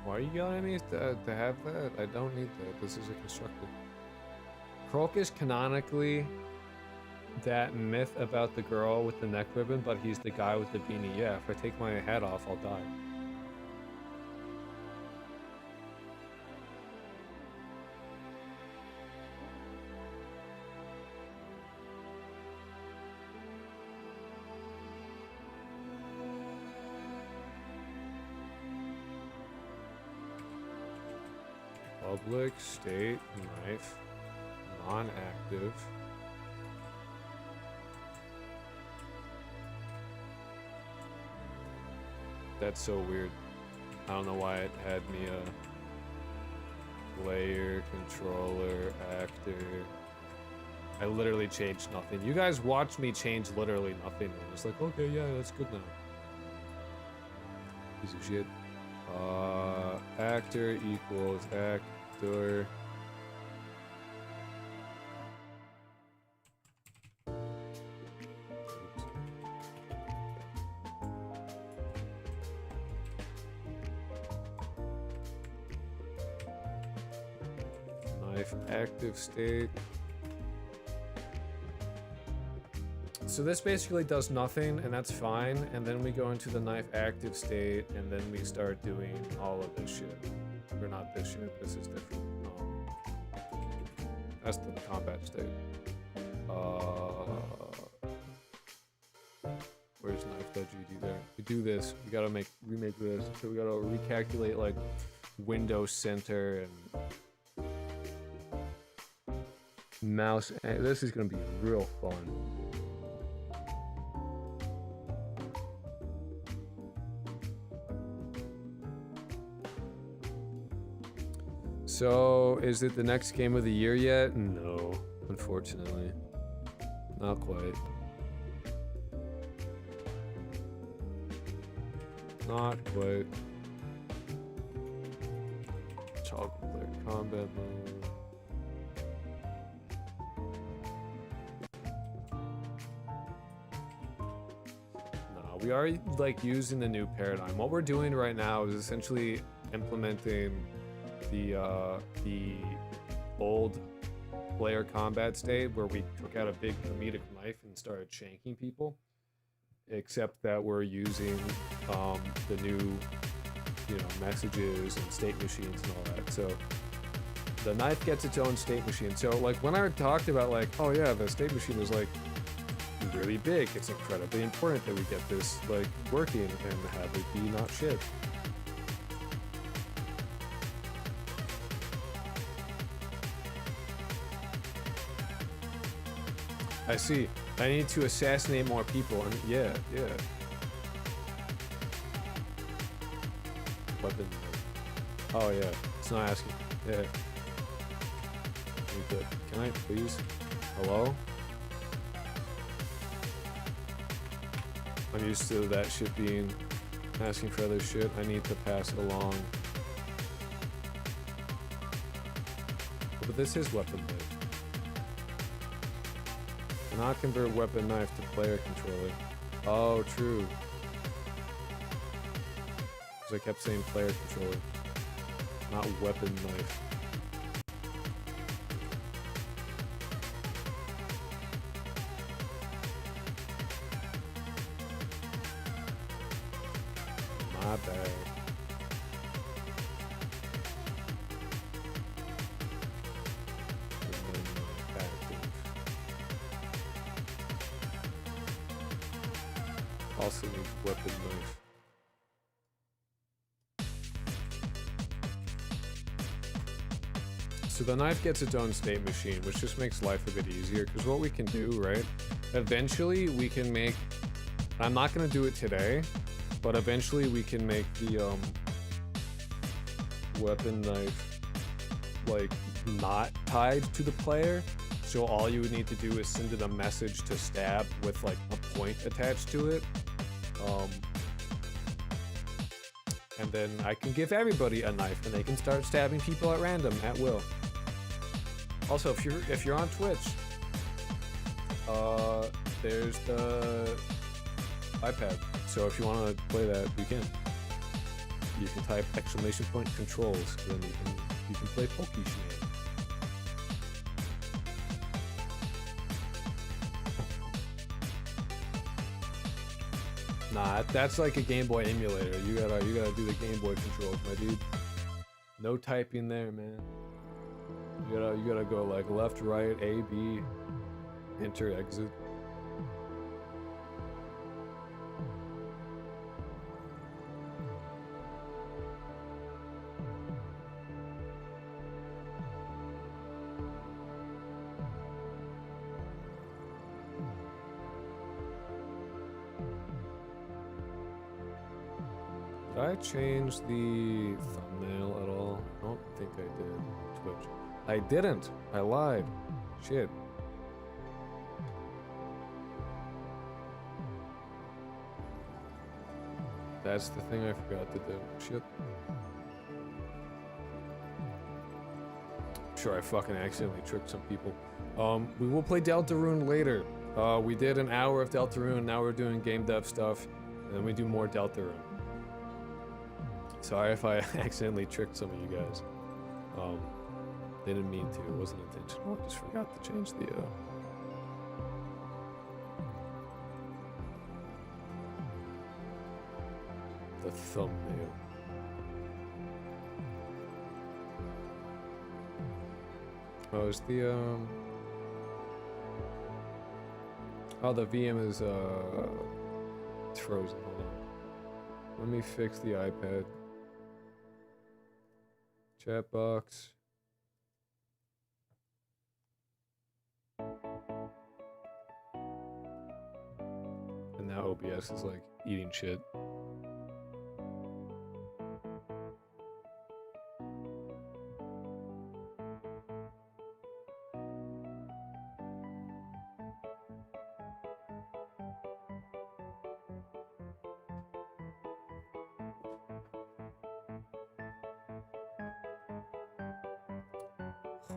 Why are you yelling at me to have that? I don't need that. This is a constructed. Crocus canonically that myth about the girl with the neck ribbon, but he's the guy with the beanie. Yeah, if I take my hat off, I'll die. Public state knife non-active. That's so weird. I don't know why it had me a player, controller, actor. I literally changed nothing. You guys watched me change literally nothing. And it's like, okay, yeah, that's good now. Piece of shit. Actor equals actor. Knife active state. So this basically does nothing, and that's fine. And then we go into the knife active state, and then we start doing all of this shit. Or not this shit, this is different. That's the combat state. Where's knife WD there? We do this, we gotta remake this. So we gotta recalculate like window center and mouse. This is gonna be real fun. So, is it the next game of the year yet? No, unfortunately. Not quite. Not quite. Toggle player combat mode. No, we are like using the new paradigm. What we're doing right now is essentially implementing the old player combat state where we took out a big comedic knife and started shanking people, except that we're using the new messages and state machines and all that. So The knife gets its own state machine. So like when I talked about like, oh yeah, the state machine is like really big, it's incredibly important that we get this like working and have it be not shit. I see. I need to assassinate more people, and yeah. Weapon. Oh yeah, it's not asking. Yeah. Can I please? Hello? I'm used to that shit being asking for other shit. I need to pass it along. But this is weapon knife. Cannot convert weapon knife to player controller. Oh, true. Because I kept saying player controller, not weapon knife. My bad. Also need weapon knife. So the knife gets its own state machine, which just makes life a bit easier, because what we can do, right? Eventually we can make, I'm not going to do it today, but eventually we can make the weapon knife like not tied to the player. So all you would need to do is send it a message to stab with like a point attached to it. And then I can give everybody a knife and they can start stabbing people at random at will. Also, if you're on Twitch, there's the iPad. So if you want to play that, you can. You can type !! controls, and then you can play Pokeshinade. Nah, that's like a Game Boy emulator. You gotta do the Game Boy controls, my dude. No typing there, man. You gotta go like left, right, A, B, enter, exit. Did I change the thumbnail at all? I don't think I did on Twitch. I didn't. I lied. Shit. That's the thing I forgot to do. Shit. Sure, I fucking accidentally tricked some people. We will play Deltarune later. We did an hour of Deltarune, now we're doing game dev stuff, and then we do more Deltarune. Sorry if I accidentally tricked some of you guys. Didn't mean to, it wasn't intentional, I just forgot to change the thumbnail. Oh, is the oh, the VM is it's frozen. Hold on. Let me fix the iPad. Chat box. And now OBS is like eating shit.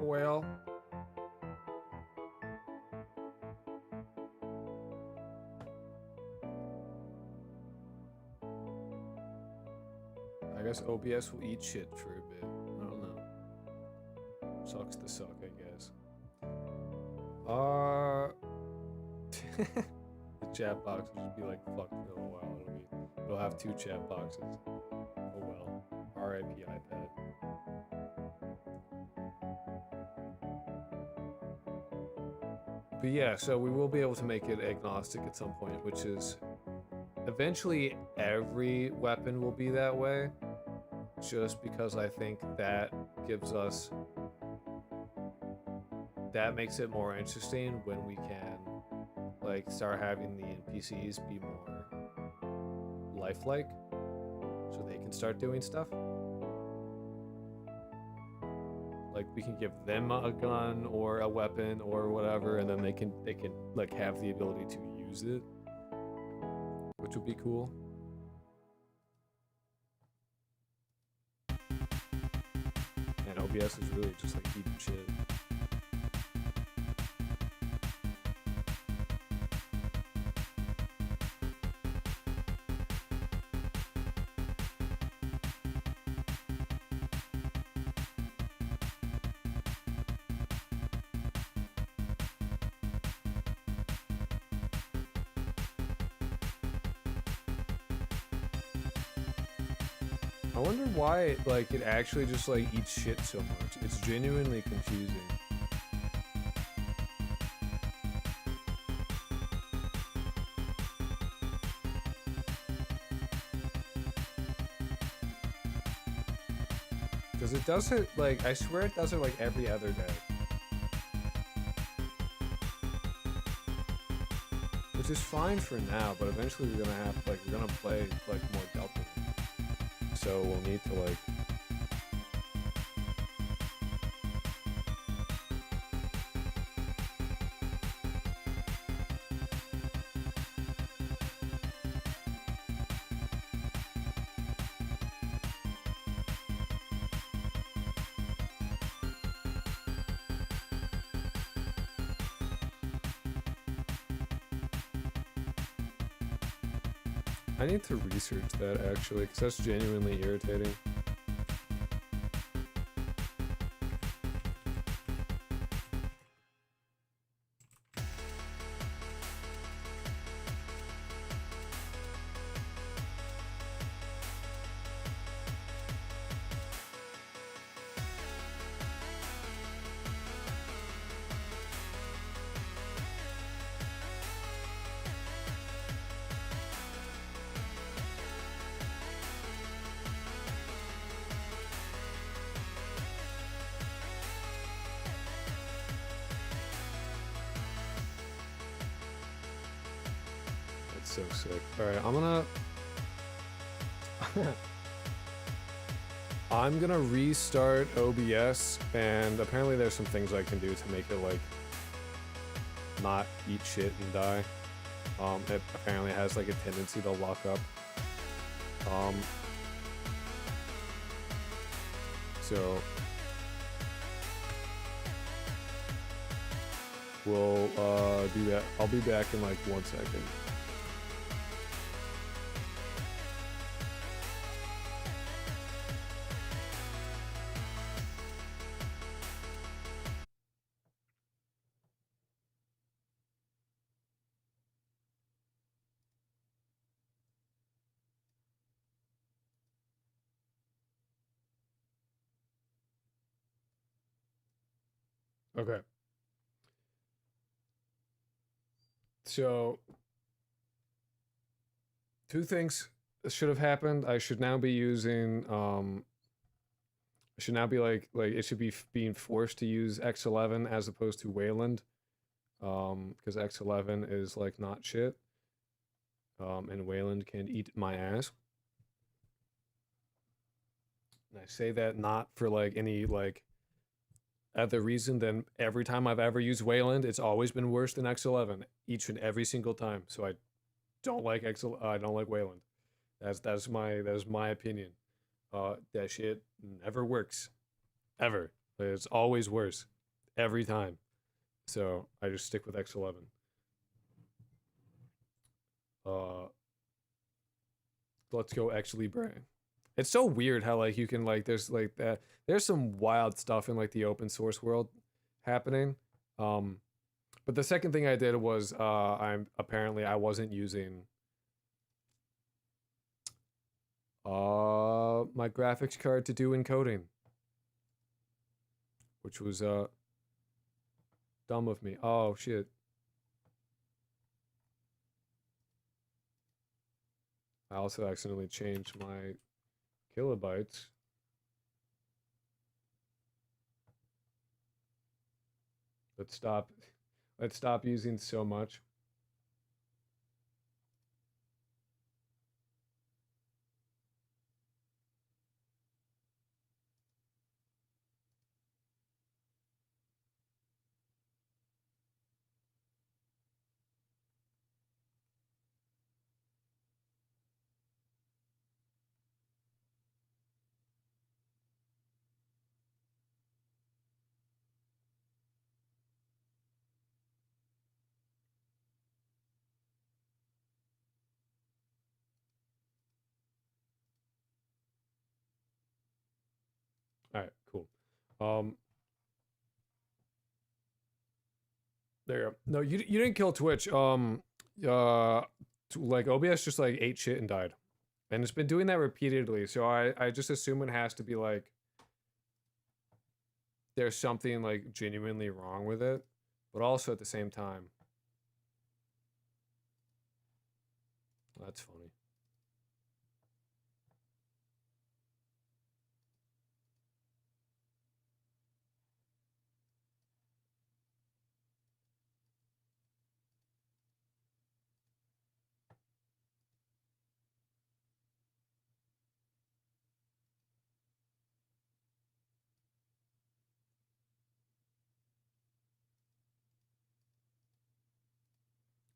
Well, I guess OBS will eat shit for a bit. I don't know. Sucks to suck, I guess. The chat box will just be like fucked for a while. It'll have two chat boxes. Oh well. RIP iPad. But yeah, so we will be able to make it agnostic at some point, which is eventually every weapon will be that way, just because I think that gives us, that makes it more interesting when we can like start having the NPCs be more lifelike, so they can start doing stuff. Like we can give them a gun or a weapon or whatever, and then they can like have the ability to use it, which would be cool. And OBS is really just like eating shit. I wonder why like it actually just like eats shit so much. It's genuinely confusing. Because it does it like, I swear it does it like every other day. Which is fine for now, but eventually we're gonna have like, we're gonna play like more Delta. So we'll need to like I need to research that actually, because that's genuinely irritating. So sick. Alright, I'm gonna restart OBS, and apparently there's some things I can do to make it like not eat shit and die. It apparently has like a tendency to lock up. So we'll do that. I'll be back in like 1 second. Okay. So, two things should have happened. I should now be using, should now be like it should be being forced to use X11 as opposed to Wayland. Because X11 is like not shit. And Wayland can eat my ass. And I say that not for like any like other reason than every time I've ever used Wayland, it's always been worse than X11 each and every single time. So I don't like I don't like Wayland. That is my opinion. That shit never works, ever. It's always worse, every time. So I just stick with X11. Let's go X Libre. It's so weird how like you can like there's like that there's some wild stuff in like the open source world happening. But the second thing I did was I wasn't using my graphics card to do encoding, which was dumb of me. Oh shit. I also accidentally changed my kilobytes. Let's stop using so much. All right, cool. There you go. No, you didn't kill Twitch. Like OBS just like ate shit and died, and it's been doing that repeatedly. So I just assume it has to be like there's something like genuinely wrong with it, but also at the same time, that's funny.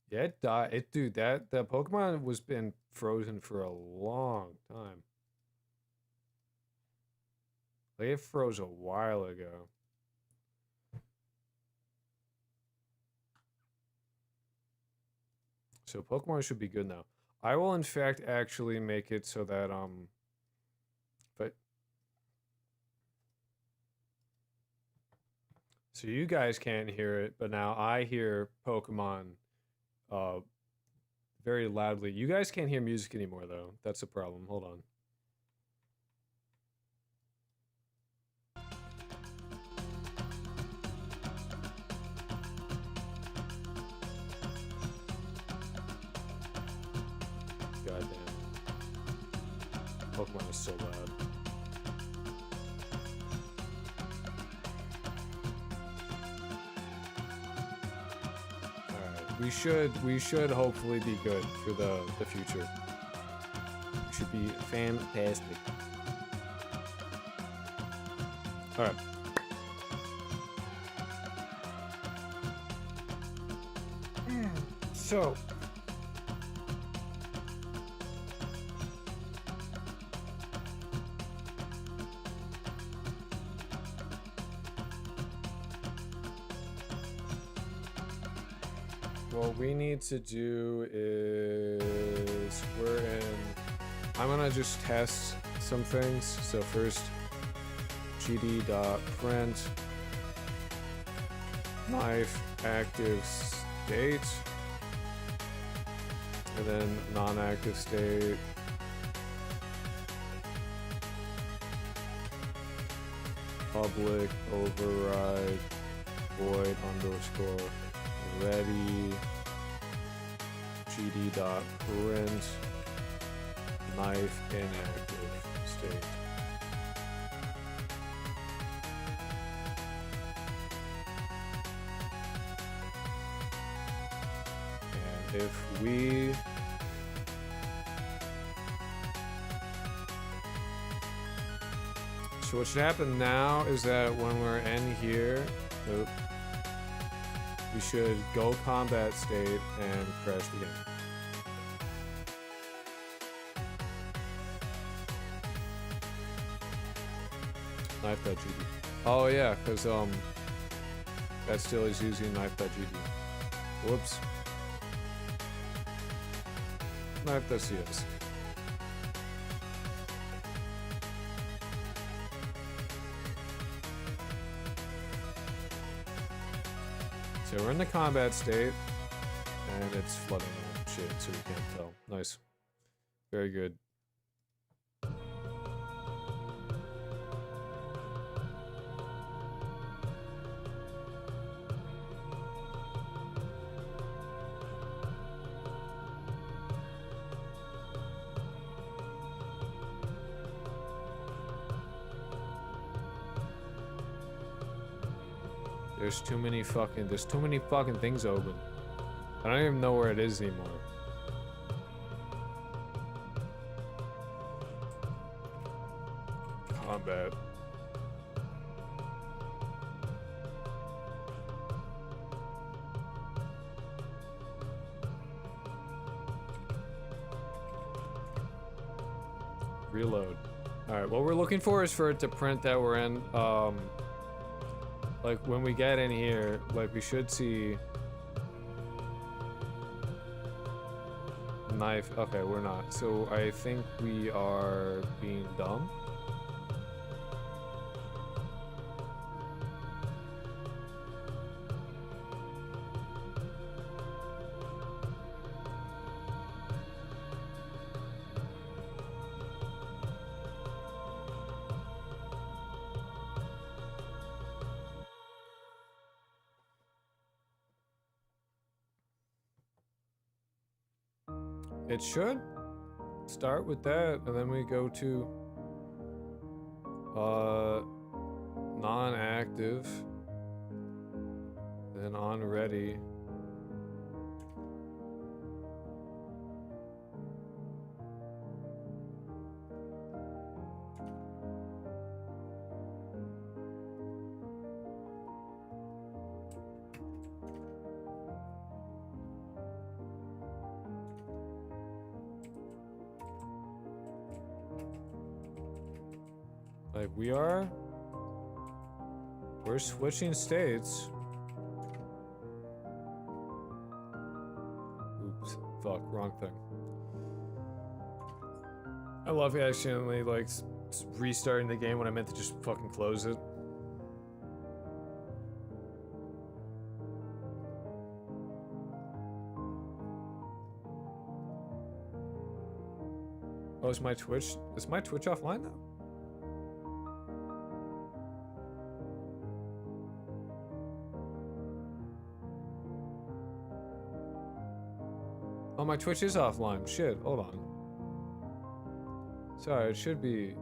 Yeah, it died. Dude, that Pokemon was been frozen for a long time. Like it froze a while ago. So Pokemon should be good now. I will in fact actually make it so that but so you guys can't hear it, but now I hear Pokemon very loudly. You guys can't hear music anymore though. That's a problem. Hold on. Goddamn. Pokemon is so loud. We should hopefully be good for the future. It should be fantastic. All right. So what we need to do is I'm gonna just test some things. So first gd.print knife active state, and then non-active state, public override void underscore ready gd.print knife inactive state. And if we so what should happen now is that when we're in here, we should go combat state and crash the game. Knife.gd. Oh yeah, because that still is using knife.gd. Whoops. Knife.cs. So we're in the combat state, and it's flooding out shit, so we can't tell. Nice. Very good. There's too many fucking things open. I don't even know where it is anymore. Combat. Reload. Alright, what we're looking for is for it to print that we're in, like, when we get in here, like, we should see... Knife. Okay, we're not. So, I think we are being dumb. It should start with that, and then we go to non-active, then on ready. Like, we're switching states. Oops, fuck, wrong thing. I love accidentally, like, restarting the game when I meant to just fucking close it. Oh, is my Twitch offline now? Oh, my Twitch is offline. Shit, hold on. Sorry, it should be...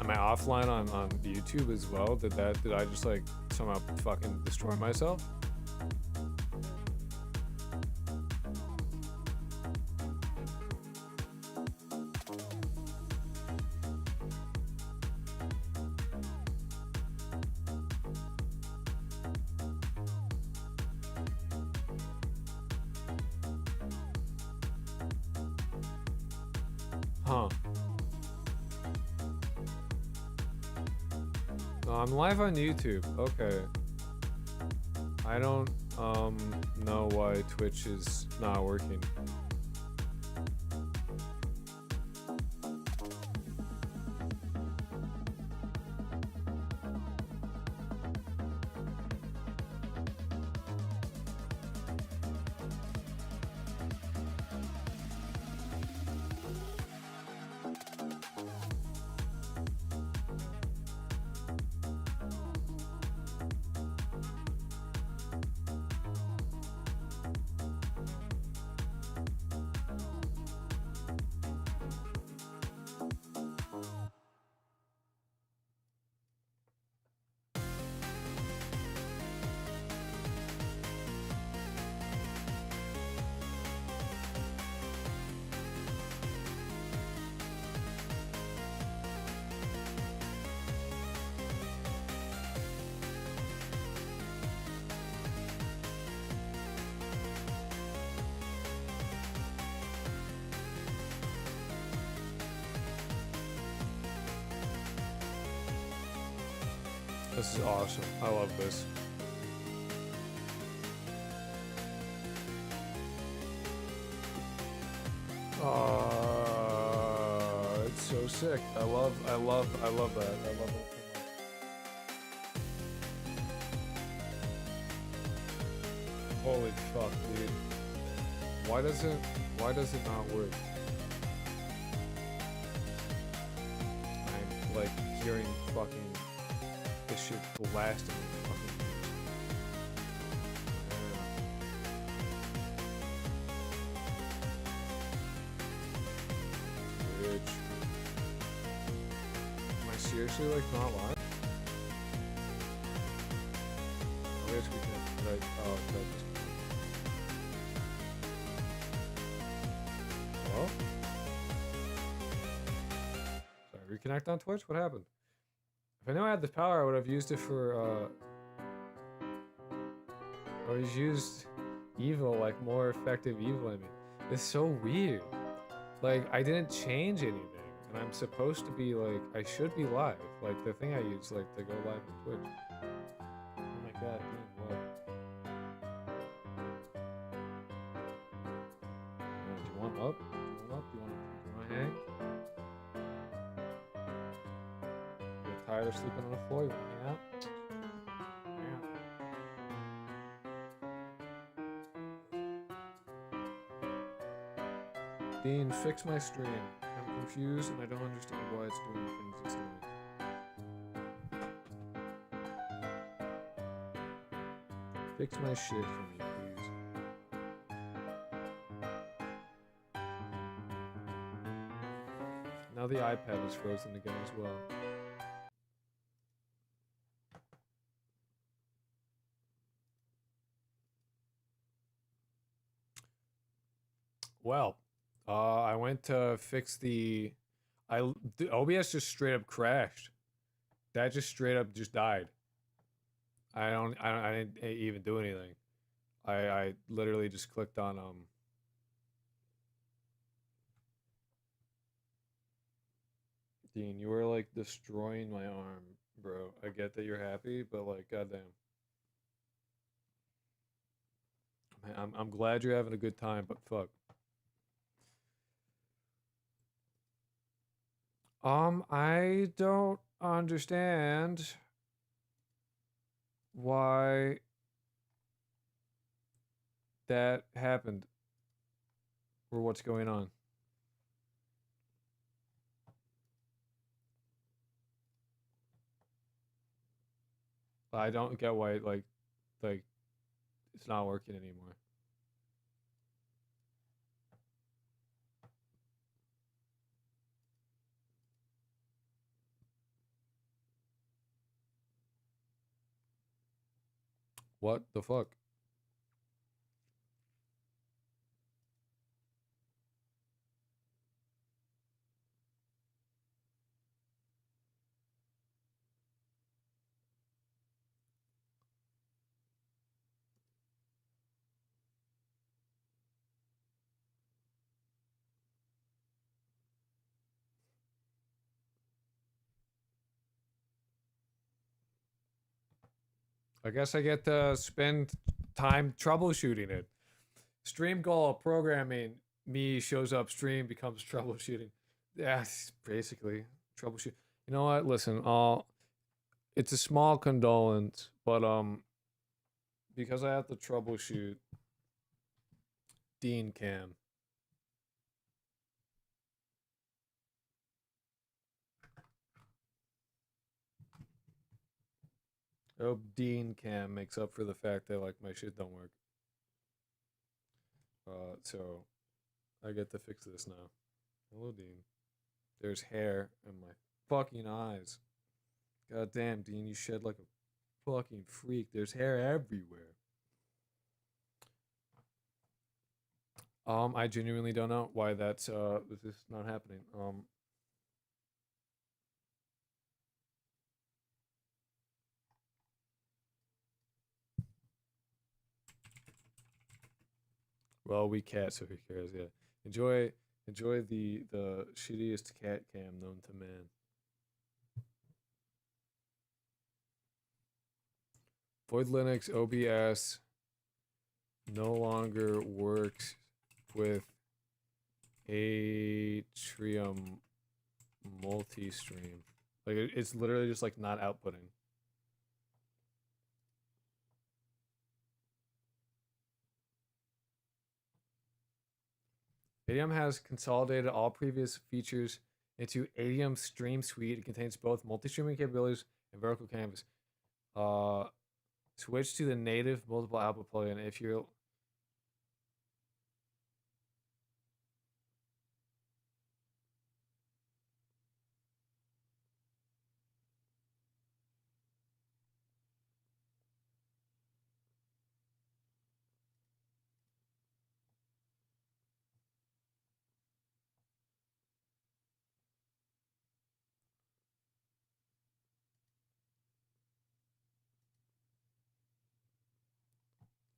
Am I offline on YouTube as well? Did I just like somehow fucking destroy myself? Huh. No, I'm live on YouTube. Okay. I don't know why Twitch is not working. This is awesome. I love this. It's so sick. I love that. I love it so much. Holy fuck, dude. Why does it not work? I'm like hearing fucking this shit blasting fucking bitch. Am I seriously like not live? I guess we can like hello? Sorry, reconnect on Twitch? What happened? If I knew I had this power, I would have used it for I would have used evil, like more effective evil. I mean, it's so weird. Like, I didn't change anything, and I'm supposed to be like, I should be live. Like the thing I use, like to go live on Twitch. Oh my god, dude, what? Do you want up? Do you want up? Do you want to hang? You're tired of sleeping on the floor? You want to hang out? Dean, fix my stream. I'm confused and I don't understand why it's doing the things it's doing. Fix my shit for me, please. Now the iPad is frozen again as well. Well, I went to fix the OBS just straight up crashed. That just straight up just died. I didn't even do anything. I literally just clicked on Dean, you were like destroying my arm, bro. I get that you're happy, but like goddamn. Man, I'm glad you're having a good time, but fuck. I don't understand why that happened or what's going on. I don't get why like it's not working anymore. What the fuck? I guess I get to spend time troubleshooting it. Stream goal programming me shows up, stream becomes troubleshooting. Yeah, basically troubleshoot. You know what? Listen, it's a small condolence, but because I have to troubleshoot Dean Cam. I hope Dean Cam makes up for the fact that like my shit don't work. So I get to fix this now. Hello, Dean. There's hair in my fucking eyes. God damn, Dean, you shed like a fucking freak. There's hair everywhere. I genuinely don't know why that's this is not happening. Well, we cat, so who cares? Yeah, enjoy the shittiest cat cam known to man. Void Linux OBS no longer works with Atrium multi-stream. Like it's literally just like not outputting. ADM has consolidated all previous features into ADM Stream Suite. It contains both multi-streaming capabilities and vertical canvas. Switch to the native multiple output plugin if you're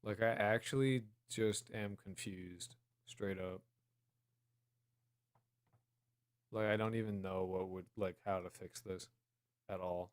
like, I actually just am confused, straight up. Like, I don't even know what would, like, how to fix this at all.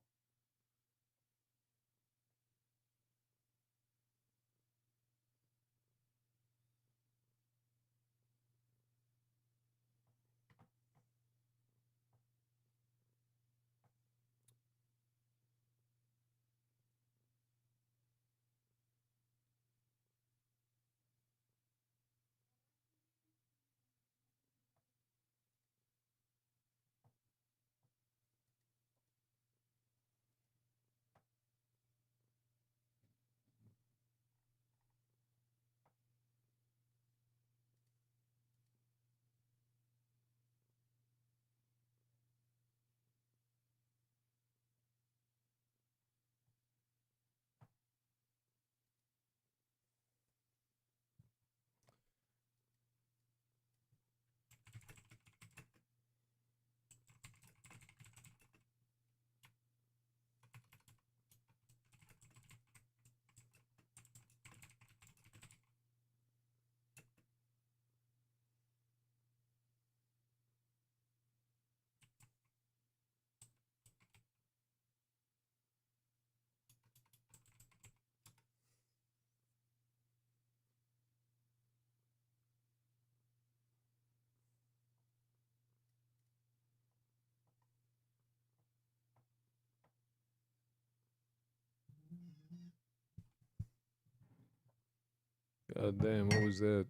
God damn, what was that?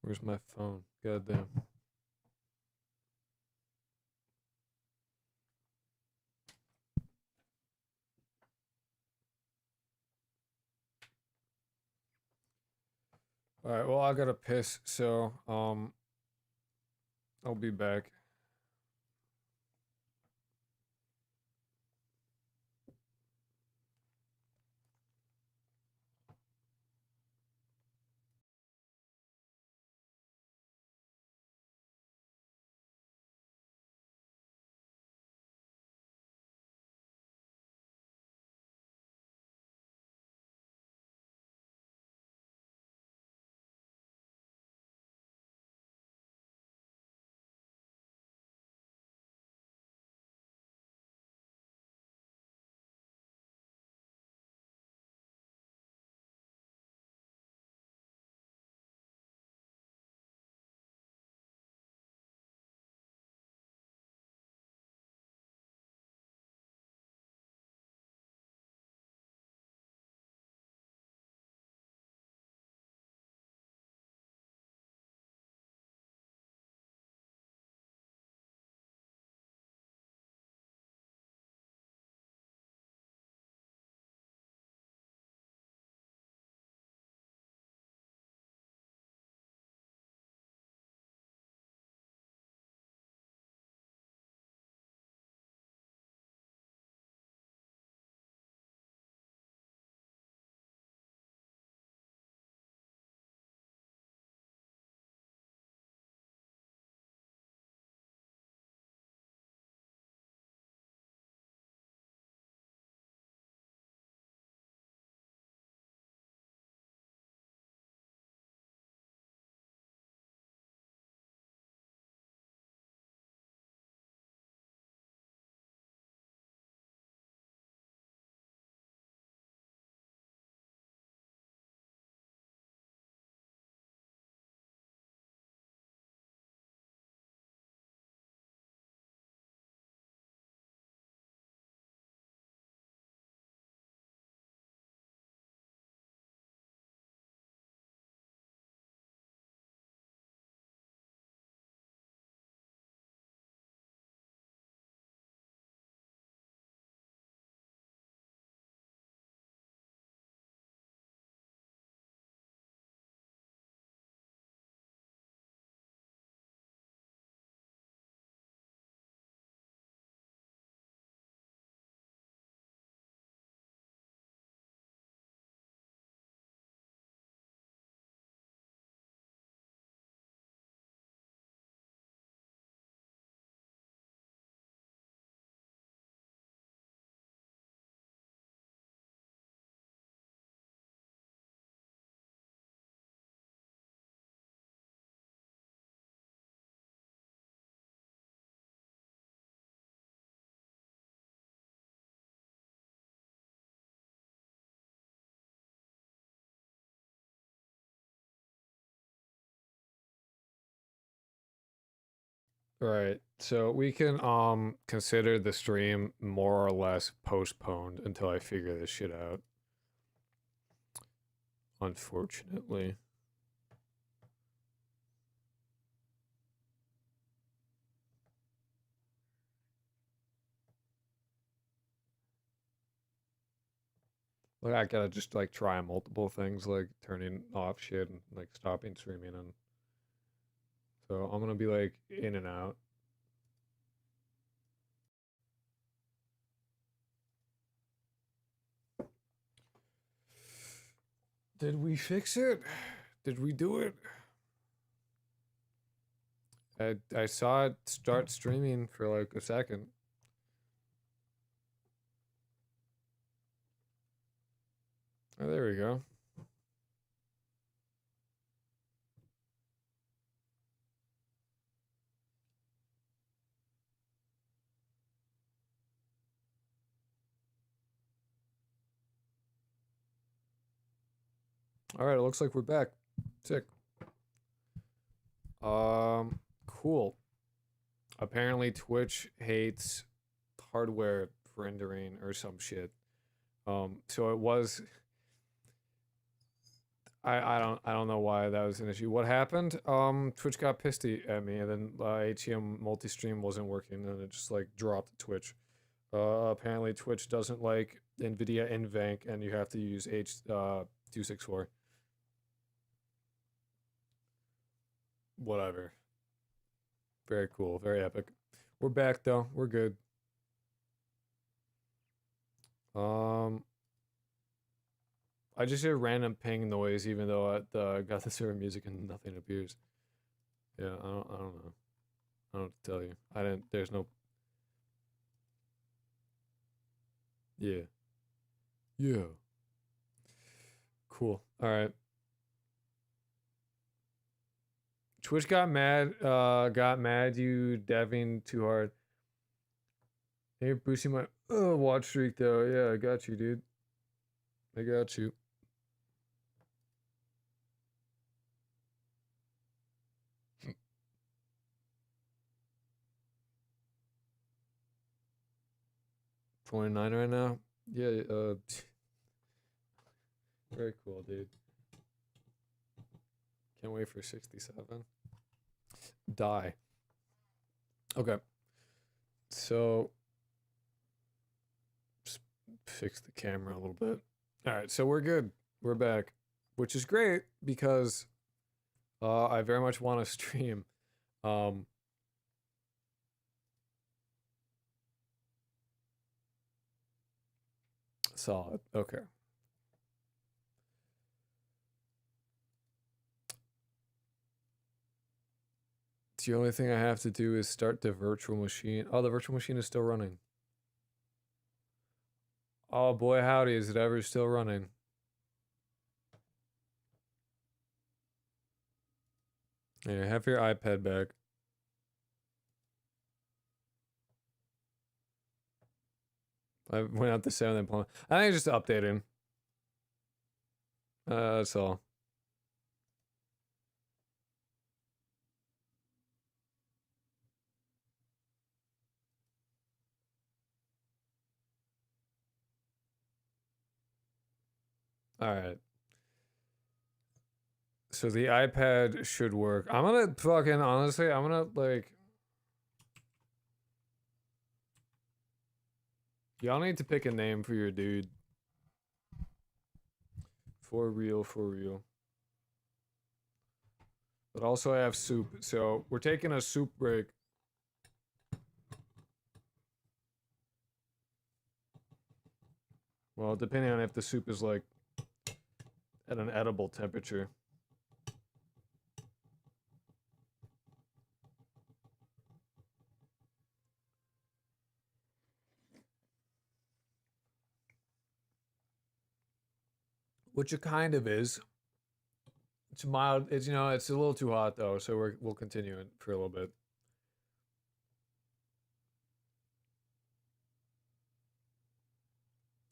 Where's my phone? God damn. Alright, well, I gotta piss, so, I'll be back. Right. So we can consider the stream more or less postponed until I figure this shit out. Unfortunately. Like I gotta just like try multiple things, like turning off shit and like stopping streaming, and so I'm gonna be like in and out. Did we fix it? Did we do it? I saw it start streaming for like a second. Oh, there we go. All right, it looks like we're back. Sick. Cool. Apparently Twitch hates hardware rendering or some shit. So it was I don't know why that was an issue. What happened? Twitch got pissed at me, and then ATM multi-stream wasn't working, and it just like dropped Twitch. Apparently Twitch doesn't like NVIDIA NVENC, and you have to use H264. Whatever. Very cool. Very epic. We're back though. We're good. I just hear random ping noise, even though I got the server music and nothing appears. Yeah, I don't know. I don't know what to tell you. I didn't. There's no. Yeah. Yeah. Cool. All right. Twitch got mad. Got mad. You deving too hard. Hey, boosting my watch streak though. Yeah, I got you, dude. I got you. $29 right now. Yeah. Very cool, dude. Can't wait for 67. Die. Okay. So fix the camera a little bit. All right, so we're good. We're back, which is great because I very much want to stream. Solid. Okay. The only thing I have to do is start the virtual machine. Oh, the virtual machine is still running. Oh boy, howdy, is it ever still running? Yeah, have your iPad back. I went out to 7 point. I think it's just updating. That's all. All right. So the iPad should work. I'm gonna fucking honestly, I'm gonna like. Y'all need to pick a name for your dude. For real, for real. But also I have soup, so we're taking a soup break. Well, depending on if the soup is like at an edible temperature. Which it kind of is. It's mild. It's it's a little too hot though, so we'll continue it for a little bit.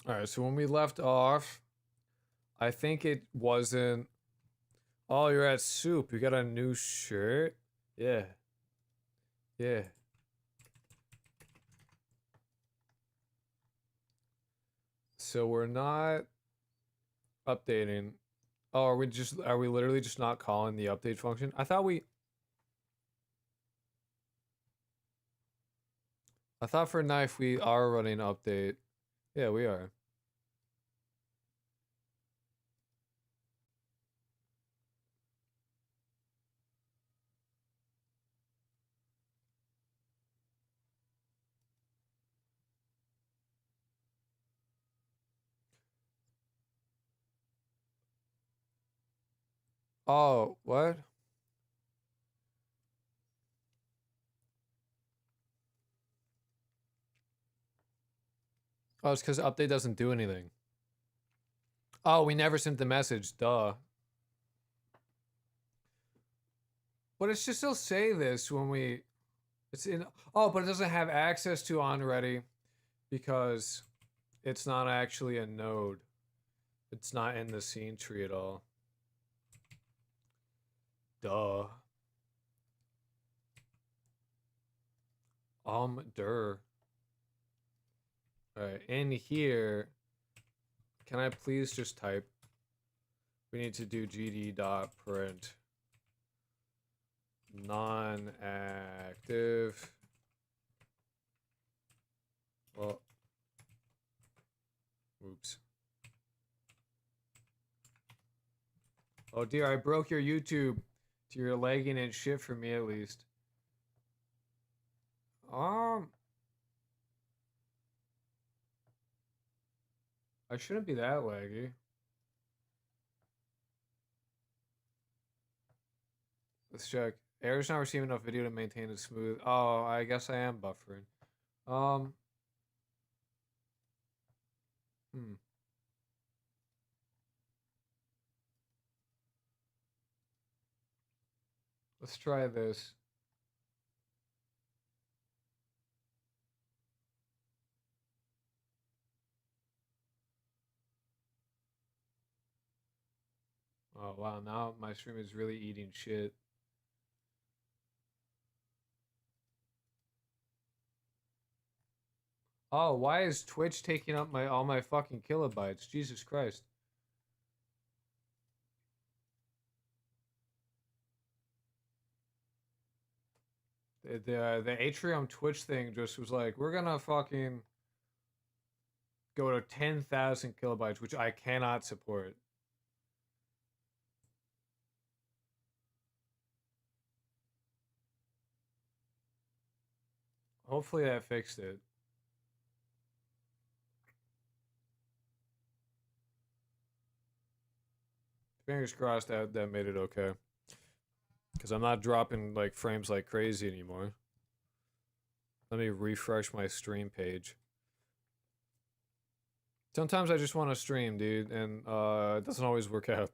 All right. So when we left off, I think it wasn't. Oh, you're at soup. You got a new shirt. Yeah. Yeah. So we're not updating. Oh, are we literally just not calling the update function? I thought for knife we are running update. Yeah, we are. Oh, what? Oh, it's because update doesn't do anything. Oh, we never sent the message. Duh. But it should still say this when we... It's in... Oh, but it doesn't have access to onReady because it's not actually a node. It's not in the scene tree at all. Duh. Der. Alright, in here, can I please just type? We need to do gd.print non-active. Well, oops. Oh dear, I broke your YouTube. So you're lagging and shit for me at least. I shouldn't be that laggy. Let's check. Error's not receiving enough video to maintain a smooth. Oh, I guess I am buffering. Um. Hmm. Let's try this. Oh wow, now my stream is really eating shit. Oh, why is Twitch taking up all my fucking kilobytes? Jesus Christ. The Atrium Twitch thing just was like, we're gonna fucking go to 10,000 kilobytes, which I cannot support. Hopefully that fixed it. Fingers crossed that made it okay. Because I'm not dropping like frames like crazy anymore. Let me refresh my stream page. Sometimes I just want to stream, dude, and it doesn't always work out.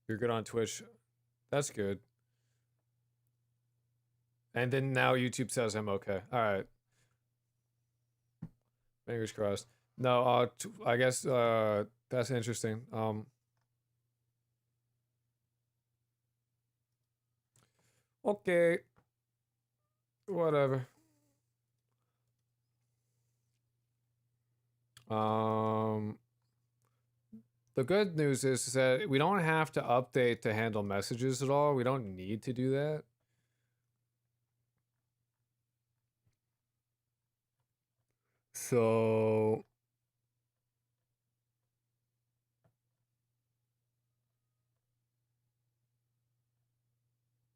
You're good on Twitch. That's good. And then now YouTube says I'm okay. All right. Fingers crossed. No, I guess that's interesting. Okay. Whatever. The good news is that we don't have to update to handle messages at all. We don't need to do that. So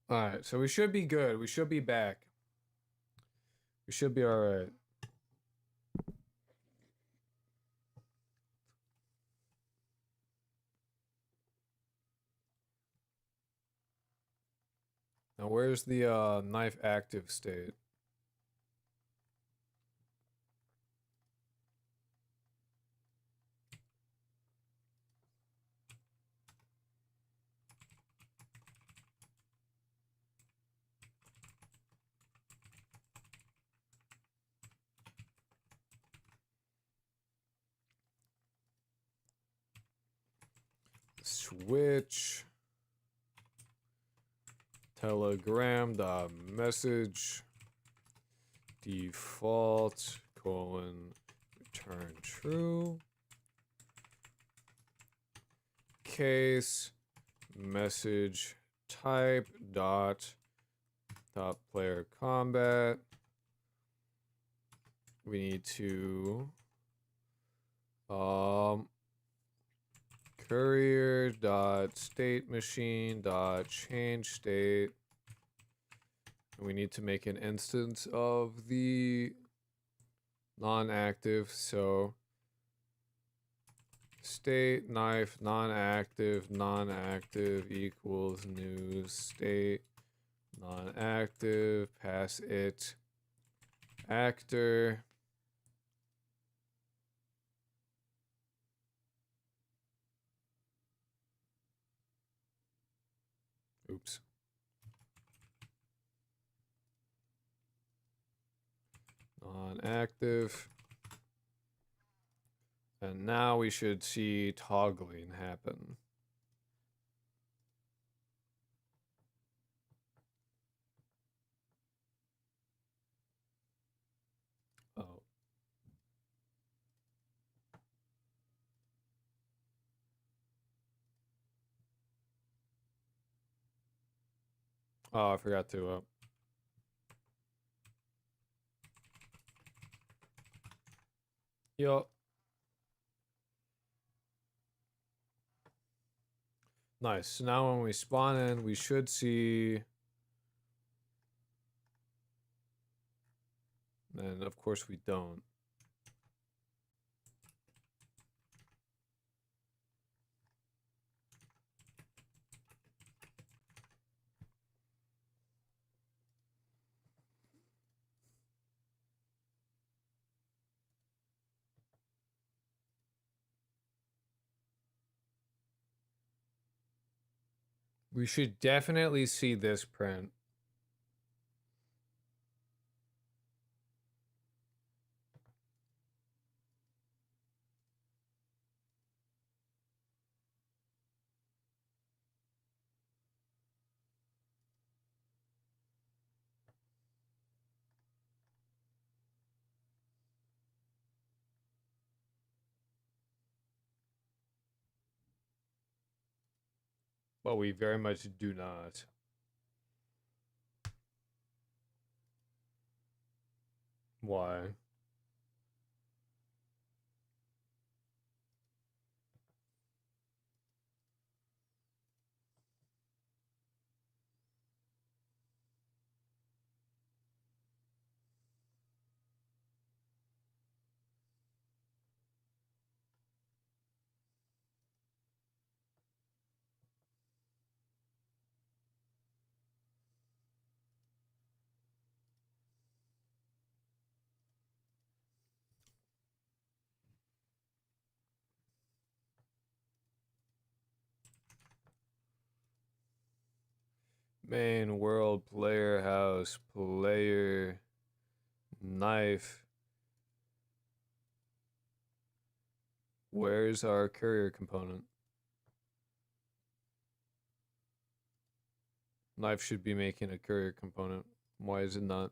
all right, so we should be good. We should be back. We should be all right. Now, where's the knife active state? switch telegram dot message default colon return true case message type dot player combat. We need to courier dot state machine dot change state. And we need to make an instance of the non-active, so state knife non-active equals new state non-active, pass it actor. Oops. Non-active. And now we should see toggling happen. Oh. Oh, I forgot to Yup. Nice. So now when we spawn in, we should see. And of course we don't. We should definitely see this print. But we very much do not. Why? Main world player house player knife. Where's our courier component? Knife should be making a courier component. Why is it not?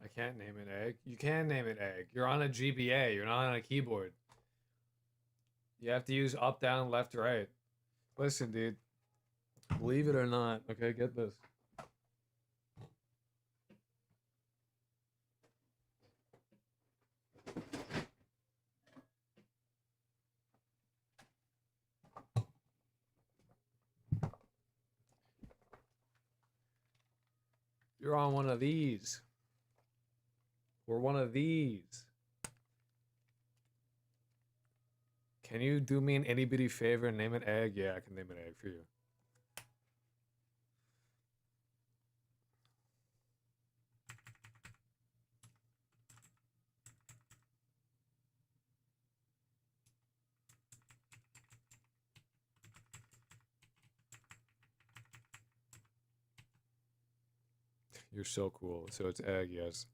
I can't name it egg. You can name it egg. You're on a GBA. You're not on a keyboard. You have to use up, down, left, right. Listen, dude. Believe it or not, okay, get this. You're on one of these. Or one of these. Can you do me an itty bitty favor and name an egg? Yeah, I can name an egg for you. You're so cool. So it's egg, yes.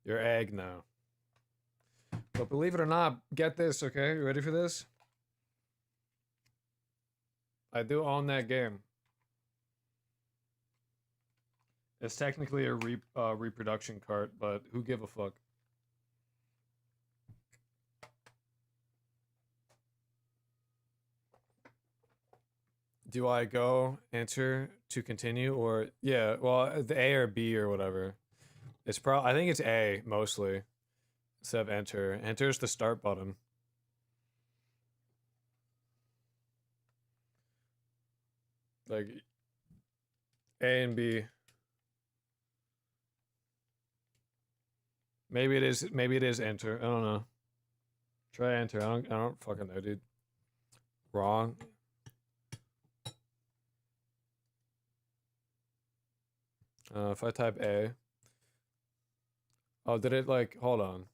You're egg now. But believe it or not, get this, okay? You ready for this? I do own that game. It's technically a reproduction cart, but who give a fuck? Do I go enter to continue or yeah? Well, the A or B or whatever. It's I think it's A mostly. Instead of enter. Enter's the start button. Like A and B. Maybe it is. Maybe it is enter. I don't know. Try enter. I don't fucking know, dude. Wrong. If I type A. Oh, did it like? Hold on.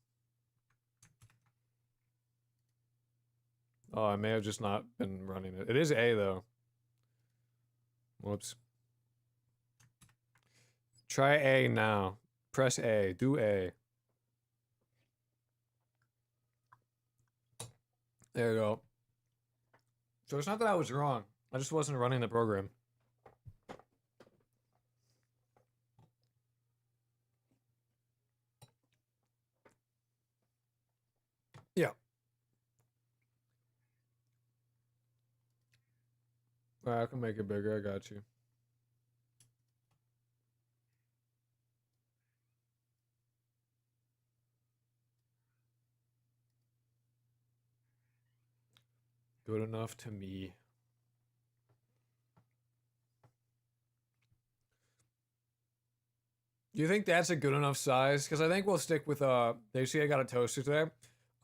Oh, I may have just not been running it. It is A though. Whoops. Try A now. Press A. Do A. There you go. So it's not that I was wrong. I just wasn't running the program. Yeah. Alright, I can make it bigger. I got you. Good enough to me. Do you think that's a good enough size? Because I think we'll stick with you see I got a toaster today.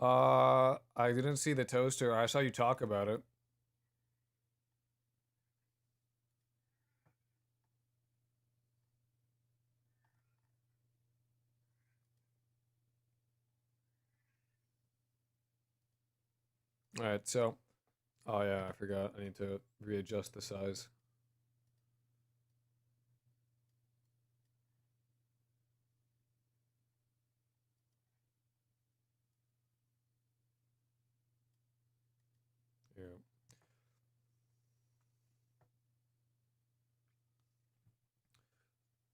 I didn't see the toaster. I saw you talk about it. Alright, so oh yeah, I forgot. I need to readjust the size. Yeah.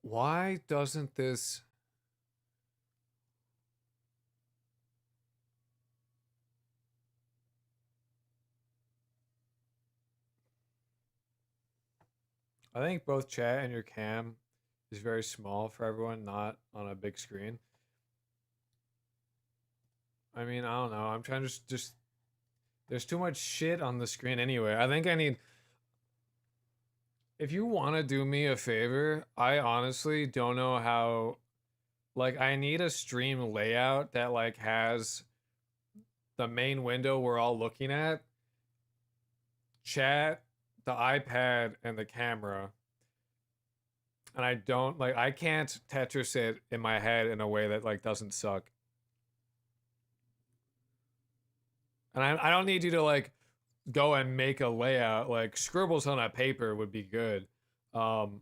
Why doesn't this I think both chat and your cam is very small for everyone, not on a big screen. I mean, I don't know. I'm trying to just there's too much shit on the screen anyway. I think I need if you want to do me a favor, I honestly don't know how like I need a stream layout that like has the main window we're all looking at, chat, the iPad and the camera. And I don't like I can't Tetris it in my head in a way that like doesn't suck. And I don't need you to like go and make a layout. Like scribbles on a paper would be good. Um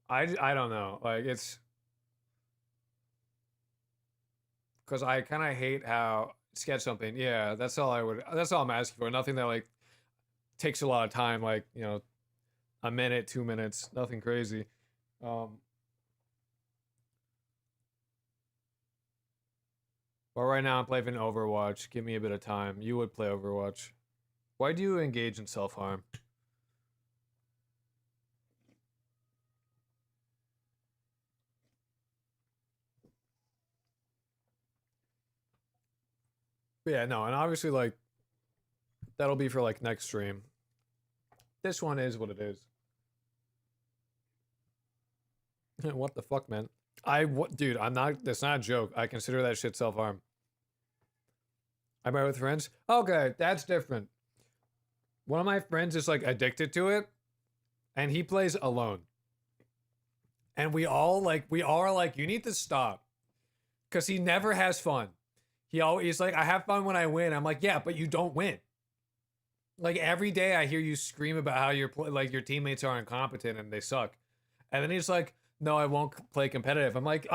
I don't know. Like it's because I kind of hate how sketch something. Yeah, that's all I would. That's all I'm asking for. Nothing that like takes a lot of time. Like a minute, 2 minutes. Nothing crazy. Um But right now I'm playing Overwatch. Give me a bit of time. You would play Overwatch. Why do you engage in self-harm? But yeah, no, and obviously like that'll be for like next stream. This one is what it is. What the fuck, man? Dude, I'm not. That's not a joke. I consider that shit self harm. I play with friends. Okay, that's different. One of my friends is like addicted to it, and he plays alone. And we all are like, you need to stop, because he never has fun. He's like, I have fun when I win. I'm like, yeah, but you don't win. Like every day, I hear you scream about how your teammates are incompetent and they suck, and then he's like, no, I won't play competitive. I'm like,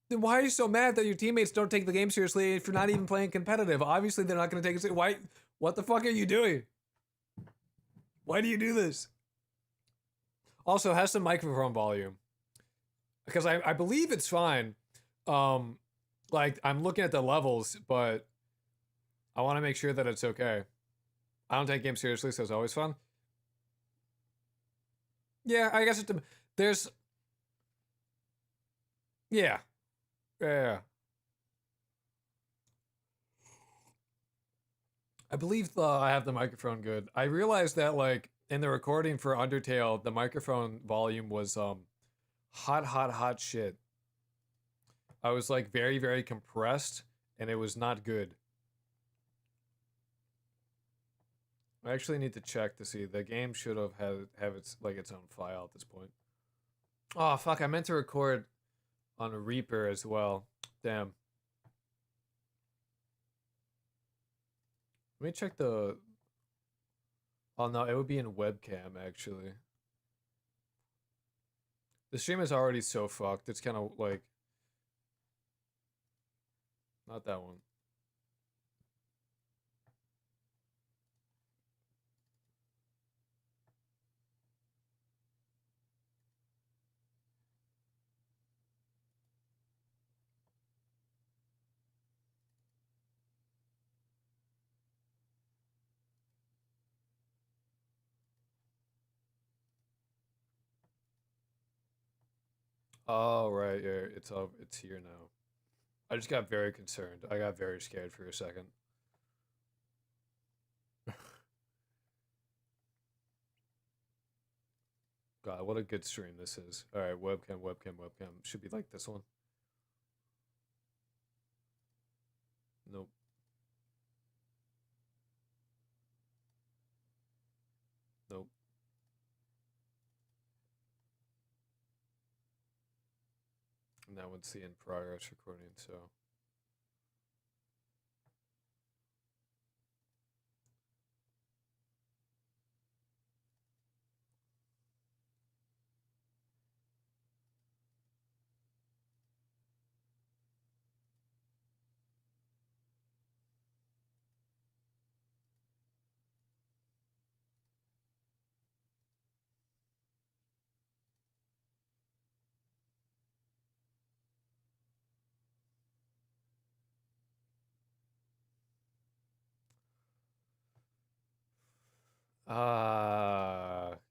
then why are you so mad that your teammates don't take the game seriously if you're not even playing competitive? Obviously, they're not going to take it. Why? What the fuck are you doing? Why do you do this? Also, has some microphone volume, because I believe it's fine. Like I'm looking at the levels, but I want to make sure that it's okay. I don't take games seriously, so it's always fun. Yeah, I guess there's. Yeah. Yeah. I believe I have the microphone good. I realized that like in the recording for Undertale, the microphone volume was hot shit. I was like very compressed, and it was not good. I actually need to check to see. The game should have its own file at this point. Oh fuck! I meant to record on Reaper as well. Damn. Let me check the. Oh no, it would be in webcam actually. The stream is already so fucked. It's kind of like. Not that one. Oh right, yeah, it's here now. I just got very concerned. I got very scared for a second. God, what a good stream this is. All right, webcam. Should be like this one. Nope. Nope. And that one's the in progress recording, so.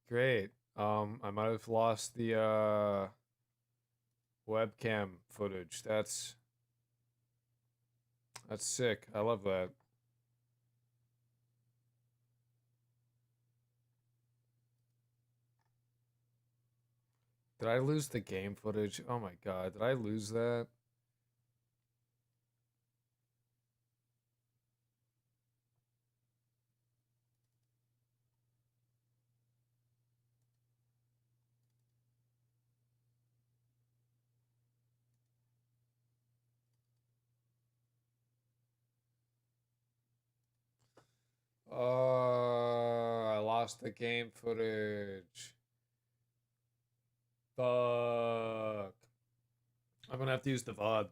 Great. I might have lost the webcam footage. That's sick. I love that. Did I lose the game footage? Oh my god, did I lose that? I lost the game footage. Fuck. I'm gonna have to use the VOD.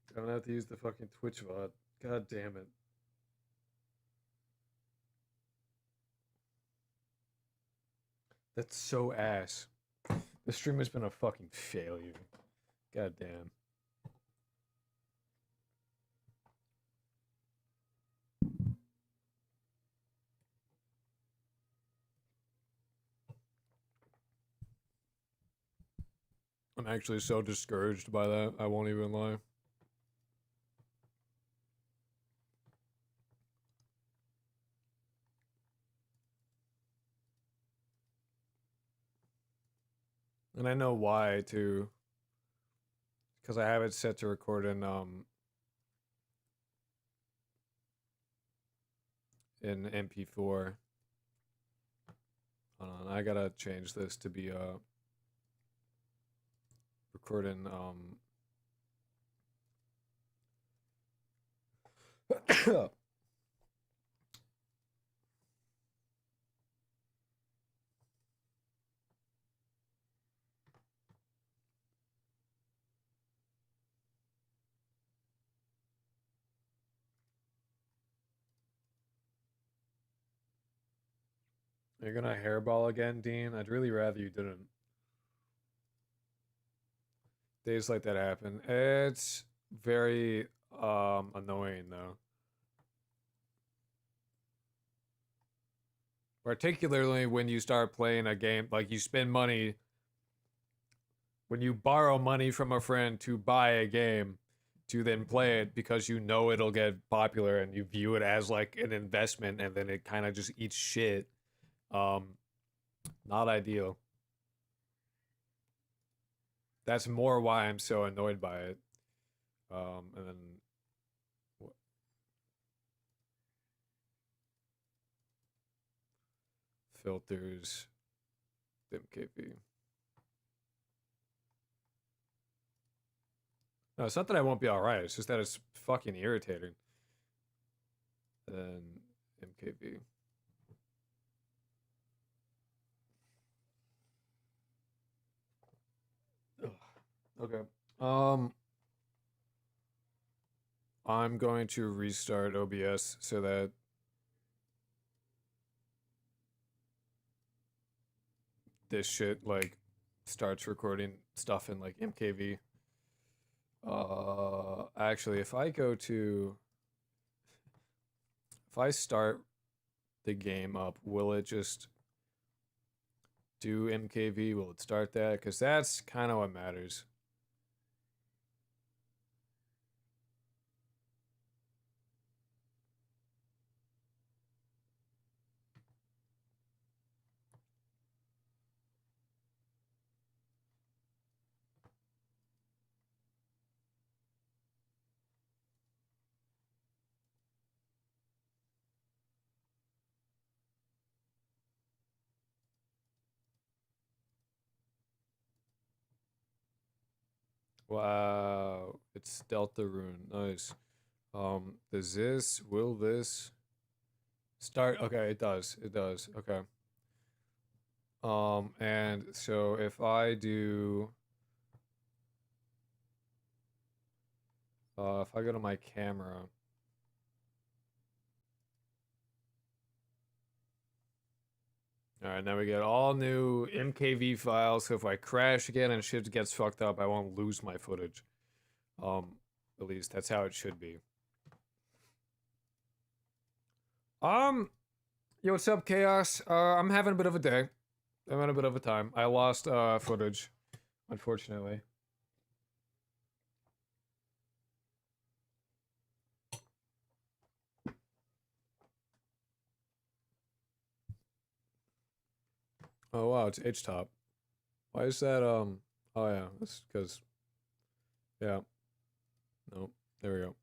I'm gonna have to use the fucking Twitch VOD. God damn it. That's so ass. The stream has been a fucking failure. God damn. I'm actually so discouraged by that, I won't even lie. And I know why too. Because I have it set to record in MP4. Hold on, I gotta change this to be recording You're gonna hairball again, Dean? I'd really rather you didn't. Days like that happen. It's very annoying though. Particularly when you start playing a game, like you spend money, when you borrow money from a friend to buy a game, to then play it because you know it'll get popular and you view it as like an investment and then it kind of just eats shit. Um, Not ideal. That's more why I'm so annoyed by it. And then filters, MKV. No, it's not that I won't be alright, it's just that it's fucking irritating. Then MKV. Ugh. Okay. I'm going to restart OBS so that this shit like starts recording stuff in like MKV. Actually, if I start the game up, will it just do MKV? Will it start that? Because that's kind of what matters. Wow, it's Delta Rune. Nice. Will this start? Okay, it does. It does. Okay. And so if I do, if I go to my camera, all right, now we get all new MKV files. So if I crash again and shit gets fucked up, I won't lose my footage. At least that's how it should be. Yo, what's up, Chaos? I'm having a bit of a day. I'm having a bit of a time. I lost footage, unfortunately. Oh wow, it's H-top. Why is that, oh yeah, that's because, yeah. Nope, there we go.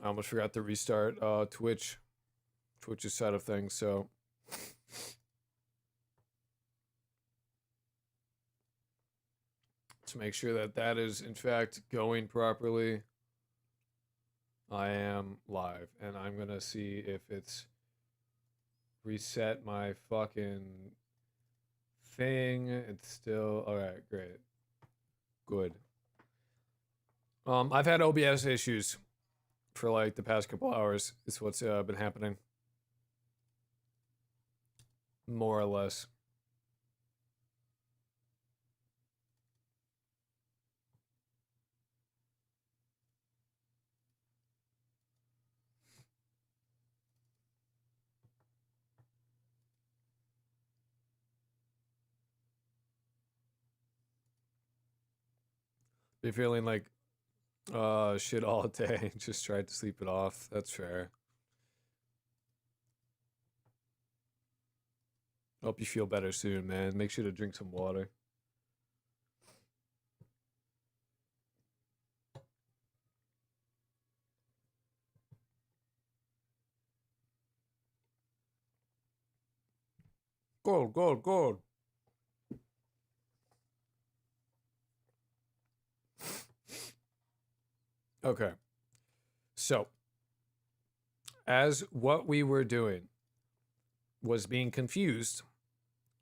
I almost forgot to restart, Twitch's side of things, so. To make sure that that is, in fact, going properly, I am live, and I'm gonna see if it's reset my fucking thing. It's still alright, great. Good. I've had OBS issues for like the past couple hours, is what's been happening. More or less. You're feeling like shit all day. Just tried to sleep it off. That's fair. Hope you feel better soon, man. Make sure to drink some water. Gold, gold, gold. Okay. So, as what we were doing was being confused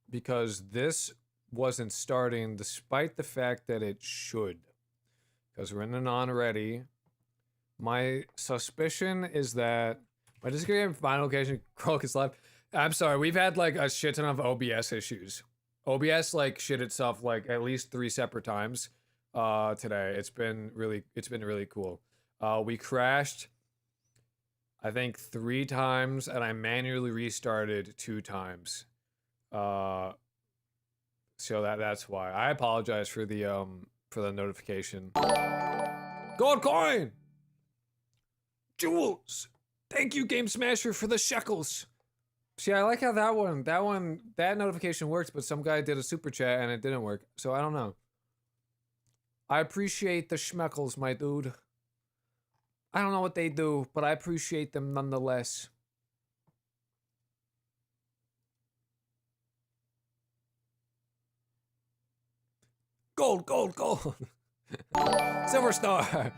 because this wasn't starting despite the fact that it should. Because we're in an on already. My suspicion is that my disagreement with final location Crocus Live. I'm sorry, we've had like a shit ton of OBS issues. OBS like shit itself like at least 3 separate times today. It's been really cool. We crashed I think 3 times and I manually restarted 2 times. So that's why. I apologize for the notification. Gold coin! Jules! Thank you, Game Smasher, for the shekels. See, I like how that notification works, but some guy did a super chat and it didn't work. So I don't know. I appreciate the schmeckles, my dude. I don't know what they do, but I appreciate them nonetheless. Gold, gold, gold. Silver star.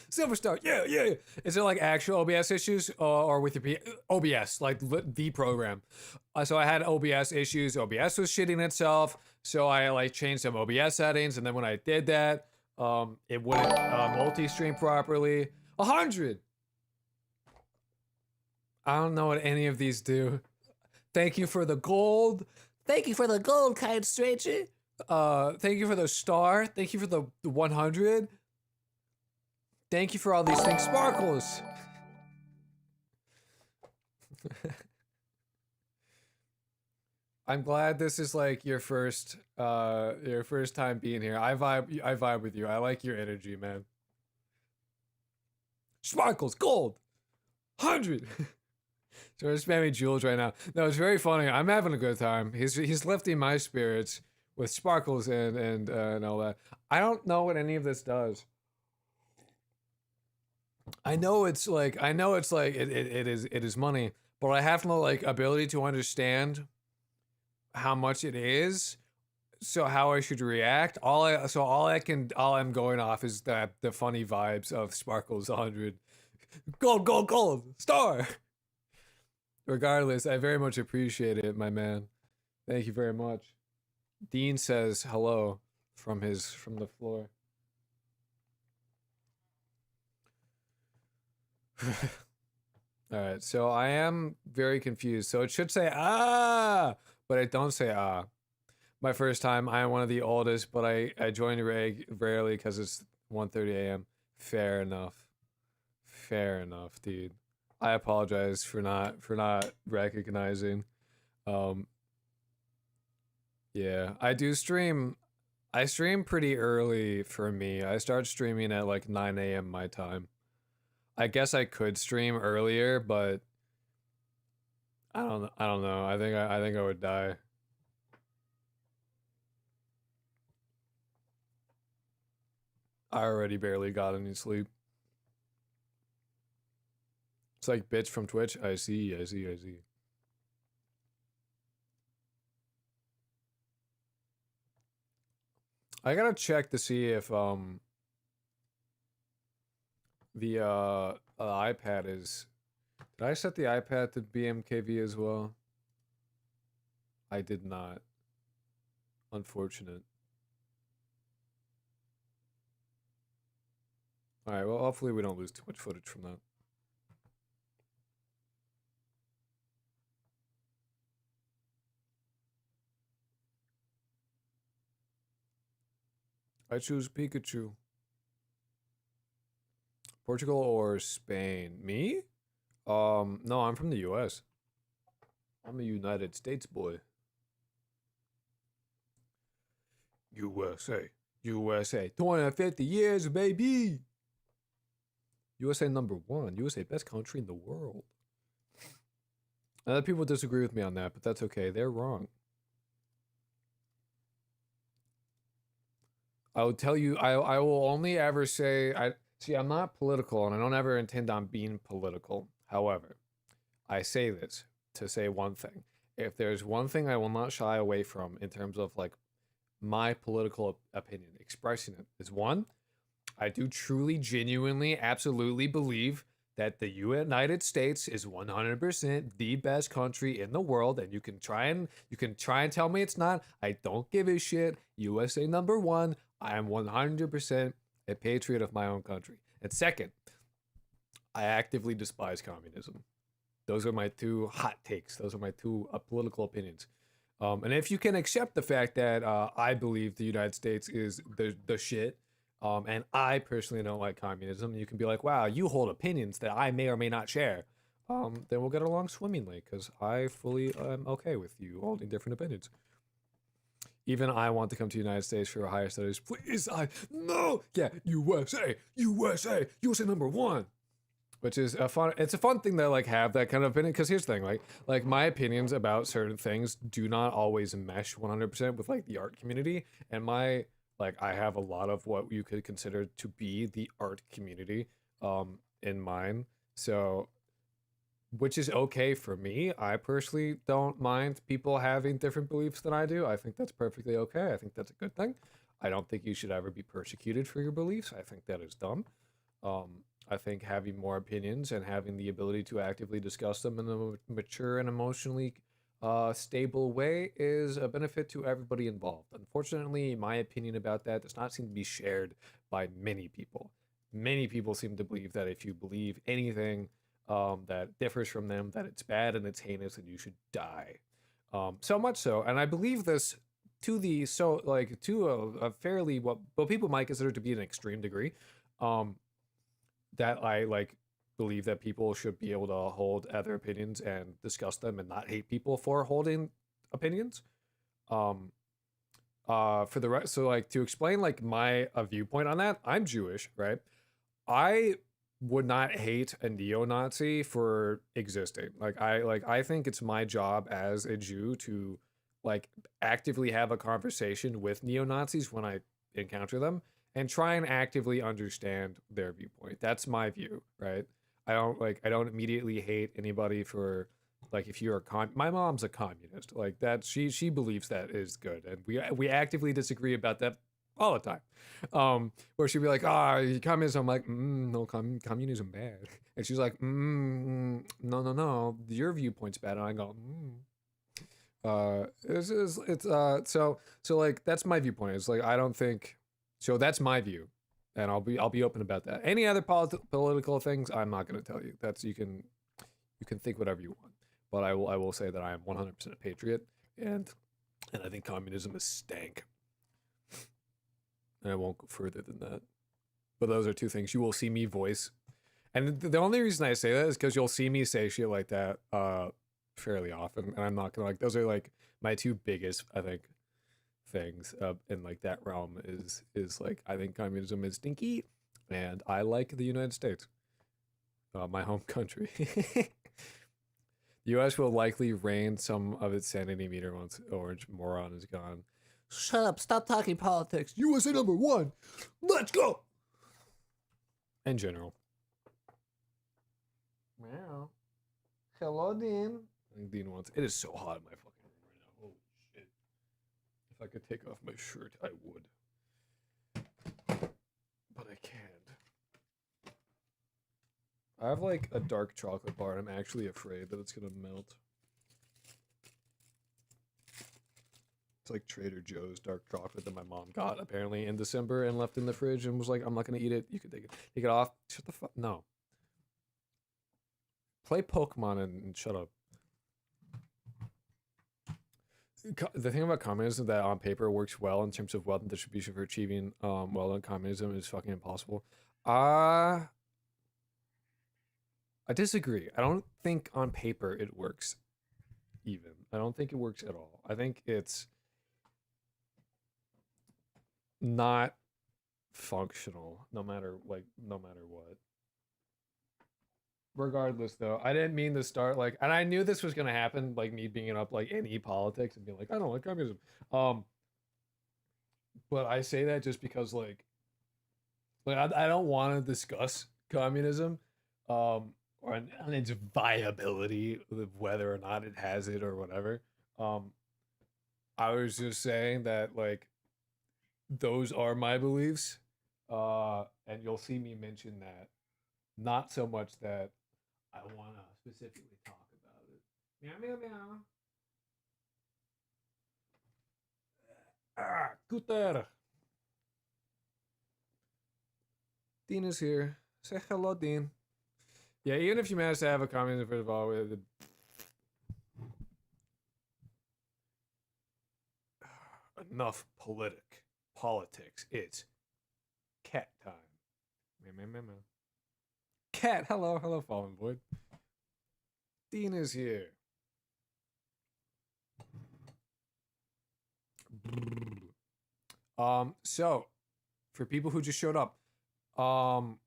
Silver star. Yeah, yeah. Is it like actual OBS issues or with your OBS, like the program? So I had OBS issues. OBS was shitting itself. So I like changed some OBS settings. And then when I did that, it wouldn't multi-stream properly. 100. I don't know what any of these do. Thank you for the gold. Thank you for the gold, kind stranger. Thank you for the star. Thank you for the 100. Thank you for all these things. Sparkles. I'm glad this is like your first time being here. I vibe with you. I like your energy, man. Sparkles, gold. 100. So we're spamming Jules right now. No, it's very funny. I'm having a good time. He's lifting my spirits with sparkles and all that. I don't know what any of this does. I know it's like it is money, but I have no like ability to understand how much it is. So how I should react. All I'm going off is the funny vibes of Sparkles 100. Gold, gold, gold, star. Regardless, I very much appreciate it, my man. Thank you very much. Dean says hello from the floor. Alright, so I am very confused. So it should say ah, but it don't say ah. My first time, I am one of the oldest, but I join rarely because it's 1:30 a.m. Fair enough. Fair enough, dude. I apologize for not recognizing. Yeah, I do stream. I stream pretty early for me. I start streaming at like 9 a.m. my time. I guess I could stream earlier, but I don't know. I think I would die. I already barely got any sleep. It's like bitch from Twitch. I see. I gotta check to see if the iPad is. Did I set the iPad to BMKV as well? I did not. Unfortunate. Alright, well hopefully we don't lose too much footage from that. I choose Pikachu. Portugal or Spain? Me? No, I'm from the US. I'm a United States boy. USA. USA, 250 years, baby. USA #1. USA, best country in the world. Other people disagree with me on that, but that's okay. They're wrong. I will tell you, I will only ever say, I'm not political, and I don't ever intend on being political. However, I say this to say one thing. If there's one thing I will not shy away from in terms of like my political opinion, expressing it, is one, I do truly, genuinely, absolutely believe that the United States is 100% the best country in the world, and you can try and tell me it's not. I don't give a shit. USA #1. I am 100% a patriot of my own country. And second, I actively despise communism. Those are my two hot takes. Those are my two political opinions. And if you can accept the fact that I believe the United States is the shit, and I personally don't like communism, you can be like, wow, you hold opinions that I may or may not share. Then we'll get along swimmingly, because I fully am okay with you holding different opinions. Even I want to come to the United States for higher studies. Please, no! Yeah, USA #1. Which is it's a fun thing to like have that kind of opinion, because here's the thing, like my opinions about certain things do not always mesh 100% with like the art community, and I have a lot of what you could consider to be the art community in mine, so which is okay for me. I personally don't mind people having different beliefs than I do. I think that's perfectly okay. I think that's a good thing. I don't think you should ever be persecuted for your beliefs. I think that is dumb. I think having more opinions and having the ability to actively discuss them in a mature and emotionally stable way is a benefit to everybody involved. Unfortunately, my opinion about that does not seem to be shared by many people. Many people seem to believe that if you believe anything that differs from them, that it's bad and it's heinous and you should die. So much so, and I believe this to a fairly what people might consider to be an extreme degree. That I believe that people should be able to hold other opinions and discuss them and not hate people for holding opinions. For the rest, so to explain my viewpoint on that, I'm Jewish, right? I would not hate a neo-Nazi for existing. I think it's my job as a Jew to actively have a conversation with neo-Nazis when I encounter them and try and actively understand their viewpoint. That's my view, right? I don't immediately hate anybody for if you're my mom's a communist, that she believes that is good, and we actively disagree about that all the time. Where she'd be like, communism. I'm like, no, communism bad. And she's like, no, your viewpoint's bad. And I go, so that's my viewpoint. It's I don't think, so that's my view, and I'll be open about that. Any other political things, I'm not going to tell you. That's you can think whatever you want, but I will say that I am 100% a patriot, and I think communism is stank. And I won't go further than that. But those are two things you will see me voice. And the only reason I say that is because you'll see me say shit like that fairly often. And I'm not gonna those are my two biggest, I think, things in that realm is I think communism is stinky, and I like the United States. My home country. The US will likely reign some of its sanity meter once Orange Moron is gone. Shut up, stop talking politics. USA #1. Let's go. In general. Wow. Hello, Dean. I think Dean wants. It is so hot in my fucking room right now. Holy shit. If I could take off my shirt, I would. But I can't. I have a dark chocolate bar, and I'm actually afraid that it's gonna melt. It's Trader Joe's dark chocolate that my mom got apparently in December and left in the fridge and was like, I'm not gonna eat it. You can take it off. Shut the fuck. No. Play Pokemon and shut up. The thing about communism that on paper works well in terms of wealth and distribution for achieving well in communism is fucking impossible. I disagree. I don't think on paper it works even. I don't think it works at all. I think it's not functional, no matter what. Regardless, though, I didn't mean to start like, and I knew this was gonna happen, like me bringing up like any politics and being like, I don't like communism. Um, but I say that just because like I don't want to discuss communism, or and its viability, whether or not it has it or whatever. Um, I was just saying that like those are my beliefs, and you'll see me mention that. Not so much that I want to specifically talk about it. Meow meow meow. Ah, Guter. Dean is here. Say hello, Dean. Yeah, even if you manage to have a communism first of all, with enough politics. It's cat time. Meow meow meow meow. Cat, hello, Fallen Void. Dean is here. So for people who just showed up,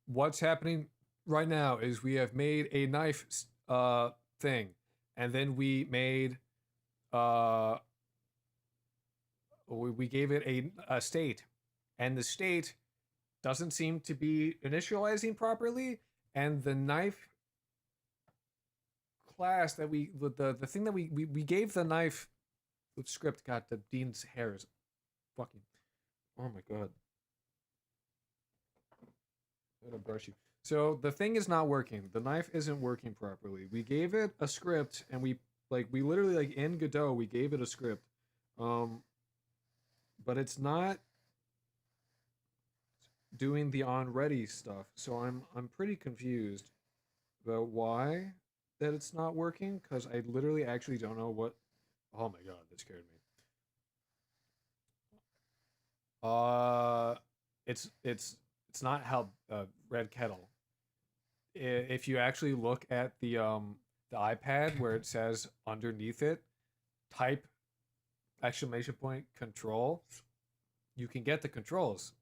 what's happening right now is we have made a knife thing, and then we made uh we gave it a state, and the state doesn't seem to be initializing properly, and the knife class that the thing that we gave the knife script. God, the Dean's hair is fucking, oh my god, I'm gonna brush you. So the thing is not working. The knife isn't working properly. We gave it a script, and we literally like in Godot we gave it a script, um, but it's not doing the on ready stuff. So I'm pretty confused about why that it's not working, because I literally actually don't know what. Oh my god, that scared me. Uh, it's not how Red Kettle. If you actually look at the iPad where it says underneath it, type exclamation point control, you can get the controls.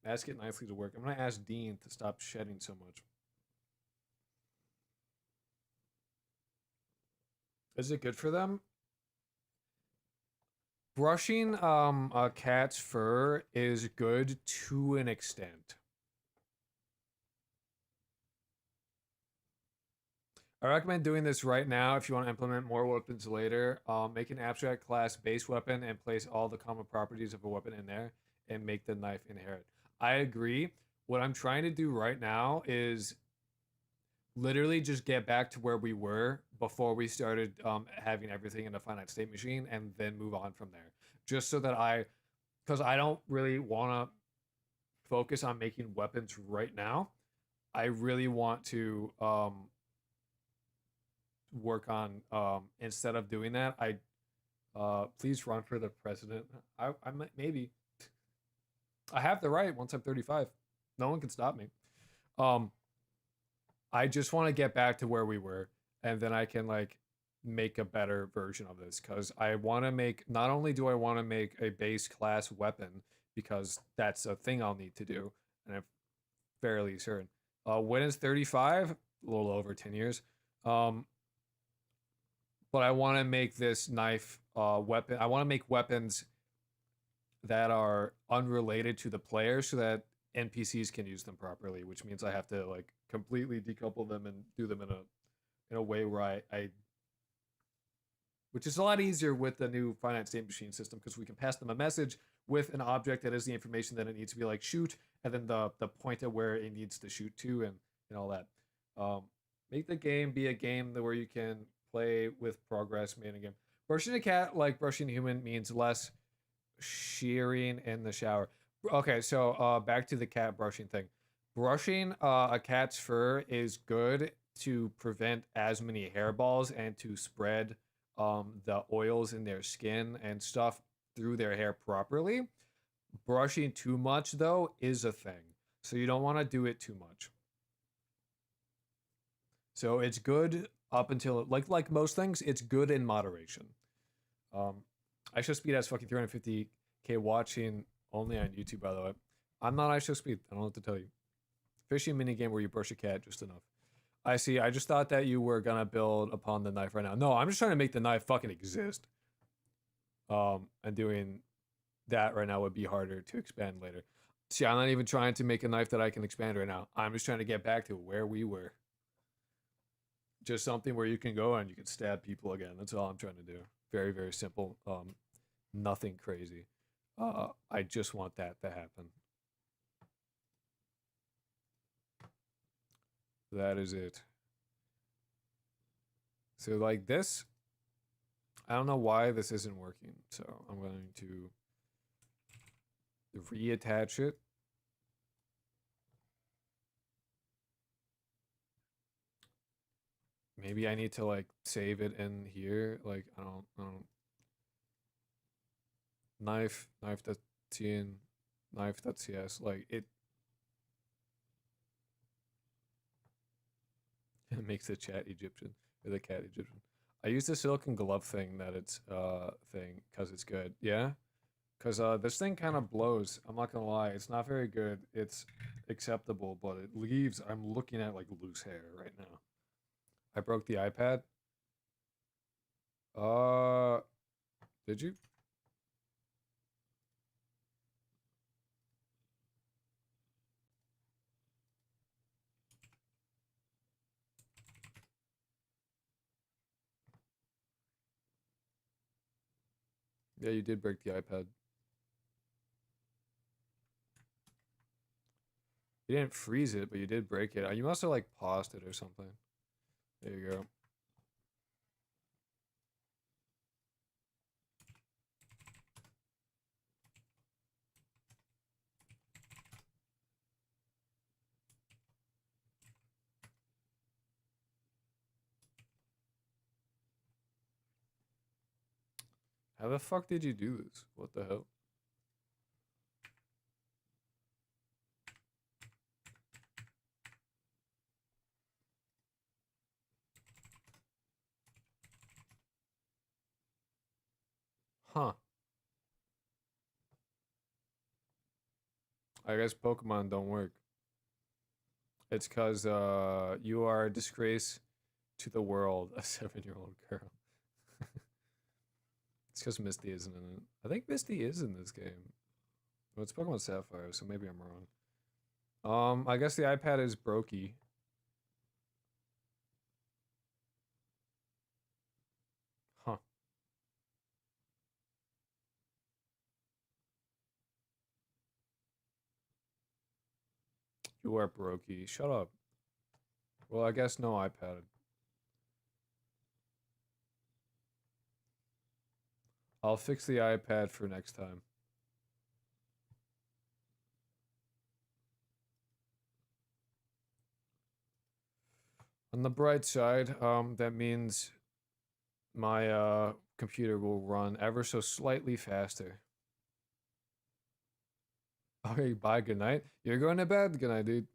Ask it nicely to work. I'm gonna ask Dean to stop shedding so much. Is it good for them? Brushing a cat's fur is good to an extent. I recommend doing this right now if you want to implement more weapons later. Make an abstract class base weapon and place all the common properties of a weapon in there and make the knife inherit. I agree. What I'm trying to do right now is literally just get back to where we were before we started having everything in a finite state machine, and then move on from there. Just so that because I don't really want to focus on making weapons right now. I really want to work on instead of doing that. I please run for the president. I might, maybe I have the right once I'm 35. No one can stop me. Um, I just want to get back to where we were, and then I can like make a better version of this, because I want to make, not only do I want to make a base class weapon, because that's a thing I'll need to do, and I'm fairly certain. When is 35? A little over 10 years. But I want to make this knife weapon. I want to make weapons that are unrelated to the player, so that NPCs can use them properly, which means I have to like completely decouple them and do them in a way where I which is a lot easier with the new finite state machine system, because we can pass them a message with an object that is the information that it needs to be like shoot, and then the point at where it needs to shoot to, and all that. Make the game be a game where you can play with progress made in a game. Brushing a cat like brushing a human means less shearing in the shower. Okay, so back to the cat brushing thing. Brushing a cat's fur is good to prevent as many hairballs and to spread the oils in their skin and stuff through their hair properly. Brushing too much, though, is a thing. So you don't want to do it too much. So it's good up until, like most things, it's good in moderation. I show speed as fucking 350 Okay, watching only on YouTube, by the way. I'm not ISO speed. I don't know what to tell you. Fishing minigame where you brush a cat just enough. I see. I just thought that you were gonna build upon the knife right now. No, I'm just trying to make the knife fucking exist. And doing that right now would be harder to expand later. See, I'm not even trying to make a knife that I can expand right now. I'm just trying to get back to where we were. Just something where you can go and you can stab people again. That's all I'm trying to do. Very, very simple. Nothing crazy. I just want that to happen. That is it. So like this, I don't know why this isn't working. So I'm going to reattach it. Maybe I need to like save it in here. Like I don't knife.tn, knife.cs. Like it makes the chat Egyptian or the cat Egyptian. I use the silicone glove thing that it's thing because it's good. Yeah, because this thing kind of blows. I'm not gonna lie, it's not very good. It's acceptable, but it leaves. I'm looking at like loose hair right now. I broke the iPad. Did you? Yeah, you did break the iPad. You didn't freeze it, but you did break it. You must have like paused it or something. There you go. How the fuck did you do this? What the hell? Huh. I guess Pokemon don't work. It's because you are a disgrace to the world, a 7-year-old girl. It's because Misty isn't in it. I think Misty is in this game. Well, it's Pokemon Sapphire, so maybe I'm wrong. I guess the iPad is brokey. Huh. You are brokey. Shut up. Well, I guess no iPad. I'll fix the iPad for next time. On the bright side, that means my computer will run ever so slightly faster. Okay, bye, good night. You're going to bed? Good night, dude.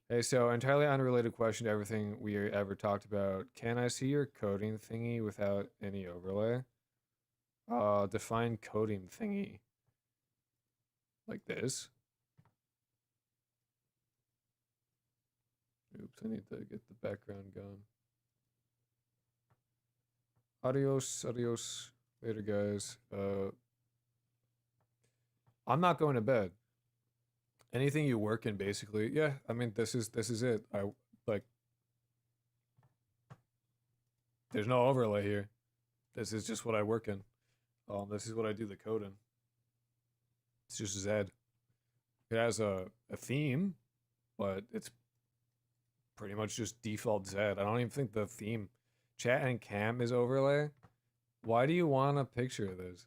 Hey, so entirely unrelated question to everything we ever talked about. Can I see your coding thingy without any overlay? Define coding thingy. Like this. Oops, I need to get the background going. Adios, adios. Later, guys. I'm not going to bed. Anything you work in, basically. Yeah, I mean, this is it. I like. There's no overlay here. This is just what I work in. This is what I do the code in. It's just Zed. It has a theme, but it's pretty much just default Zed. I don't even think the theme, chat and cam is overlay. Why do you want a picture of this?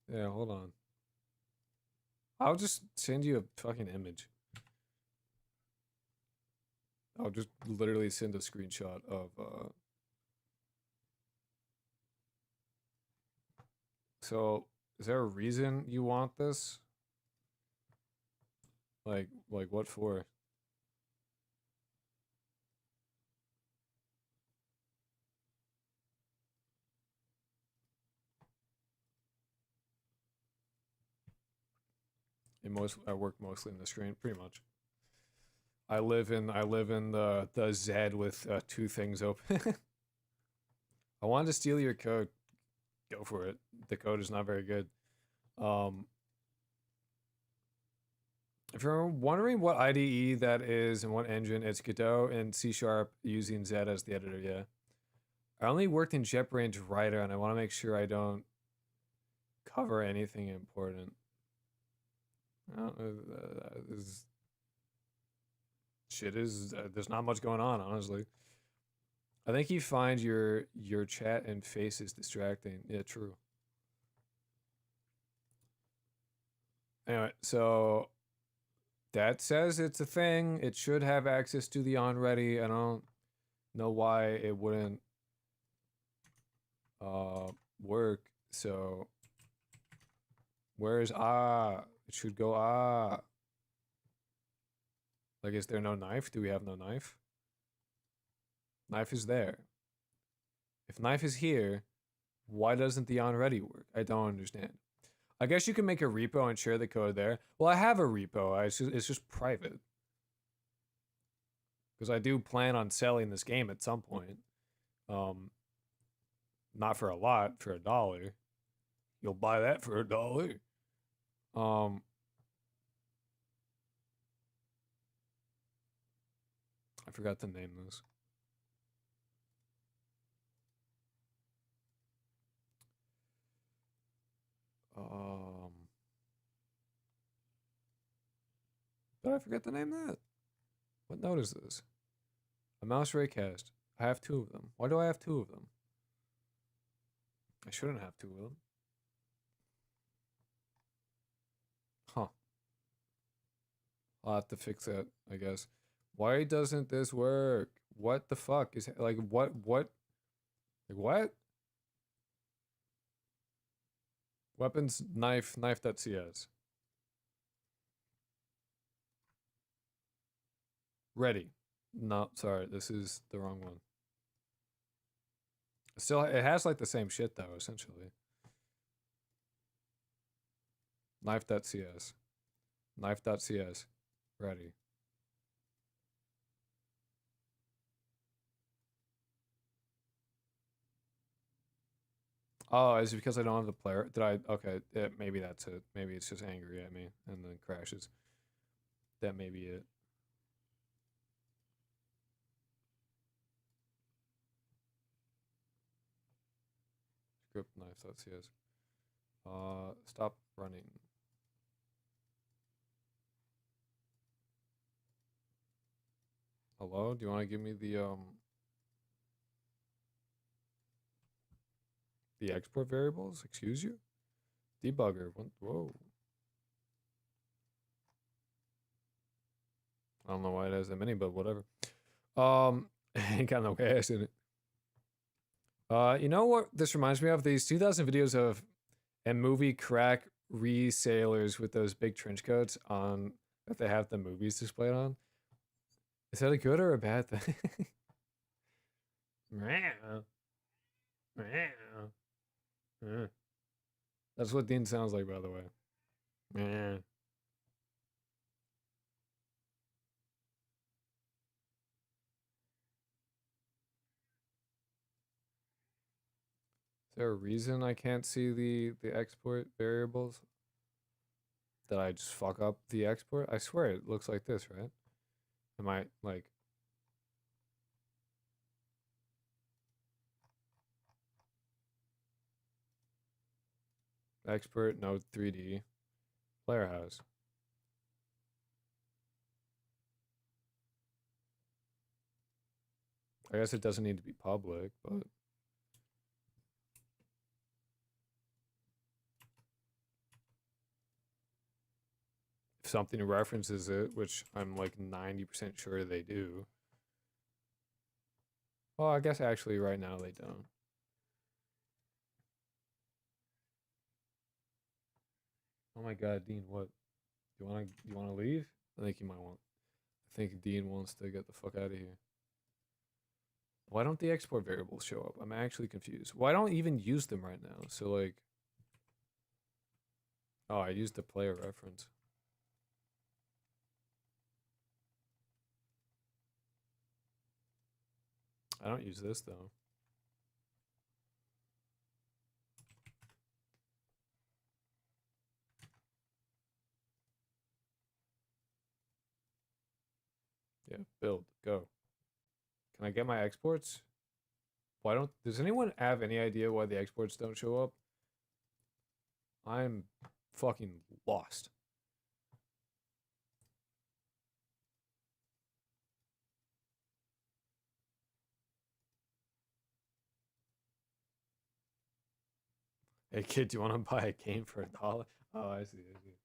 Yeah, hold on. I'll just send you a fucking image. I'll just literally send a screenshot of So, is there a reason you want this? Like what for? I work mostly in the screen, pretty much. I live in the Z with 2 things open. I wanted to steal your code. Go for it. The code is not very good. If you're wondering what IDE that is and what engine, it's Godot and C# using Z as the editor, yeah. I only worked in JetBrains Writer, and I want to make sure I don't cover anything important. There's not much going on, honestly. I think you find your chat and faces distracting. Yeah, true. Anyway, so that says it's a thing. It should have access to the onReady. I don't know why it wouldn't work. So where is it should go like, is there no knife? Do we have no knife? Knife is there. If knife is here, why doesn't the onReady work? I don't understand. I guess you can make a repo and share the code there. Well, I have a repo. It's just private. Because I do plan on selling this game at some point. Not for a lot, for $1. You'll buy that for $1. I forgot to name this. Did I forget to name that? What note is this? A mouse raycast. I have 2 of them. Why do I have 2 of them? I shouldn't have 2 of them. Huh. I'll have to fix that, I guess. Why doesn't this work? What the fuck is like what? Like what? Weapons, knife.cs. Ready. No, sorry, this is the wrong one. Still, it has like the same shit though, essentially. Knife.cs. Knife.cs. Ready. Oh, is it because I don't have the player? Okay, maybe that's it. Maybe it's just angry at me and then crashes. That may be it. Script knife.cs. Stop running. Hello? Do you want to give me the export variables? Excuse you? Debugger. Whoa. I don't know why it has that many, but whatever. Ain't got no gas in it. You know what this reminds me of? These 2000 videos of a movie crack resellers with those big trench coats on that they have the movies displayed on. Is that a good or a bad thing? That's what Dean sounds like, by the way. Is there a reason I can't see the export variables? Did I just fuck up the export? I swear it looks like this, right? Am I like... Expert, node 3D, player house. I guess it doesn't need to be public, but... If something references it, which I'm like 90% sure they do. Well, I guess actually right now they don't. Oh my god, Dean, what? You wanna leave? I think you might want. I think Dean wants to get the fuck out of here. Why don't the export variables show up? I'm actually confused. Why don't I even use them right now? So like... Oh, I used the player reference. I don't use this though. Yeah, build, go. Can I get my exports? Why don't, does anyone have any idea why the exports don't show up? I'm fucking lost. Hey kid, do you want to buy a game for $1? Oh, I see, I see.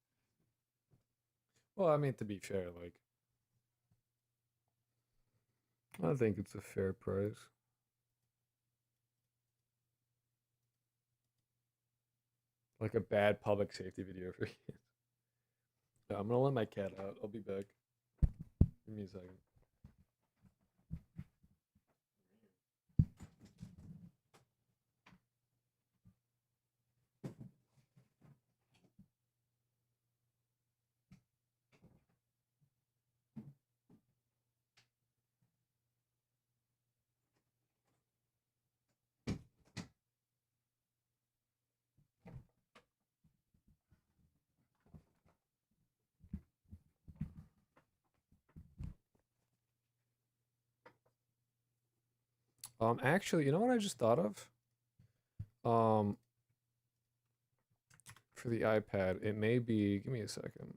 Well, I mean, to be fair, like, I think it's a fair price. Like a bad public safety video for kids. Yeah, I'm gonna let my cat out. I'll be back. Give me a second. Actually, you know what I just thought of? Um, for the iPad, it may be, give me a second.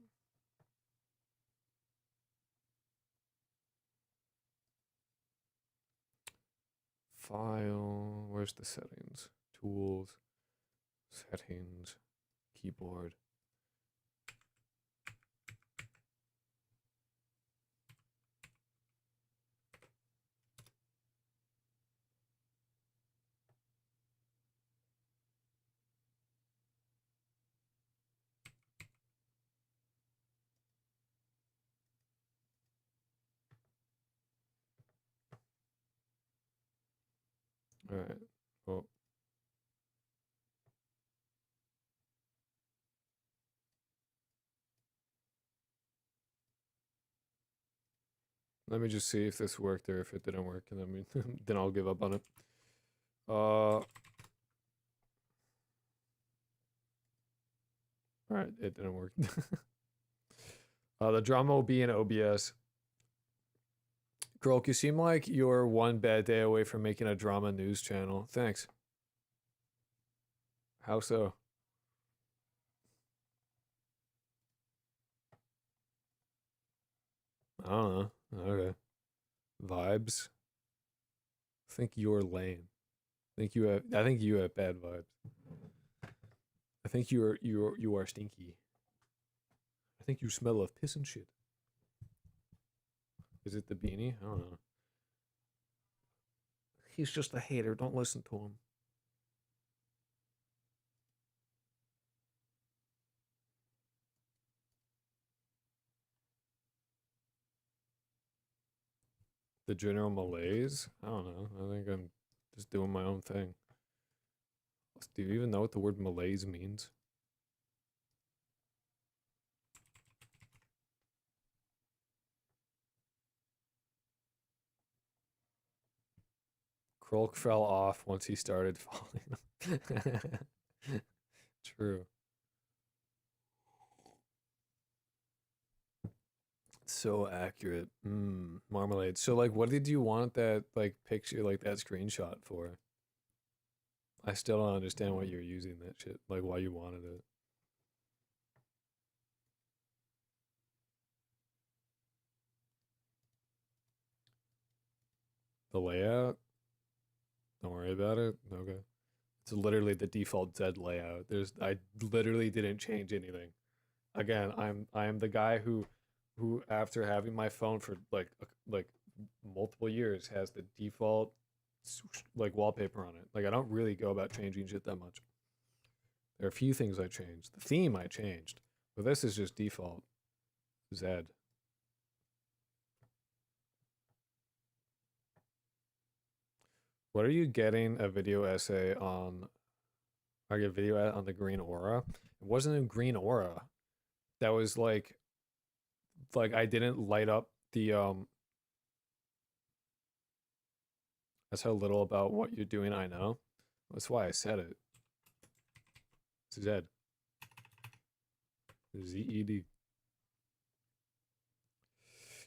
File, where's the settings? Tools, settings, keyboard. All right. Well, let me just see if this worked or if it didn't work, and then then I'll give up on it. All right, it didn't work. The drama will be in OBS. Grok, you seem like you're one bad day away from making a drama news channel. Thanks. How so? I don't know. Okay. Vibes. I think you're lame. I think you have bad vibes. I think you are stinky. I think you smell of piss and shit. Is it the beanie? I don't know. He's just a hater. Don't listen to him. The general malaise? I don't know. I think I'm just doing my own thing. Do you even know what the word malaise means? Krolk fell off once he started falling. True. So accurate. Marmalade. So like what did you want that like picture, like that screenshot for? I still don't understand why you're using that shit. Like why you wanted it. The layout? Don't worry about it. Okay. It's literally the default Z layout. I literally didn't change anything. Again, I am the guy who after having my phone for like multiple years has the default like wallpaper on it. Like I don't really go about changing shit that much. There are a few things I changed. The theme I changed, but this is just default Z. What are you getting a video essay on? Are you a video on the green aura? It wasn't a green aura. That was like I didn't light up the That's how little about what you're doing I know. That's why I said it. Zed. Z-E-D.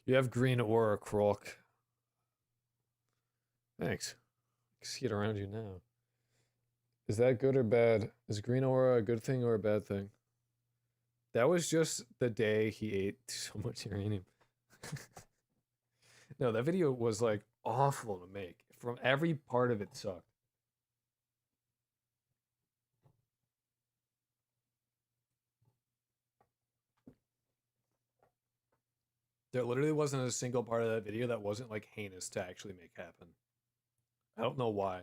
You have green aura, Krolk. Thanks. I can see it around you now. Is that good or bad? Is green aura a good thing or a bad thing? That was just the day he ate so much uranium. No, that video was like awful to make. From every part of it sucked. There literally wasn't a single part of that video that wasn't like heinous to actually make happen. I don't know why.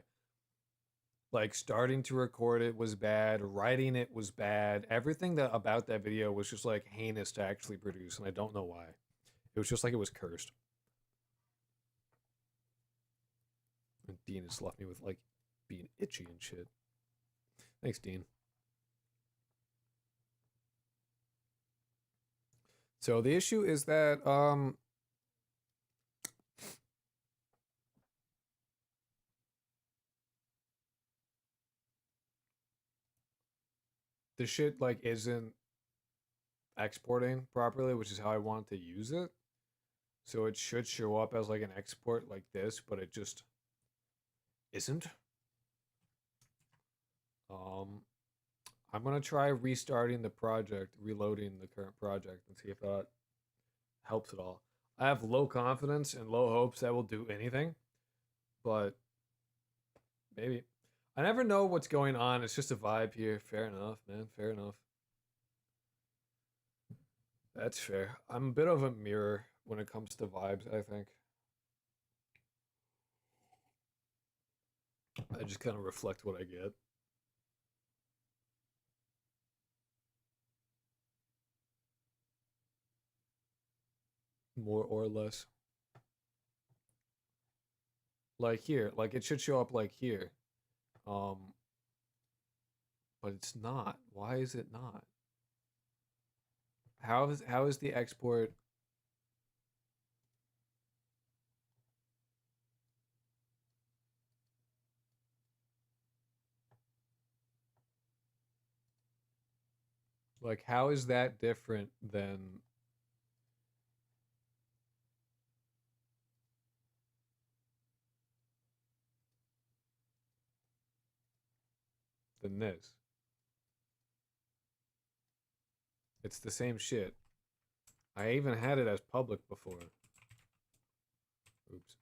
Like starting to record it was bad, writing it was bad. Everything that about that video was just like heinous to actually produce, and I don't know why. It was just like it was cursed. And Dean has left me with like being itchy and shit. Thanks, Dean. So the issue is that the shit like isn't exporting properly, which is how I want to use it. So it should show up as like an export like this, but it just isn't. I'm gonna try restarting the project, reloading the current project, and see if that helps at all. I have low confidence and low hopes that will do anything, but maybe. I never know what's going on. It's just a vibe here. Fair enough, man. Fair enough. That's fair. I'm a bit of a mirror when it comes to vibes, I think. I just kind of reflect what I get. More or less. Like here, like it should show up like here. But it's not. Why is it not? How is the export? Like how is that different than this? It's the same shit. I even had it as public before. Oops.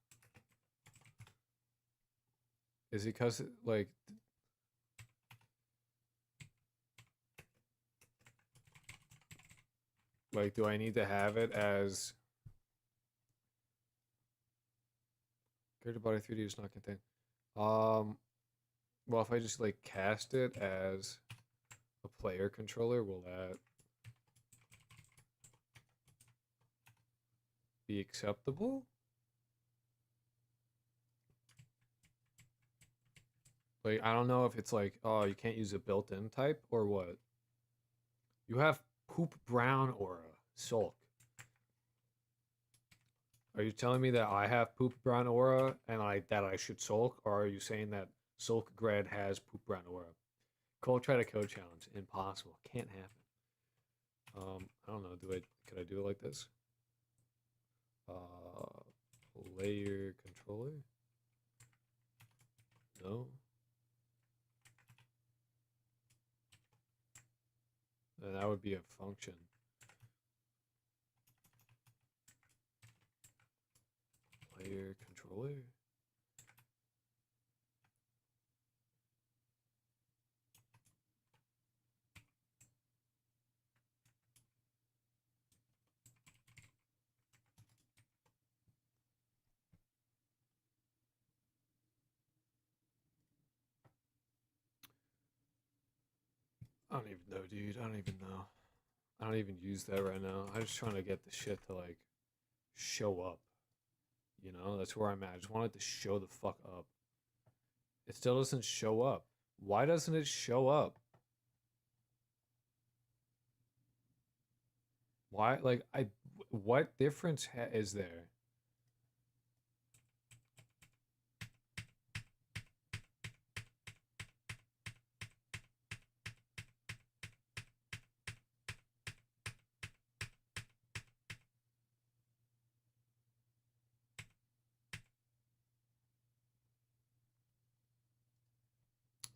Is it because like do I need to have it as character body 3D is not contained? Well, if I just like cast it as a player controller, will that be acceptable? Like, I don't know if it's like, oh, you can't use a built-in type or what. You have poop brown aura, sulk. Are you telling me that I have poop brown aura and that I should sulk, or are you saying that sulk Gred has poop brown aura? Cold try to code challenge, impossible, can't happen. I don't know. Could I do it like this? Player controller? No. Then that would be a function. Player controller? I don't even know, dude. I don't even know. I don't even use that right now. I'm just trying to get the shit to like show up. You know, that's where I'm at. I just want it to show the fuck up. It still doesn't show up. Why doesn't it show up? Why, like, what difference is there?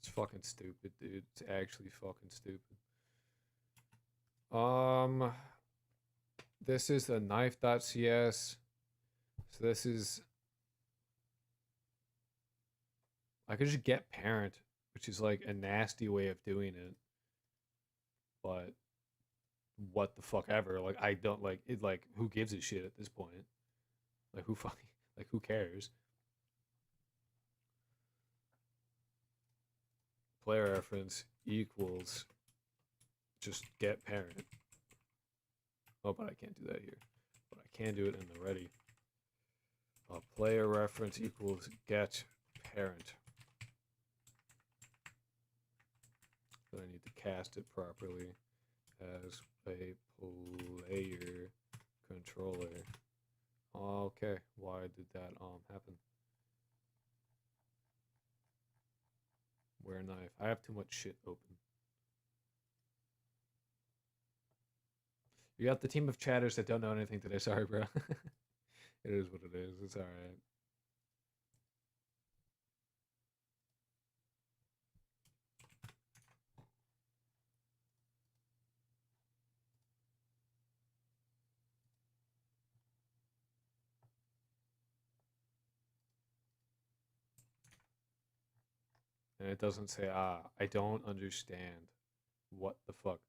It's fucking stupid, dude. It's actually fucking stupid. This is the knife.cs. So this is, I could just get parent, which is like a nasty way of doing it. But what the fuck ever. Like I don't like it, like who gives a shit at this point? Like who fucking, like who cares? Player reference equals just get parent. Oh, but I can't do that here. But I can do it in the ready. Player reference equals get parent. So I need to cast it properly as a player controller. Okay, why did that happen? Where knife? I have too much shit open. You got the team of chatters that don't know anything today. Sorry, bro. It is what it is. It's alright. And it doesn't say, I don't understand. What the fuck?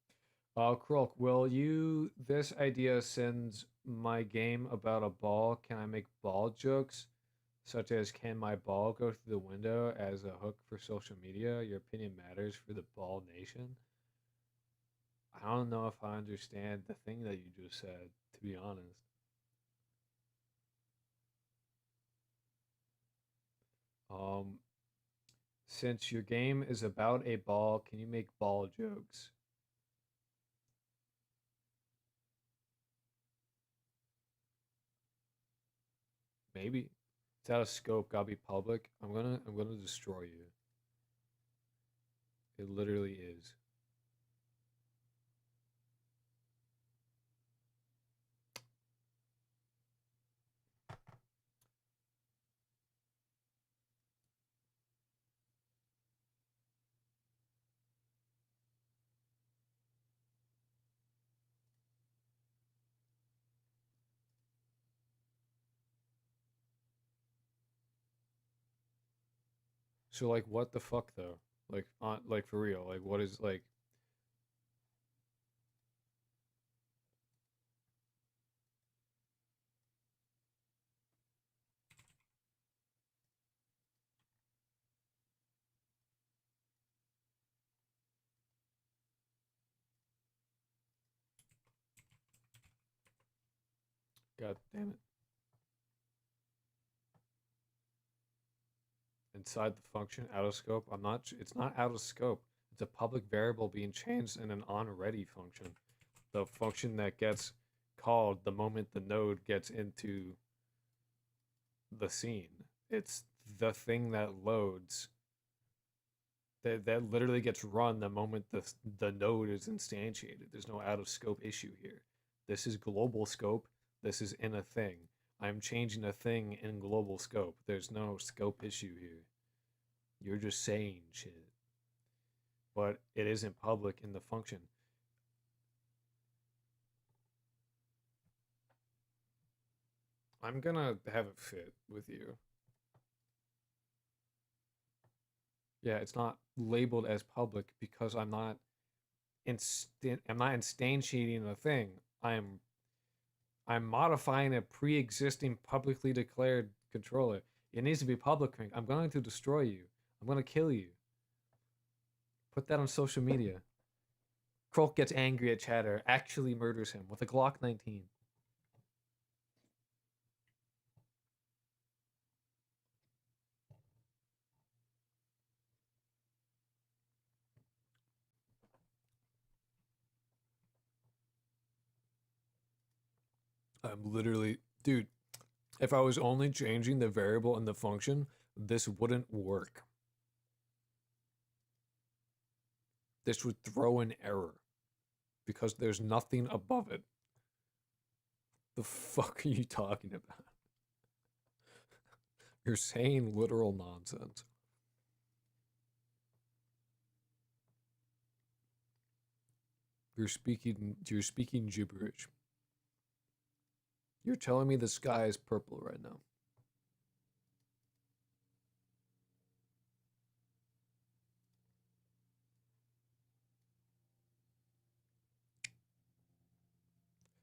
Krulk, will you, this idea sends my game about a ball. Can I make ball jokes? Such as, can my ball go through the window as a hook for social media? Your opinion matters for the ball nation. I don't know if I understand the thing that you just said, to be honest. Since your game is about a ball, can you make ball jokes? Maybe. It's out of scope, gotta be public. I'm gonna destroy you. It literally is. So like what the fuck though? Like on like for real, like what is like god damn it. Inside the function, out of scope. It's not out of scope. It's a public variable being changed in an onReady function. The function that gets called the moment the node gets into the scene. It's the thing that loads that literally gets run the moment the node is instantiated. There's no out of scope issue here. This is global scope. This is in a thing. I'm changing a thing in global scope. There's no scope issue here. You're just saying shit. But it isn't public in the function. I'm gonna have it fit with you. Yeah, it's not labeled as public because I'm not instantiating a thing. I'm modifying a pre-existing publicly declared controller. It needs to be public. I'm going to destroy you. I'm going to kill you. Put that on social media. Krolk gets angry at chatter, actually murders him with a Glock 19. I'm literally, dude, if I was only changing the variable in the function, this wouldn't work. This would throw an error because there's nothing above it. The fuck are you talking about? You're saying literal nonsense. You're speaking gibberish. You're telling me the sky is purple right now.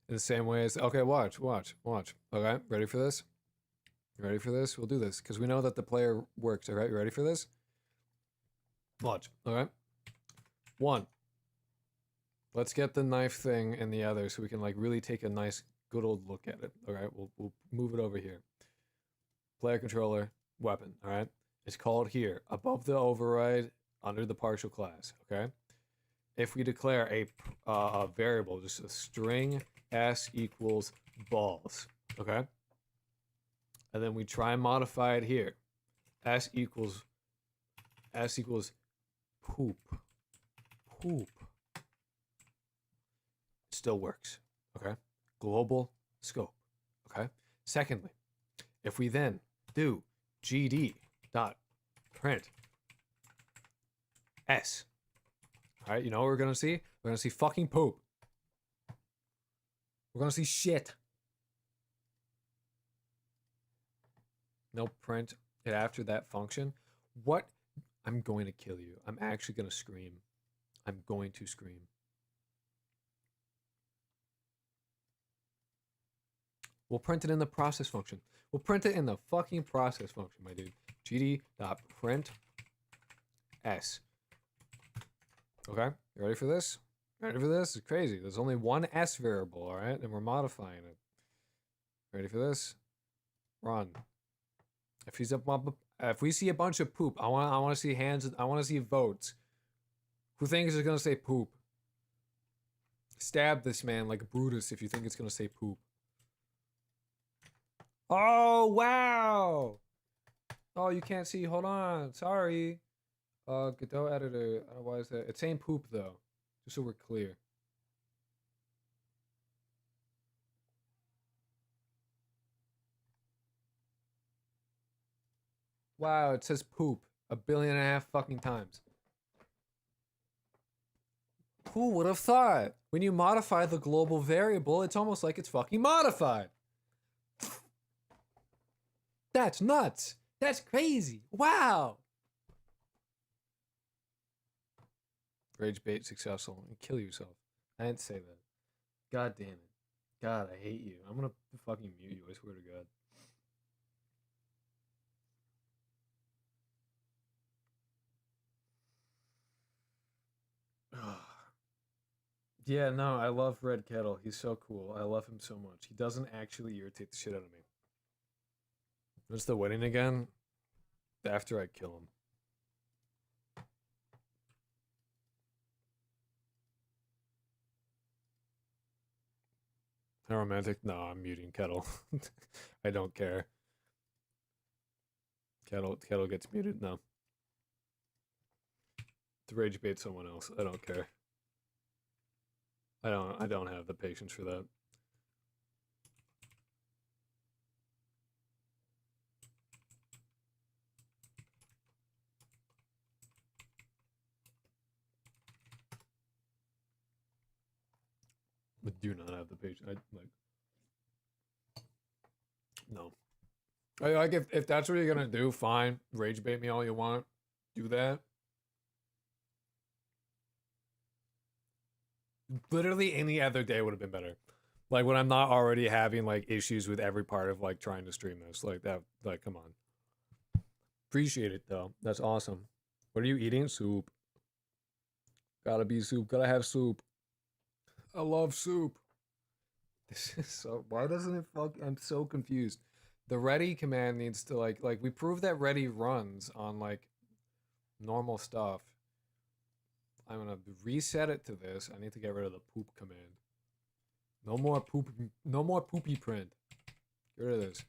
In the same way as, okay, watch. Okay, ready for this? You ready for this? We'll do this because we know that the player works. All right, you ready for this? Watch. All right. 1. Let's get the knife thing in the other so we can like really take a nice, good old look at it. All right, we'll move it over here. Player controller, weapon. All right, it's called here above the override under the partial class. Okay. If we declare a variable, just a string s equals balls, okay? And then we try and modify it here. S equals poop. Poop. It still works, okay? Global scope, okay? Secondly, if we then do gd dot print s, all right, you know what we're gonna see? We're gonna see fucking poop. We're gonna see shit. No print it after that function. What? I'm going to kill you. I'm actually gonna scream. I'm going to scream. We'll print it in the process function. We'll print it in the fucking process function, my dude. gd.print s. Okay, you ready for this? Ready for this? It's crazy. There's only one s variable, all right, and we're modifying it. Ready for this? Run. If we see a bunch of poop, I want to see hands. I want to see votes. Who thinks it's gonna say poop? Stab this man like Brutus if you think it's gonna say poop. Oh wow! Oh, you can't see. Hold on. Sorry. Godot editor. Why is that? It's saying poop though. Just so we're clear. Wow, it says poop 1.5 billion fucking times. Who would have thought? When you modify the global variable, it's almost like it's fucking modified. That's nuts. That's crazy. Wow. Rage bait successful. And kill yourself. I didn't say that. God damn it. God, I hate you. I'm gonna fucking mute you, I swear to God. Yeah, no, I love Red Kettle. He's so cool. I love him so much. He doesn't actually irritate the shit out of me. What's the wedding again? After I kill him. How romantic? No, I'm muting Kettle. I don't care. Kettle gets muted. No. To rage bait someone else. I don't care. I don't have the patience for that. I do not have the patience. No. Like if that's what you're gonna do, fine. Rage bait me all you want. Do that. Literally any other day would have been better. Like when I'm not already having like issues with every part of like trying to stream this. Like that, like come on. Appreciate it though. That's awesome. What are you eating? Soup. Gotta be soup. Gotta have soup. I love soup. This is so, why doesn't it fuck? I'm so confused. The ready command needs to like we proved that ready runs on like normal stuff. I'm gonna reset it to this. I need to get rid of the poop command. No more poop. No more poopy print. Get rid of this.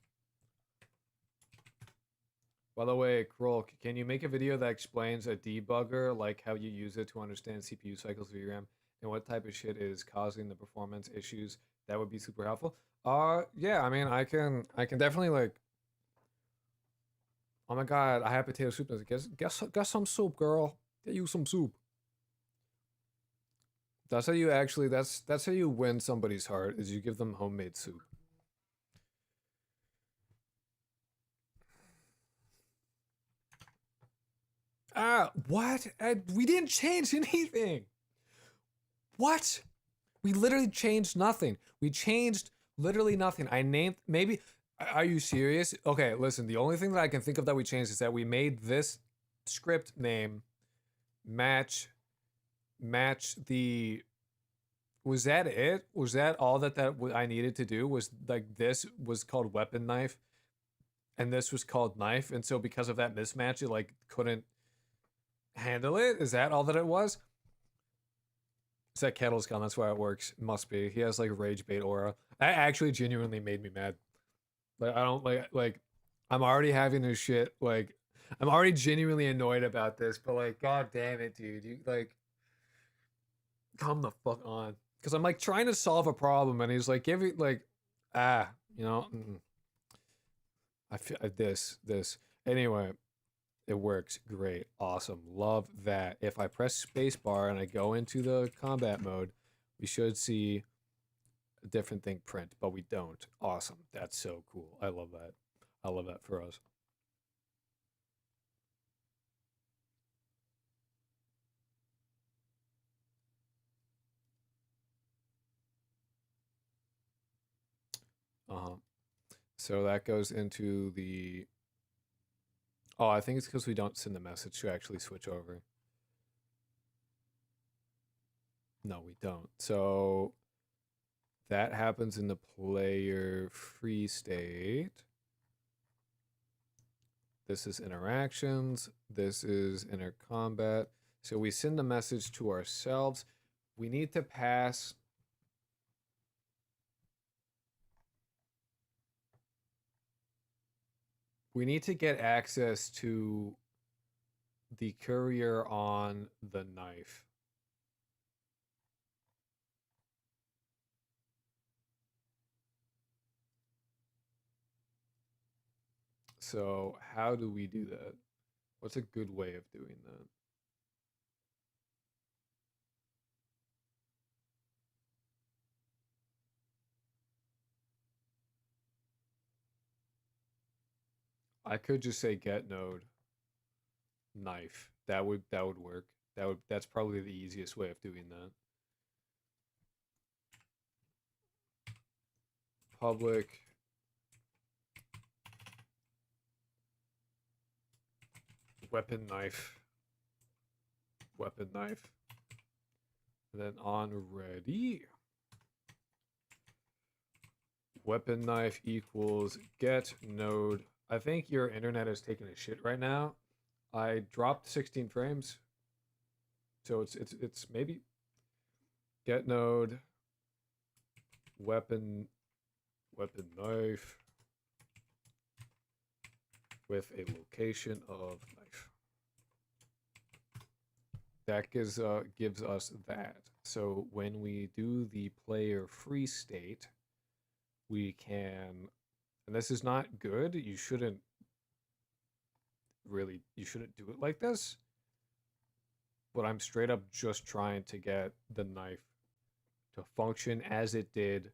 By the way, Kroll, can you make a video that explains a debugger, like how you use it to understand CPU cycles of VRAM and what type of shit is causing the performance issues? That would be super helpful. Yeah, I mean, I can definitely like. Oh my god, I have potato soup. Get some soup, girl. Get you some soup. That's how you actually. That's how you win somebody's heart. Is you give them homemade soup. What? We didn't change anything. What? We literally changed nothing. We changed literally nothing. I named maybe. Are you serious? Okay, listen. The only thing that I can think of that we changed is that we made this script name match the. Was that it? Was that all that I needed to do? Was like this was called weapon knife, and this was called knife, and so because of that mismatch, it like couldn't handle it. Is that all that it was? Is that Kettle's gun? That's why it works. Must be. He has like rage bait aura. That actually genuinely made me mad. Like I don't like. I'm already having this shit. Like I'm already genuinely annoyed about this. But like, god damn it, dude. You like, come the fuck on. Because I'm like trying to solve a problem, and he's like, give it like, you know. I feel this. Anyway, it works great, awesome, love that. If I press spacebar and I go into the combat mode, we should see a different thing print, but we don't. Awesome, that's so cool. I love that. I love that for us. Uh-huh. So that goes into the. Oh, I think it's because we don't send the message to actually switch over. No, we don't. So that happens in the player free state. This is interactions. This is inner combat. So we send the message to ourselves. We need to pass. We need to get access to the courier on the knife. So how do we do that? What's a good way of doing that? I could just say get node knife. That would work. That's probably the easiest way of doing that. Public weapon knife. Weapon knife. And then on ready. Weapon knife equals get node. I think your internet is taking a shit right now. I dropped 16 frames. So it's maybe get node weapon knife with a location of knife. That gives us that. So when we do the player free state, we can, and this is not good. You shouldn't do it like this. But I'm straight up just trying to get the knife to function as it did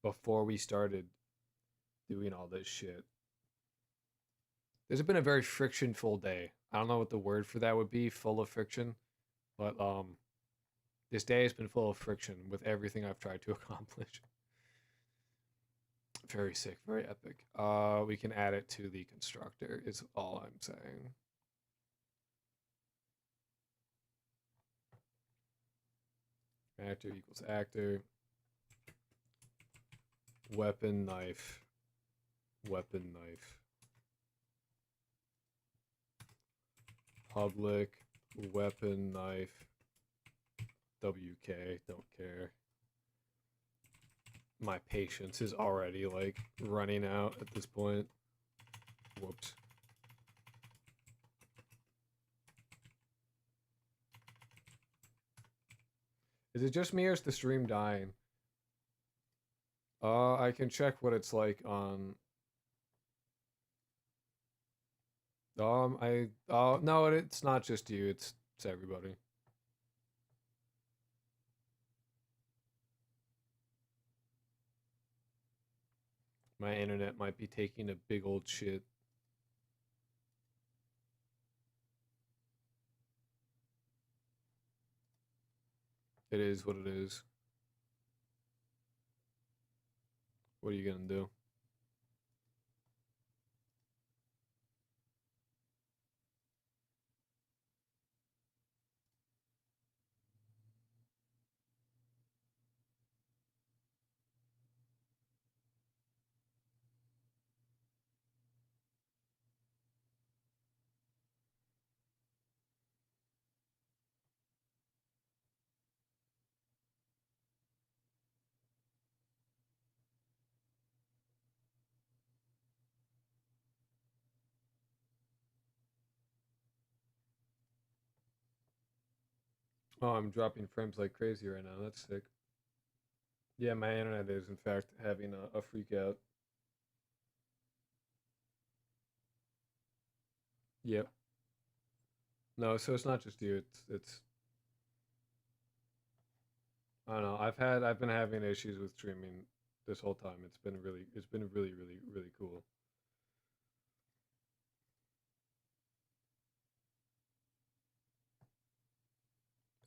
before we started doing all this shit. This has been a very friction-full day. I don't know what the word for that would be, full of friction, but this day has been full of friction with everything I've tried to accomplish. Very sick, very epic. We can add it to the constructor is all I'm saying. Actor equals actor. Weapon knife. Weapon knife. Public weapon knife. WK, don't care. My patience is already like running out at this point. Whoops. Is it just me or is the stream dying? I can check what it's like on. No, it's not just you. It's everybody. My internet might be taking a big old shit. It is what it is. What are you gonna do? Oh, I'm dropping frames like crazy right now. That's sick. Yeah, my internet is in fact having a freak out. Yep. No, so it's not just you. It's I don't know. I've been having issues with streaming this whole time. It's been really cool.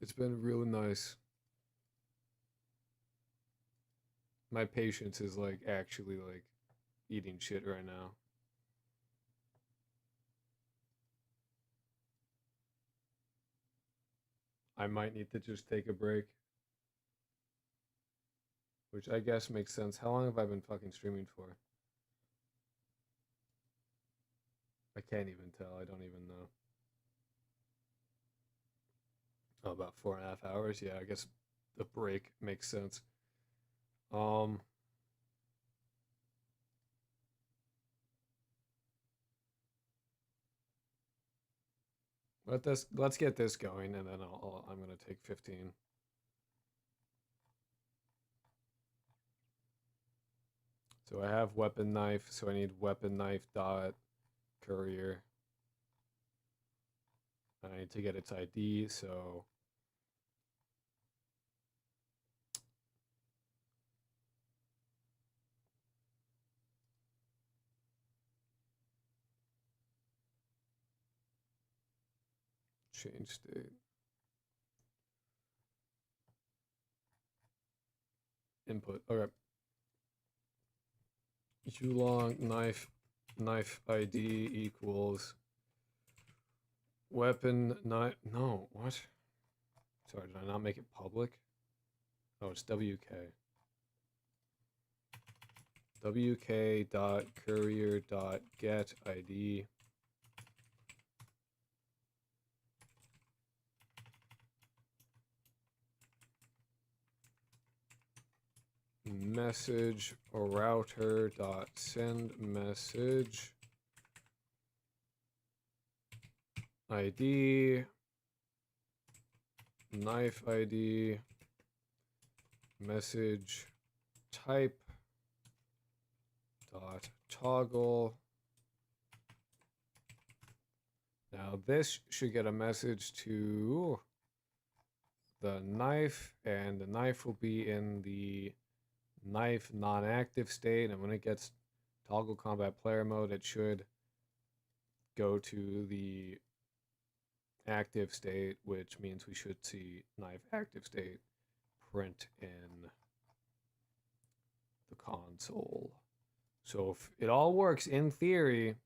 It's been really nice. My patience is like actually like eating shit right now. I might need to just take a break, which I guess makes sense. How long have I been fucking streaming for? I can't even tell. I don't even know. Oh, about 4.5 hours. Yeah, I guess the break makes sense. Um, let's get this going, and then I'm gonna take 15. So I have weapon knife, so I need weapon knife dot courier. I need to get its ID, so change state. Input. Okay. Ulong knife ID equals weapon knife. No, what? Sorry, did I not make it public? Oh, it's WK. WK dot courier dot get ID. Message router dot send message ID knife ID message type dot toggle. Now this should get a message to the knife, and the knife will be in the knife non-active state, and when it gets toggle combat player mode, it should go to the active state, which means we should see knife active state print in the console. So if it all works in theory,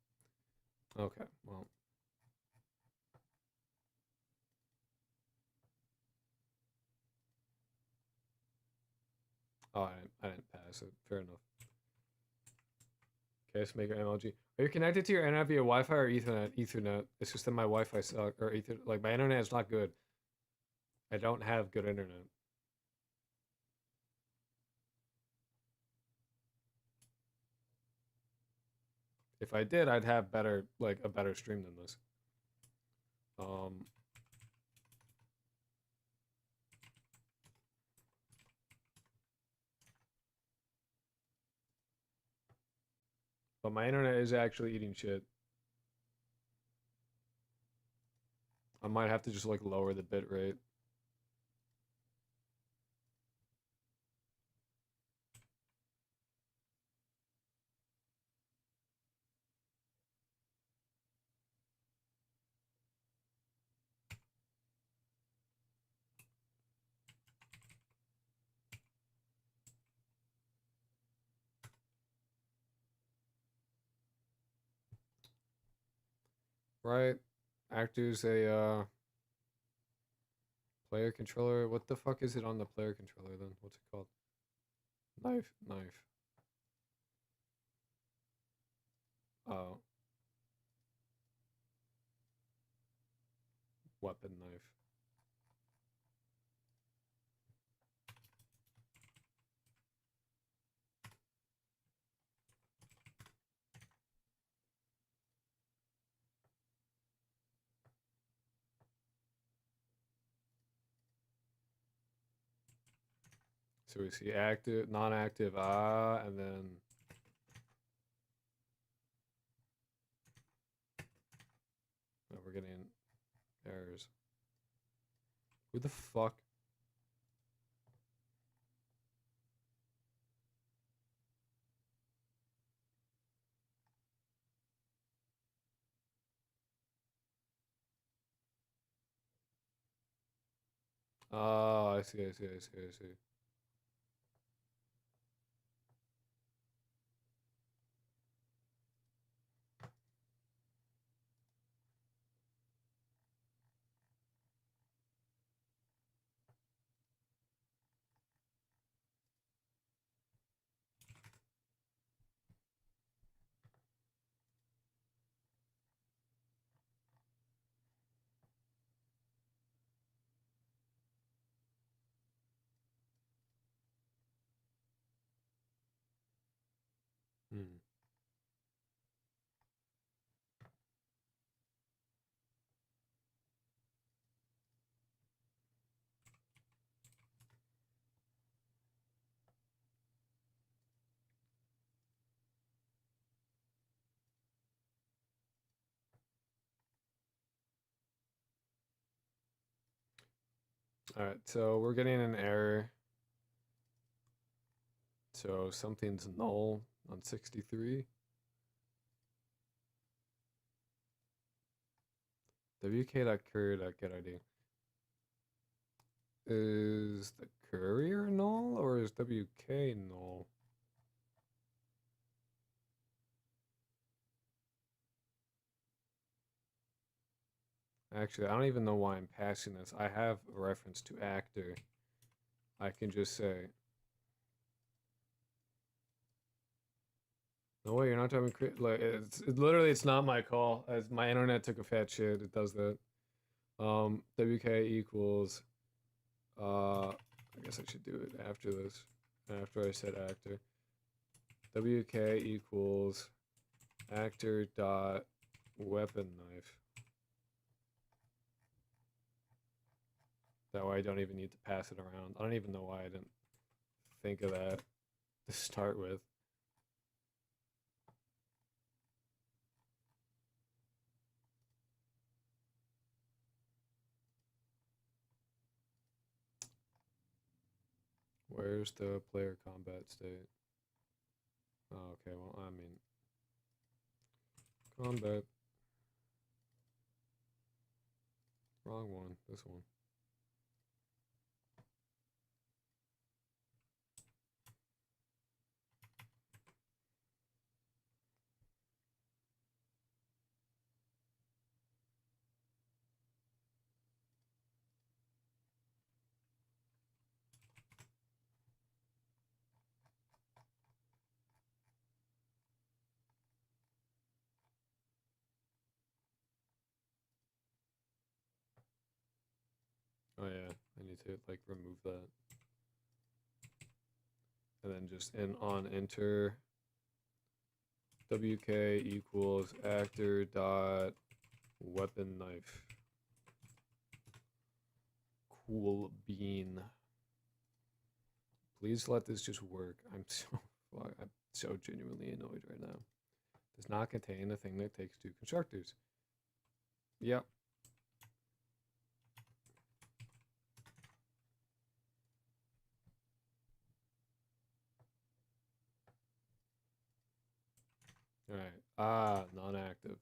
okay, well. Oh, I didn't pass it. Fair enough. Case maker MLG. Are you connected to your internet via Wi-Fi or Ethernet? Ethernet. It's just that my Wi-Fi sucks, or Ethernet. Like my internet is not good. I don't have good internet. If I did, I'd have better, like a better stream than this. But my internet is actually eating shit. I might have to just like lower the bit rate. right? Actor's a player controller. What the fuck is it on the player controller then? What's it called? Knife, knife. Oh, weapon knife. So we see active, non-active, and then oh, we're getting errors. Who the fuck? Oh, I see, I see, I see, I see. Hmm. All right, so we're getting an error. So something's null on 63. wk.courier.getID. Is the courier null or is WK null? Actually, I don't even know why I'm passing this. I have a reference to actor. I can just say, no way, you're not talking. Like, literally, it's not my call. As my internet took a fat shit, it does that. WK equals. I guess I should do it after this. After I said actor. WK equals actor dot weapon knife. That way I don't even need to pass it around. I don't even know why I didn't think of that to start with. Where's the player combat state? Oh, okay, well, I mean, combat. Wrong one, this one. Oh yeah, I need to like remove that. And then just on enter WK equals actor dot weapon knife. Cool bean. Please let this just work. I'm so genuinely annoyed right now. Does not contain the thing that takes two constructors. Yep. Alright. Non-active.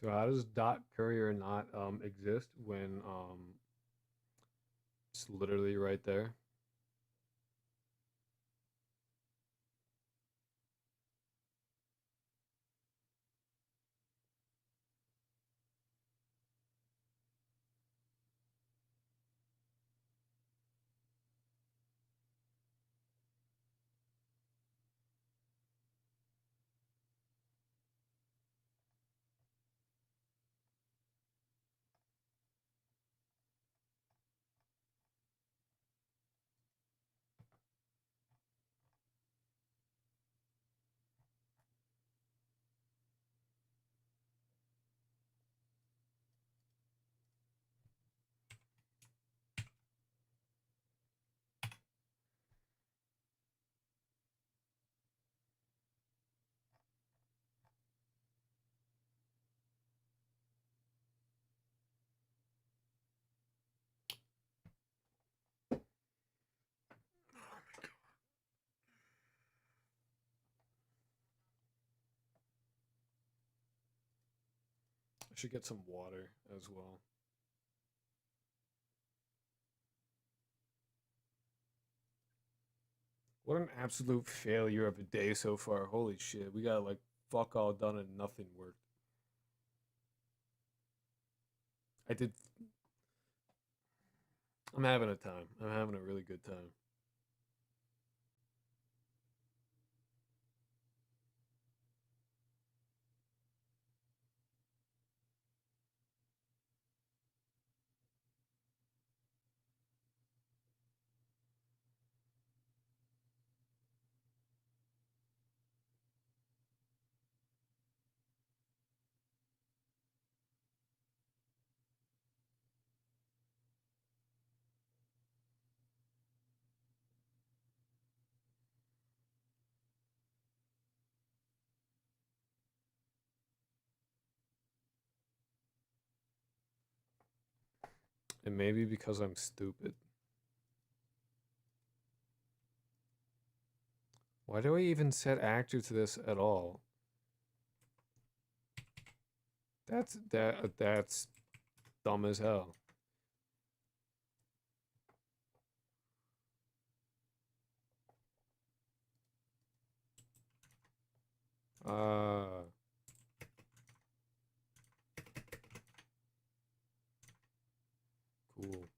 So how does dot courier not exist when it's literally right there? I should get some water as well. What an absolute failure of a day so far. Holy shit. We got like fuck all done and nothing worked. I did. I'm having a time. I'm having a really good time. And maybe because I'm stupid. Why do I even set actor to this at all? That's dumb as hell. Uh cool.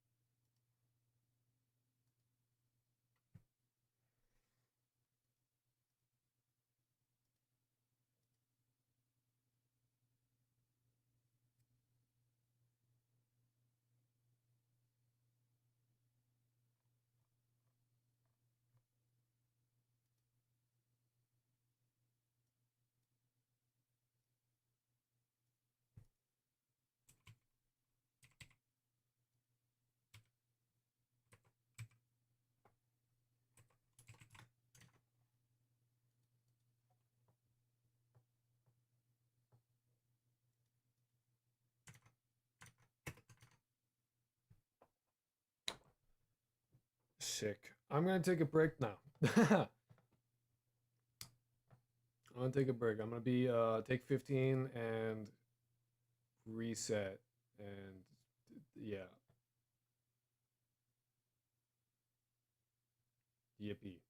Sick. I'm gonna take a break now. I'm gonna take a break. I'm gonna be take 15 and reset and yeah. Yippee.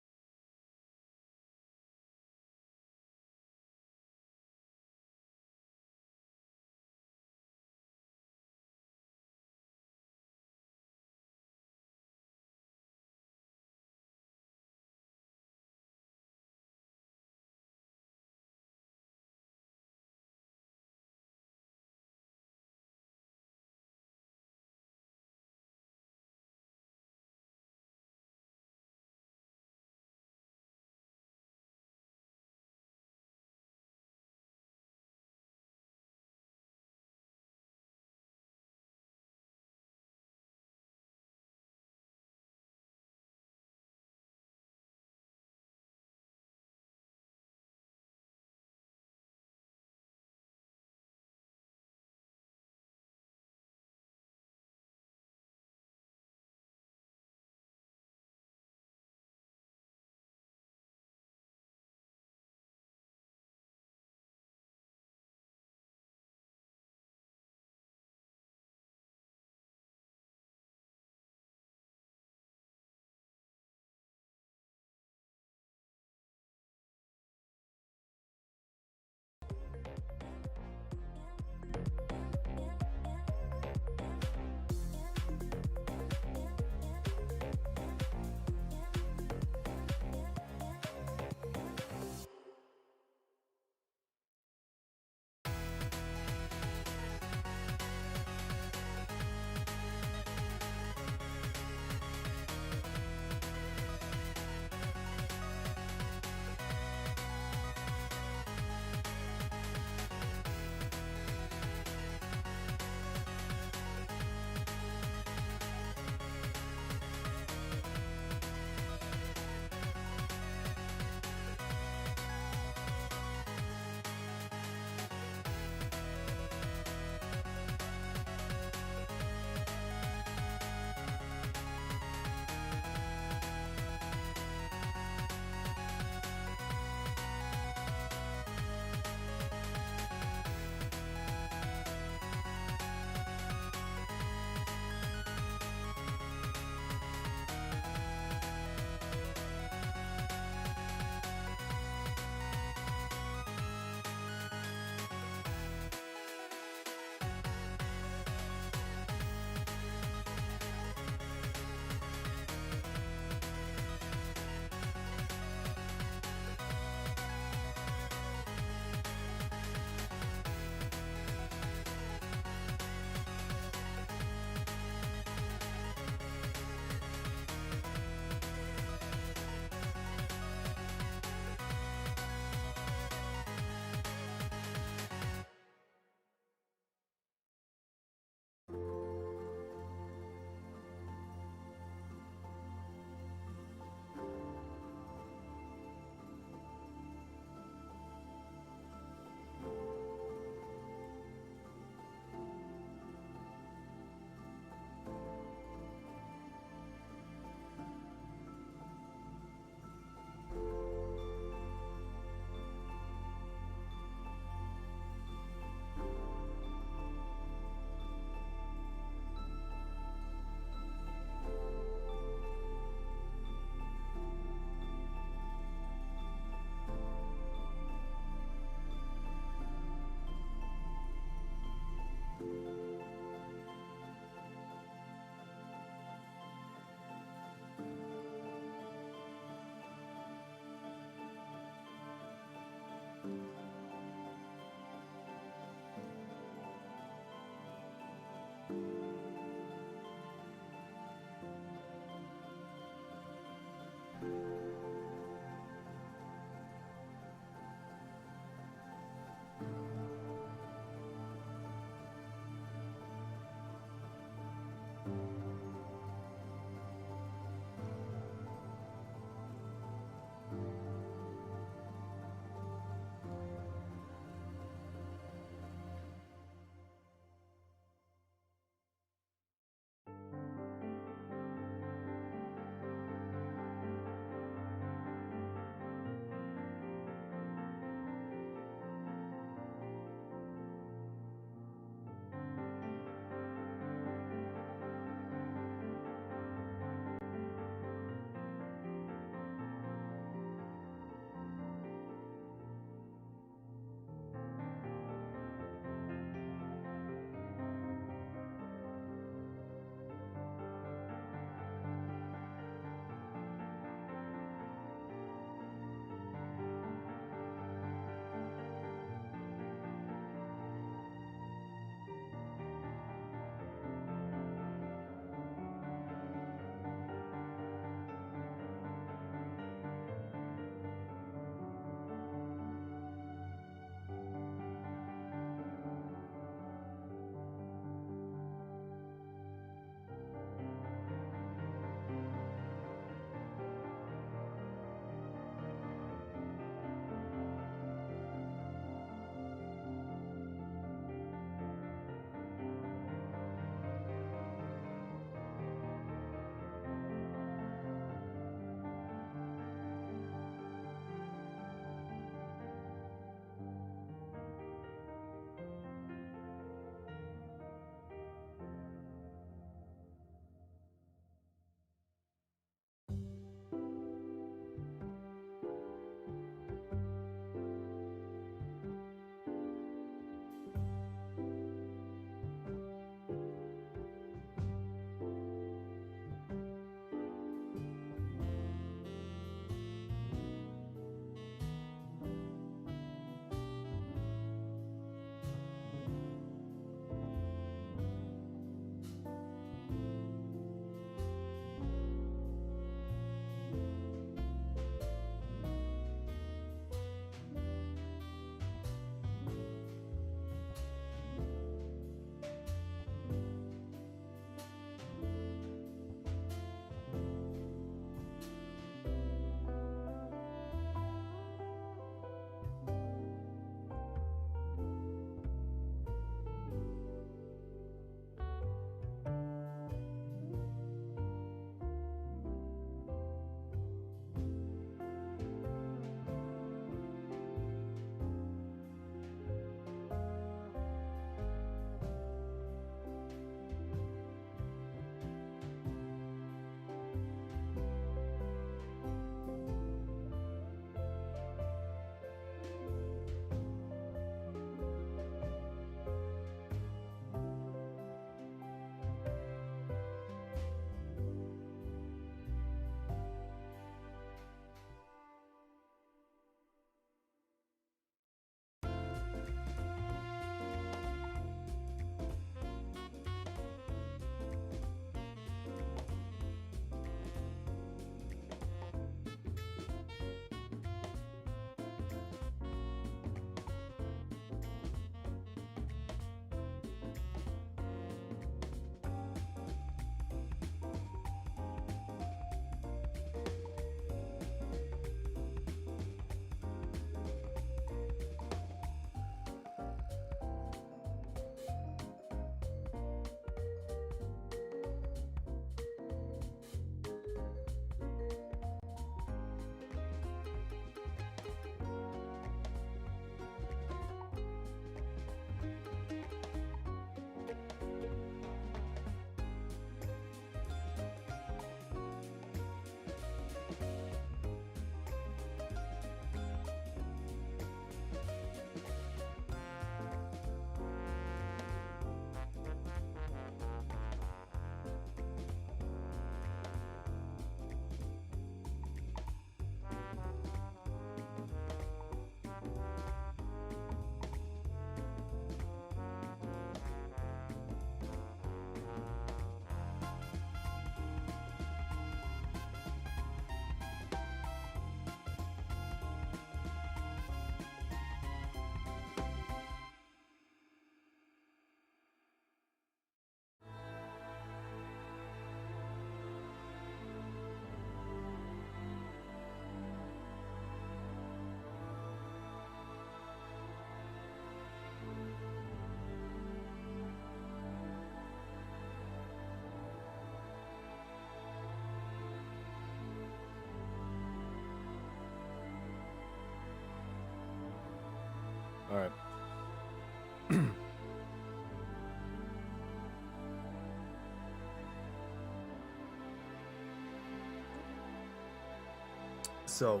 So,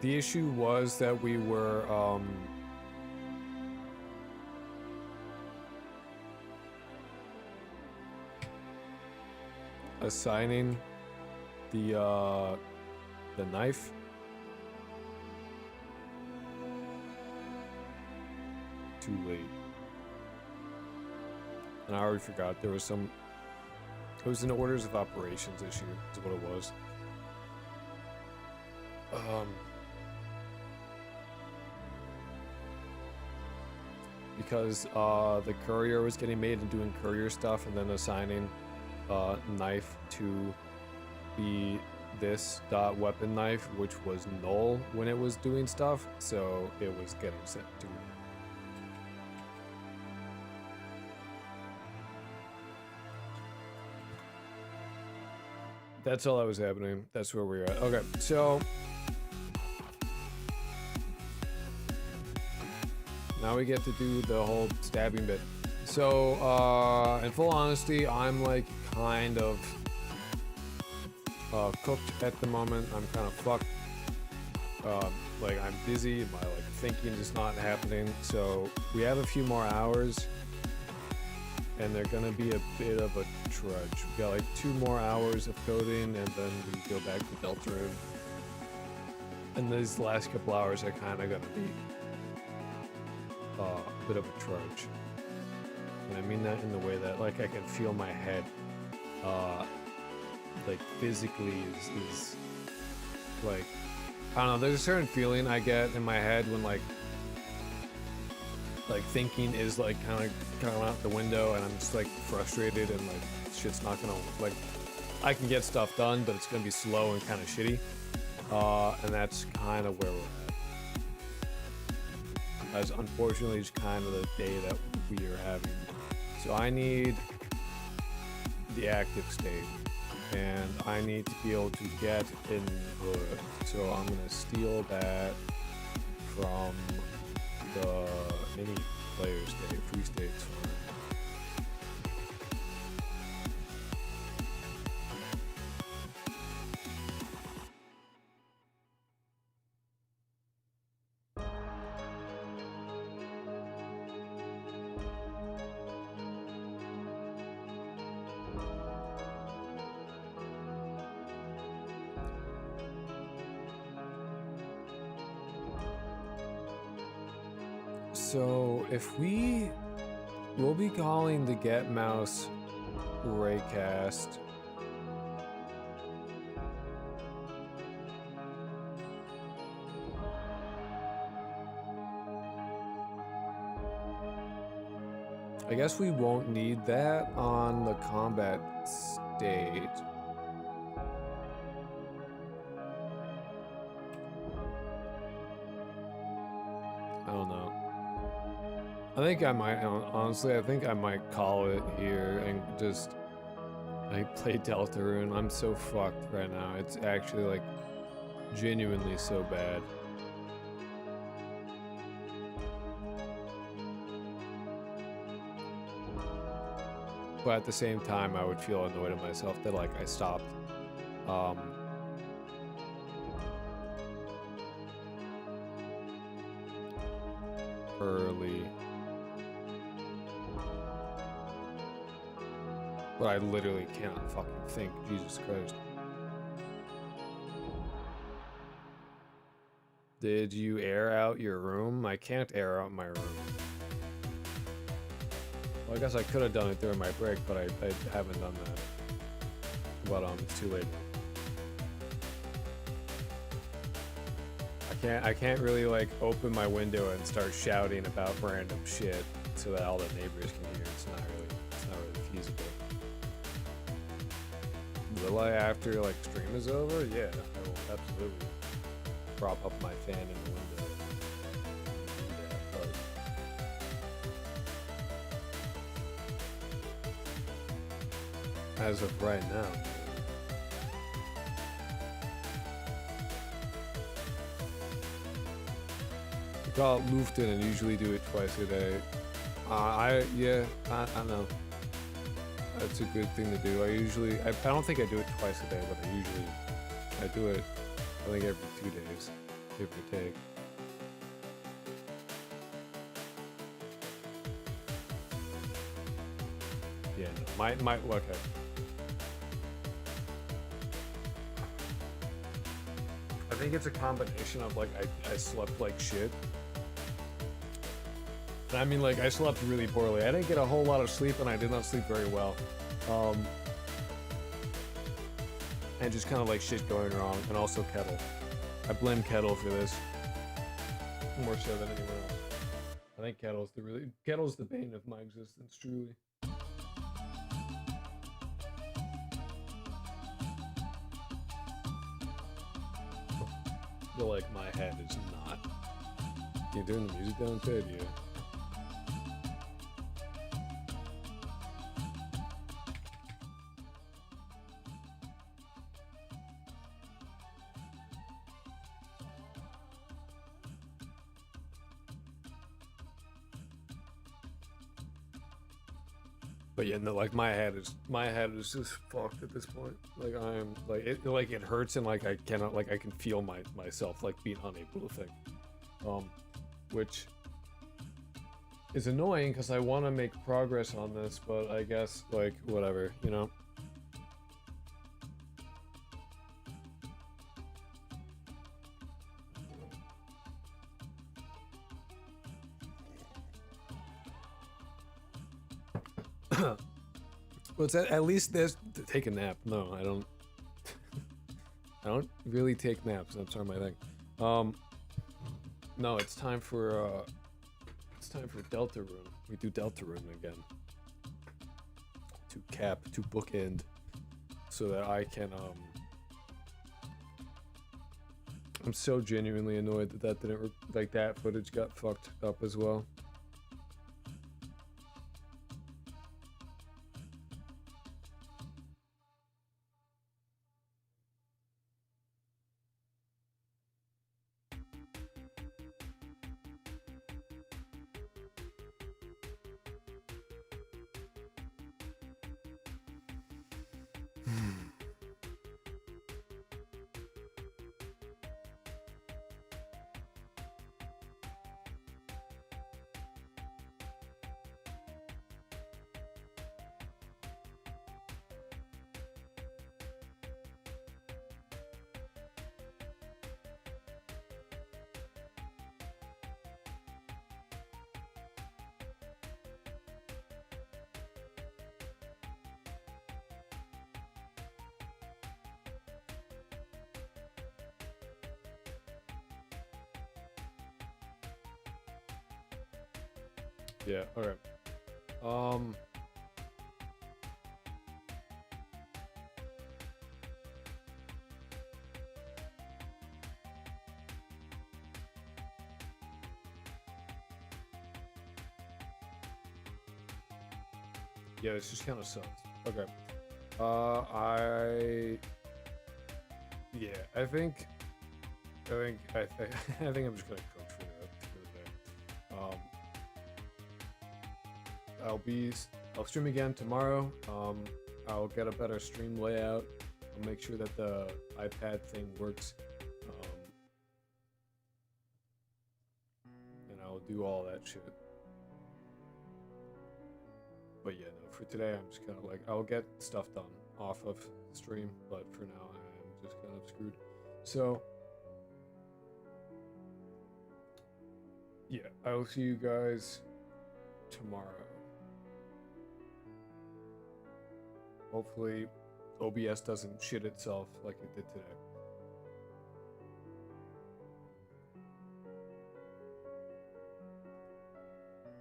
the issue was that we were, assigning the knife. Too late. And I already forgot there was some. It was an orders of operations issue, is what it was. Because the courier was getting made and doing courier stuff, and then assigning knife to be this weapon knife, which was null when it was doing stuff, so it was getting sent to. That's all that was happening. That's where we're at. Okay, so now we get to do the whole stabbing bit. So, in full honesty, I'm like kind of cooked at the moment. I'm kind of fucked. Like I'm busy. My like thinking is not happening. So we have a few more hours, and they're gonna be a bit of a trudge. We got like 2 more hours of coding, and then we go back to Deltarune. And these last couple hours are kind of gonna be a bit of a trudge. And I mean that in the way that like I can feel my head, like physically is like, I don't know. There's a certain feeling I get in my head when like thinking is like kind of out the window, and I'm just like frustrated, and like shit's not gonna, like, I can get stuff done, but it's gonna be slow and kind of shitty. And that's kind of where we're at. That's unfortunately just kind of the day that we are having. So I need the active state, and I need to be able to get input. So I'm gonna steal that from the any player state, free state's fine. So if we'll be calling the Get Mouse Raycast. I guess we won't need that on the combat stage. I don't know. I think I might, honestly, I think I might call it here and just like play Deltarune. I'm so fucked right now. It's actually like genuinely so bad. But at the same time, I would feel annoyed at myself that like I stopped early. But I literally cannot fucking think. Jesus Christ. Did you air out your room? I can't air out my room. Well, I guess I could have done it during my break, but I haven't done that. But it's too late. I can't really like open my window and start shouting about random shit so that all the neighbors can hear. It's not really feasible. Will I after like stream is over? Yeah, I will absolutely prop up my fan in the window. But as of right now. We call it Lufton and usually do it twice a day. I know. That's a good thing to do. I don't think I do it twice a day, but I do it, I think every 2 days, give or take. Yeah, no, might look at. I think it's a combination of like I slept like shit. And I mean, like, I slept really poorly. I didn't get a whole lot of sleep, and I did not sleep very well. And just kind of like shit going wrong, and also Kettle. I blame Kettle for this more so than anyone else. I think Kettle's the bane of my existence, truly. I feel like my head is not. You doing the music down, Ted? Yeah. But yeah, no, like my head is just fucked at this point. Like I am like it hurts, and like I cannot, like I can feel myself like being unable to think. Which is annoying because I want to make progress on this, but I guess like whatever, you know. Well, it's at least there's take a nap. No, I don't. I don't really take naps. That's not my thing. No, it's time for Delta Room. We do Delta Room again to bookend, so that I can I'm so genuinely annoyed that didn't like that footage got fucked up as well. Yeah, alright. Yeah, this just kind of sucks. Okay. Yeah, I think I'm just gonna cook for the day. I'll stream again tomorrow. I'll get a better stream layout. I'll make sure that the iPad thing works. And I'll do all that shit. But yeah, no, for today I'm just kind of like, I'll get stuff done off of stream, but for now I'm just kind of screwed. So yeah, I'll see you guys tomorrow. Hopefully OBS doesn't shit itself like it did today.